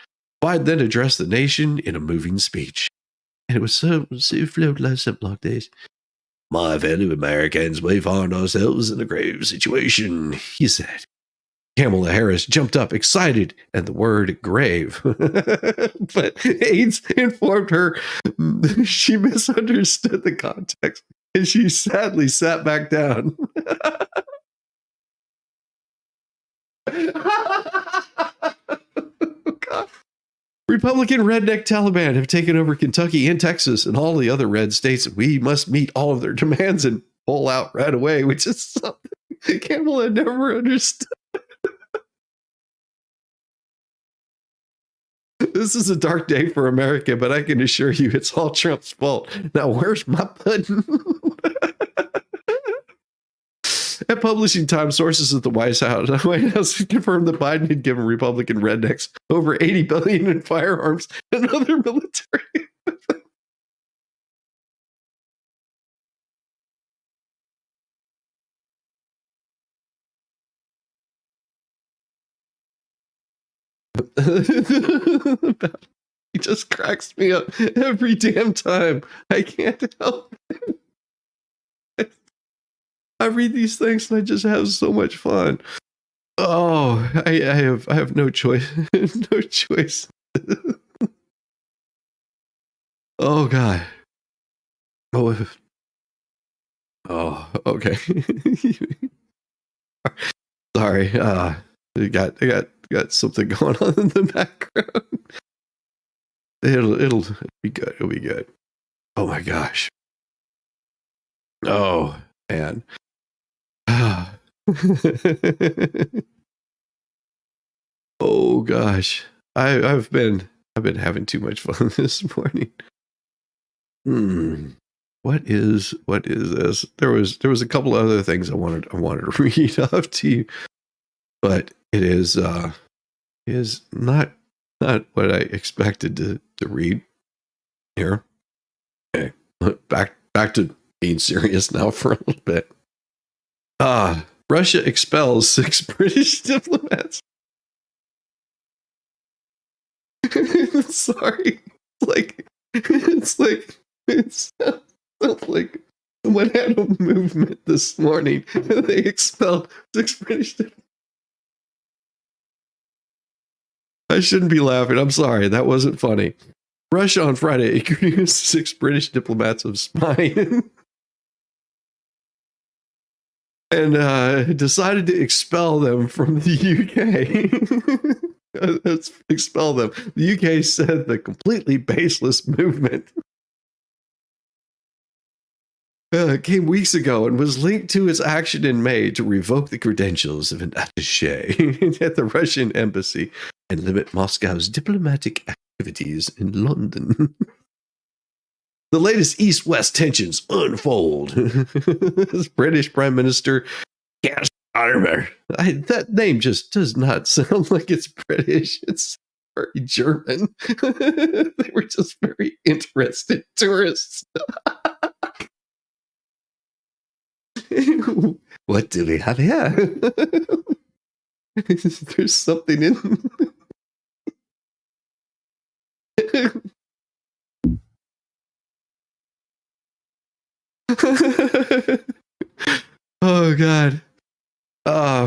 Biden then addressed the nation in a moving speech. And it was so flowed like something like this. My fellow Americans, we find ourselves in a grave situation, he said. Kamala Harris jumped up, excited at the word grave. But aides informed her she misunderstood the context, and she sadly sat back down. God. Republican redneck Taliban have taken over Kentucky and Texas and all the other red states. We must meet all of their demands and pull out right away, which is something Kamala never understood. This is a dark day for America, but I can assure you it's all Trump's fault. Now, where's my pudding? At Publishing Time, sources at the White House confirmed that Biden had given Republican rednecks over $80 billion in firearms and other military. He just cracks me up every damn time. I can't help it. I read these things and I just have so much fun. Oh, I have no choice. No choice. Oh God. Oh, Oh, okay. Sorry. I got something going on in the background. It'll be good. It'll be good. Oh my gosh. Oh man. Oh gosh. I've been having too much fun this morning. What is this? There was a couple other things I wanted to read off to you, but it is not what I expected to read here. Okay, back to being serious now for a little bit. Russia expels 6 British diplomats. Sorry, it's like someone had a movement this morning. They expelled 6 British diplomats. I shouldn't be laughing. I'm sorry. That wasn't funny. Russia on Friday accused 6 British diplomats of spying and decided to expel them from the UK. Let's expel them. The UK said the completely baseless movement came weeks ago and was linked to its action in May to revoke the credentials of an attaché at the Russian embassy and limit Moscow's diplomatic activities in London. The latest East-West tensions unfold. This British Prime Minister Keir Starmer. That name just does not sound like it's British. It's very German. They were just very interested tourists. What do we have here? There's something in. Oh God.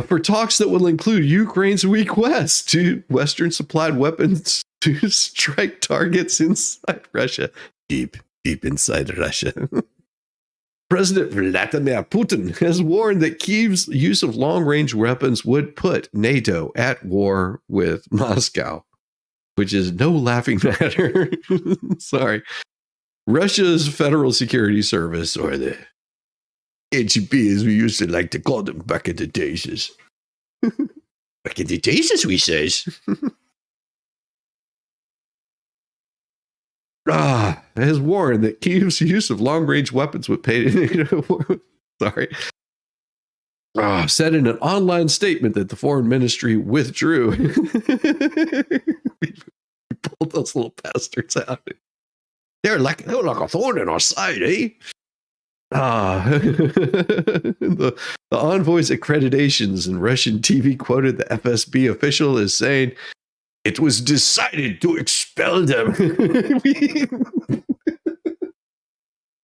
For talks that will include Ukraine's request to Western supplied weapons to strike targets inside Russia, deep inside Russia. President Vladimir Putin has warned that Kyiv's use of long-range weapons would put NATO at war with Moscow, which is no laughing matter. Sorry. Russia's Federal Security Service, or the HB as we used to like to call them back in the days. Back in the days, we says. Has warned that Kyiv's use of long-range weapons would pay to sorry. Said in an online statement that the foreign ministry withdrew. We pulled those little bastards out. They're like a thorn in our side, eh? The envoy's accreditations in Russian TV quoted the FSB official as saying, "It was decided to expel them."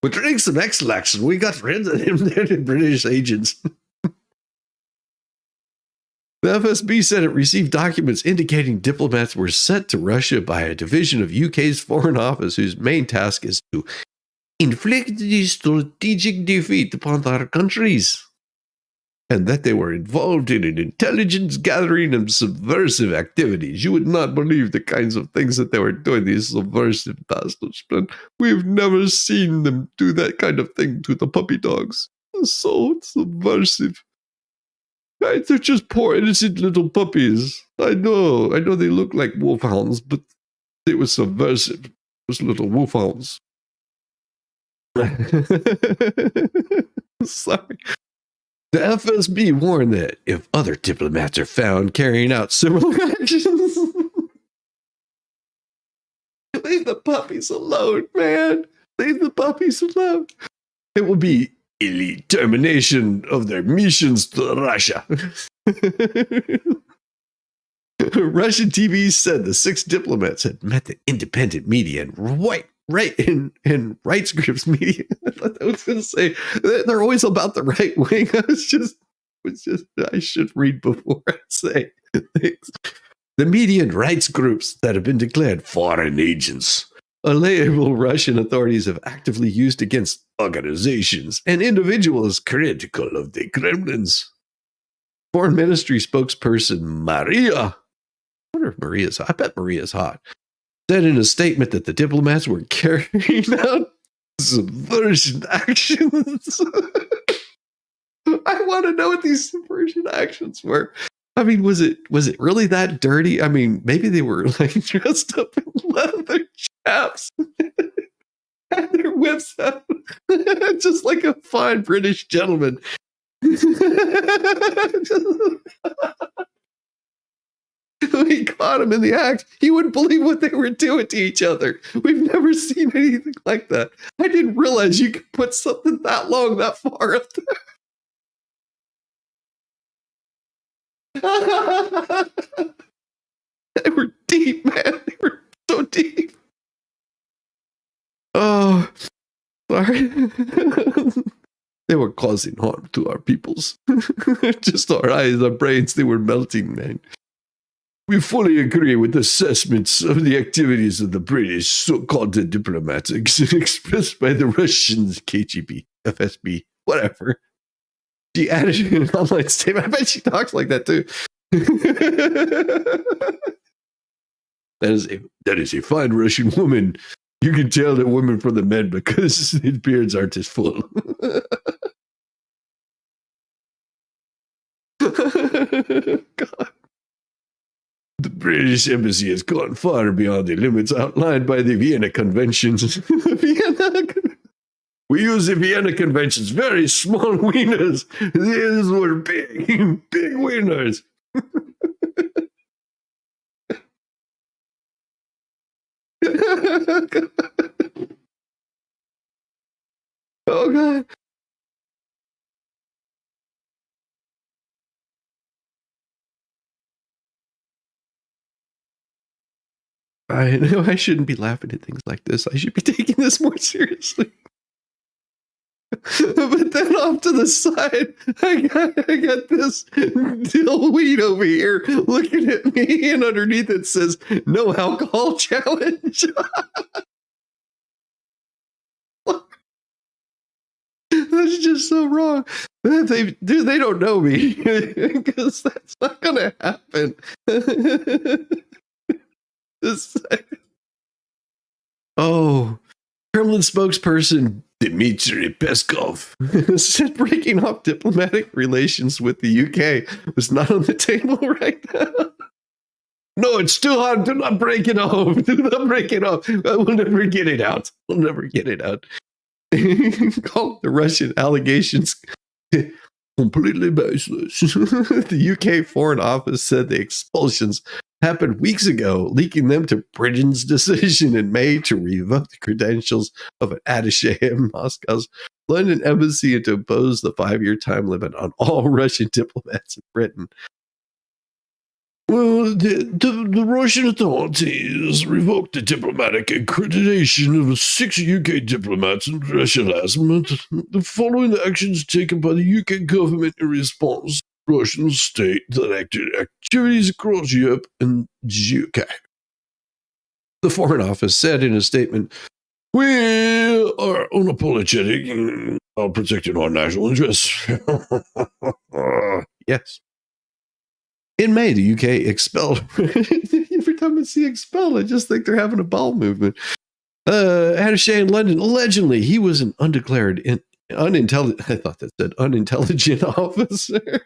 With drinks and X-Lax, we got rid of them. They're British agents. The FSB said it received documents indicating diplomats were sent to Russia by a division of UK's Foreign Office whose main task is to inflict the strategic defeat upon our countries, and that they were involved in an intelligence gathering and subversive activities. You would not believe the kinds of things that they were doing, these subversive bastards. But we've never seen them do that kind of thing to the puppy dogs. So subversive. Right, they're just poor, innocent little puppies. I know they look like wolfhounds, but they were subversive. Those little wolfhounds. Sorry. The FSB warned that if other diplomats are found carrying out similar actions, leave the puppies alone, man. Leave the puppies alone. It will be elite termination of their missions to Russia. Russian TV said the 6 diplomats had met the independent media and rights groups media. I thought I was going to say they're always about the right wing. I should read before I say things. The media and rights groups that have been declared foreign agents a label Russian authorities have actively used against organizations and individuals critical of the Kremlin's. Foreign Ministry spokesperson Maria, I wonder if Maria's hot. I bet Maria's hot, said in a statement that the diplomats were carrying out subversion actions. I want to know what these subversion actions were. I mean, was it really that dirty? I mean, maybe they were like dressed up in leather chaps, had their whips out, just like a fine British gentleman. We caught him in the act. You wouldn't believe what they were doing to each other. We've never seen anything like that. I didn't realize you could put something that long, that far up there. They were deep, man. They were so deep. Oh, sorry. They were causing harm to our peoples. Just our eyes, our brains, they were melting, man. We fully agree with assessments of the activities of the British so-called diplomats expressed by the Russians, KGB, FSB, whatever. She added in an online statement. I bet she talks like that too. That is a fine Russian woman. You can tell the women from the men because his beards aren't as full. God. The British embassy has gone far beyond the limits outlined by the Vienna Conventions. We use the Vienna Conventions, very small wieners. These were big, big wieners. Oh, God. I know I shouldn't be laughing at things like this. I should be taking this more seriously. But then off to the side, I got this dillweed over here looking at me, and underneath it says, "No alcohol challenge." That's just so wrong. They don't know me because that's not going to happen. Oh, Kremlin spokesperson Dmitry Peskov said breaking off diplomatic relations with the UK was not on the table right now. No, it's too hard. Do not break it off. Do not break it off. I will never get it out. We'll never get it out. Called the Russian allegations completely baseless. The UK Foreign Office said the expulsions happened weeks ago, leaking them to Britain's decision in May to revoke the credentials of an attaché in Moscow's London embassy and to impose the 5-year time limit on all Russian diplomats in Britain. Well, the Russian authorities revoked the diplomatic accreditation of 6 UK diplomats in Russia last month, following the actions taken by the UK government in response to Russian state-directed activities across Europe and the UK. The Foreign Office said in a statement, "We are unapologetic while protecting our national interests." Yes. In May, the UK expelled. Every time I see expelled, I just think they're having a bowel movement. Attaché in London, allegedly, he was an undeclared, unintelligent. I thought that said unintelligent officer.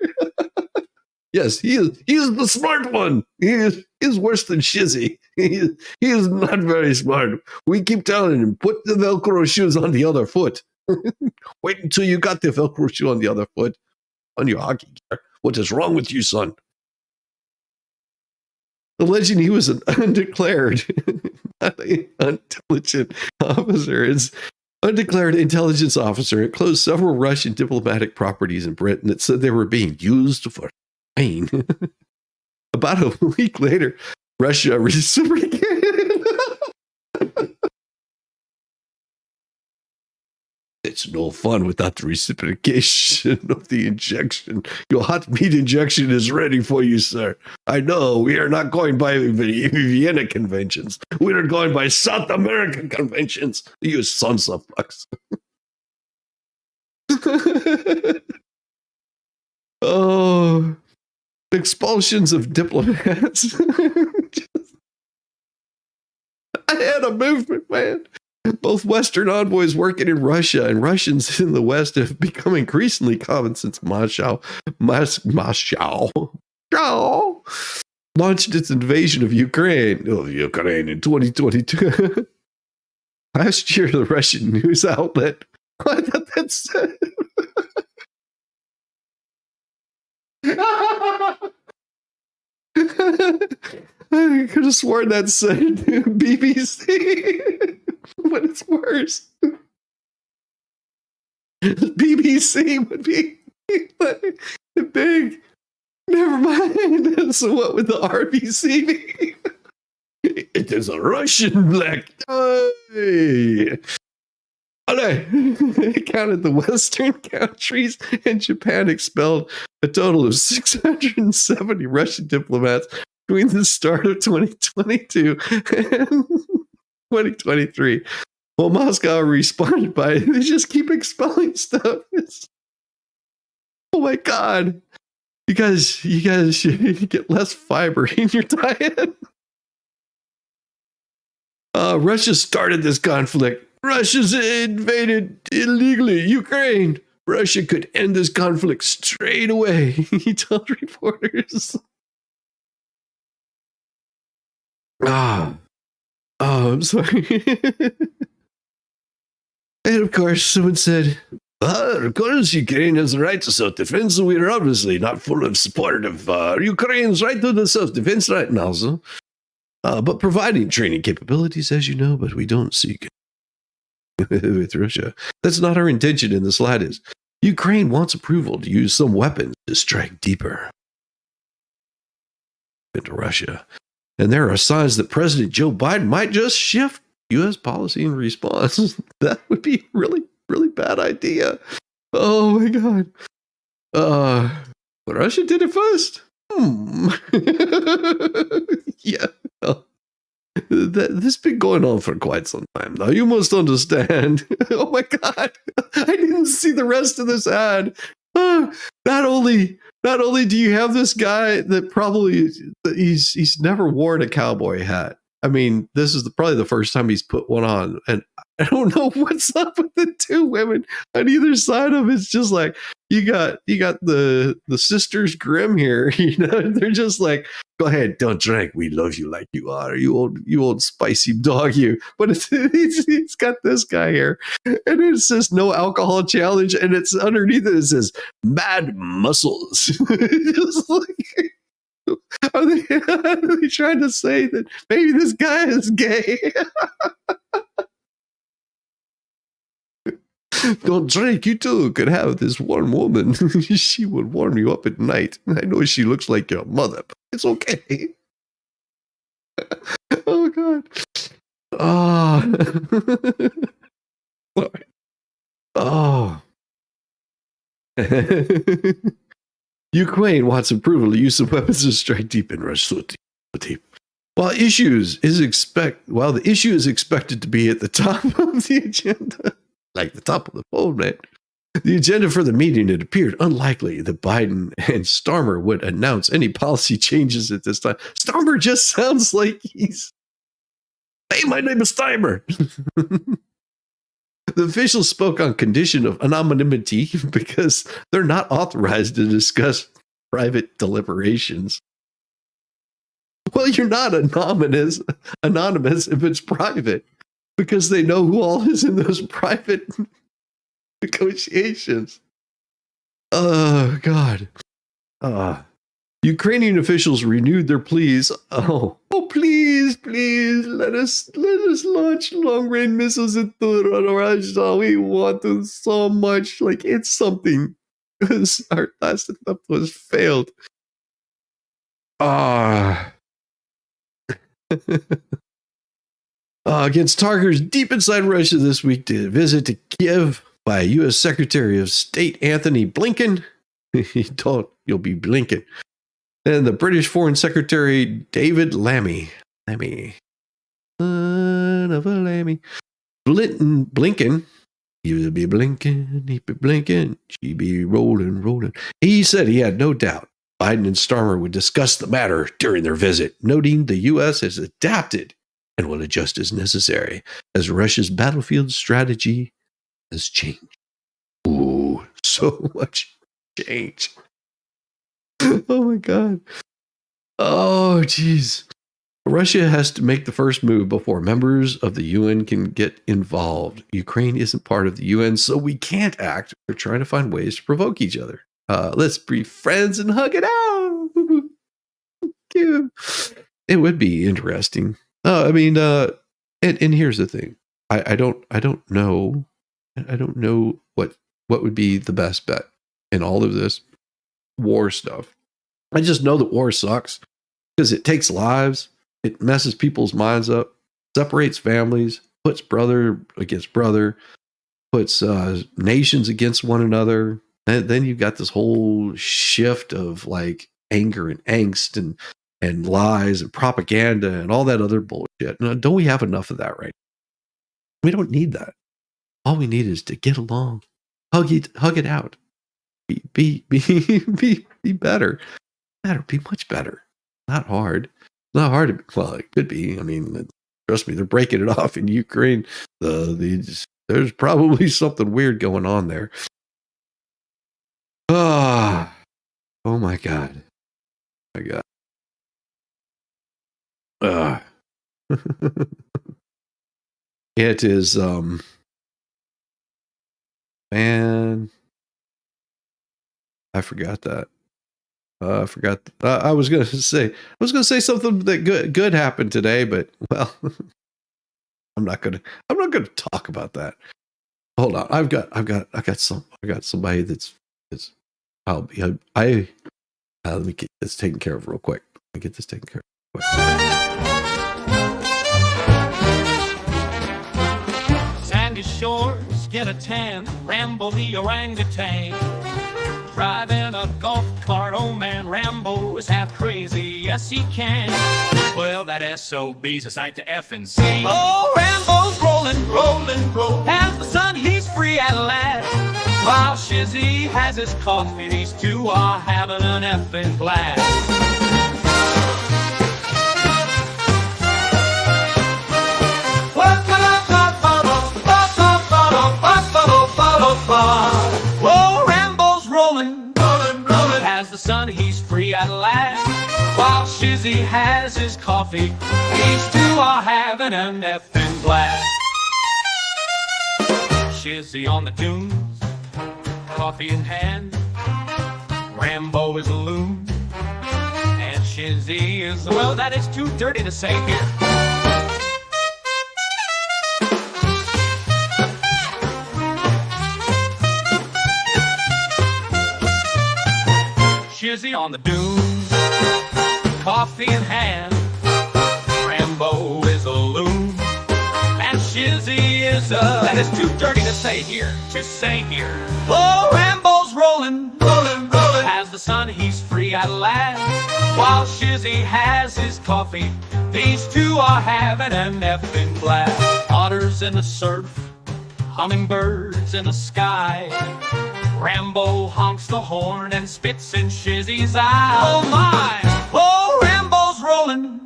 Yes, he is. He is the smart one. He is worse than Shizzy. He is not very smart. We keep telling him, put the Velcro shoes on the other foot. Wait until you got the Velcro shoe on the other foot on your hockey gear. What is wrong with you, son? Alleging he was an undeclared, not an unintelligent officer. It's undeclared intelligence officer. It closed several Russian diplomatic properties in Britain that said they were being used for Spain. About a week later, Russia reciprocated. It's no fun without the reciprocation of the injection. Your hot meat injection is ready for you, sir. I know we are not going by Vienna conventions. We are going by South American conventions. You sons of fucks. Oh, expulsions of diplomats. I had a movement, man. Both Western envoys working in Russia and Russians in the West have become increasingly common since Moscow launched its invasion of Ukraine in 2022. Last year, the Russian news outlet. I thought that said. I could have sworn that said BBC. But it's worse. BBC would be big. Never mind. So what would the RBC be? It is a Russian black. Hey. It counted the Western countries, and Japan expelled a total of 670 Russian diplomats between the start of 2022 and 2023. Well, Moscow responded by they just keep expelling stuff. Oh my god. You guys should get less fiber in your diet. Russia started this conflict. Russia's invaded illegally Ukraine. Russia could end this conflict straight away, he told reporters. Oh, I'm sorry. And of course, someone said, of course, Ukraine has the right to self-defense, so we are obviously not full of support of Ukraine's right to the self-defense right now, so. But providing training capabilities, as you know, but we don't seek with Russia. That's not our intention in the slightest. Ukraine wants approval to use some weapons to strike deeper into Russia. And there are signs that President Joe Biden might just shift U.S. policy in response. That would be really, really bad idea. Oh my God. Russia did it first. Yeah. This has been going on for quite some time now. You must understand. Oh my God. I didn't see the rest of this ad. Not only do you have this guy that probably he's never worn a cowboy hat. I mean, this is probably the first time he's put one on, and I don't know what's up with the two women on either side of it. It's just like you got the sisters Grimm here. You know, they're just like, go ahead, don't drink. We love you like you are, you old spicy dog, you. But it's got this guy here, and it says no alcohol challenge, and it's underneath it says mad muscles. Just like, are they trying to say that maybe this guy is gay? Don't drink, you too could have this one woman. She would warm you up at night. I know she looks like your mother, but it's okay. Oh God. Oh. Ukraine wants approval to use some weapons to strike deep in Russia. While the issue is expected to be at the top of the agenda, like the top of the phone, man. The agenda for the meeting, it appeared unlikely that Biden and Starmer would announce any policy changes at this time. Starmer just sounds like he's, hey, my name is Starmer. The officials spoke on condition of anonymity because they're not authorized to discuss private deliberations. Well, you're not anonymous if it's private, because they know who all is in those private negotiations. Oh, God. Ukrainian officials renewed their pleas. Oh, please, let us launch long-range missiles into Russia. We want to so much. Like, it's something. Because our last attempt was failed. Against targets deep inside Russia this week to visit to Kiev. by U.S. Secretary of State Anthony Blinken. He told you'll be blinking. And the British Foreign Secretary David Lammy. Son of a Lammy. Blinken. You'll be blinking, he be blinking, she be rolling. He said he had no doubt Biden and Starmer would discuss the matter during their visit, noting the U.S. has adapted and will adjust as necessary as Russia's battlefield strategy has changed. Ooh, so much change. Oh my God. Oh, geez. Russia has to make the first move before members of the UN can get involved. Ukraine isn't part of the UN, so we can't act. We're trying to find ways to provoke each other. Let's be friends and hug it out. It would be interesting. And here's the thing. I don't know what would be the best bet in all of this war stuff. I just know that war sucks because it takes lives. It messes people's minds up, separates families, puts brother against brother, puts nations against one another. And then you've got this whole shift of like anger and angst and lies and propaganda and all that other bullshit. Now, don't we have enough of that right now? We don't need that. All we need is to get along, hug it out, be better, be much better. Not hard. Not hard. Well, it could be. I mean, trust me, they're breaking it off in Ukraine. There's probably something weird going on there. Oh my God. It is man, I forgot that. I forgot. I was gonna say something that good happened today, but well, I'm not gonna talk about that. Hold on, I got somebody that's let me get this taken care of real quick. Let me get this taken care of real quick. Sandy shores get a tan, Rambo the orangutan. Driving a golf cart, old man Rambo is half crazy, yes he can. Well, that SOB's a sight to effing see. Oh, Rambo's rolling, as the sun he's free at last. While Shizzy has his coffee, these two are having an effing blast. Oh, Rambo's rolling, as the sun he's free at last. While Shizzy has his coffee, these two are having an effing blast. Shizzy on the dunes, coffee in hand. Rambo is a loon, and Shizzy is, well, that is too dirty to say here. Shizzy on the dunes, coffee in hand. Rambo is a loon, and Shizzy is that is too dirty to say here, Oh, Rambo's rolling, as the sun he's free at last. While Shizzy has his coffee, these two are having an effing blast. Otters in the surf, hummingbirds in the sky. Rambo honks the horn and spits in Shizzy's eye. Oh my! Oh, Rambo's rolling,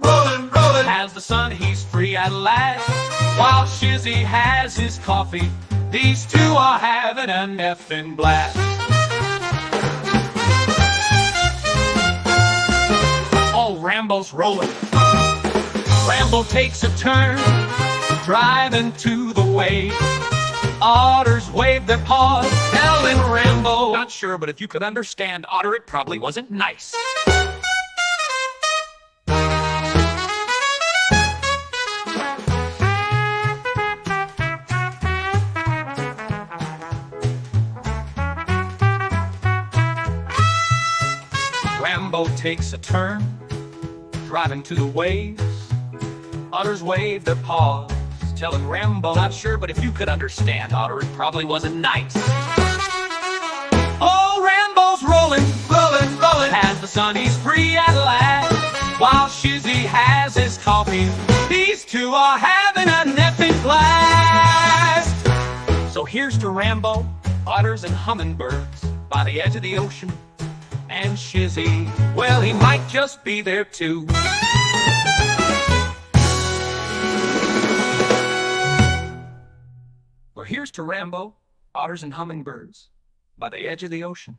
as the sun he's free at last. While Shizzy has his coffee, these two are having an effing blast. Oh, Rambo's rolling. Rambo takes a turn, driving to the wave. Otters wave their paws, telling Rambo, not sure, but if you could understand otter, it probably wasn't nice. Rambo takes a turn, driving to the waves. Otters wave their paws, telling Rambo, not sure, but if you could understand, Otter, it probably wasn't nice. Oh, Rambo's rolling, as the sun he's free at last. While Shizzy has his coffee, these two are having an epic blast. So here's to Rambo, otters and hummingbirds by the edge of the ocean. And Shizzy, well, he might just be there too. Well, here's to Rambo, otters and hummingbirds by the edge of the ocean.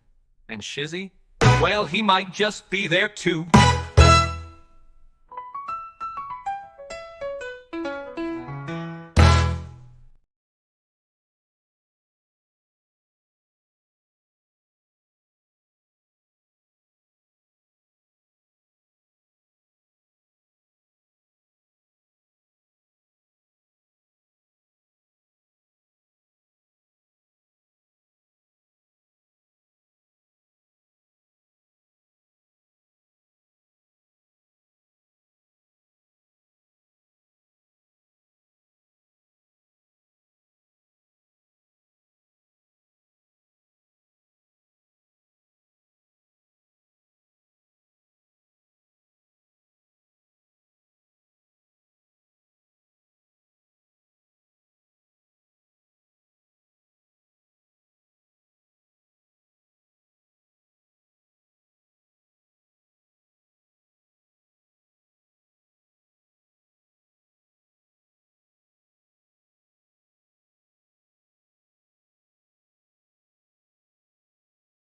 And Shizzy, well, he might just be there too.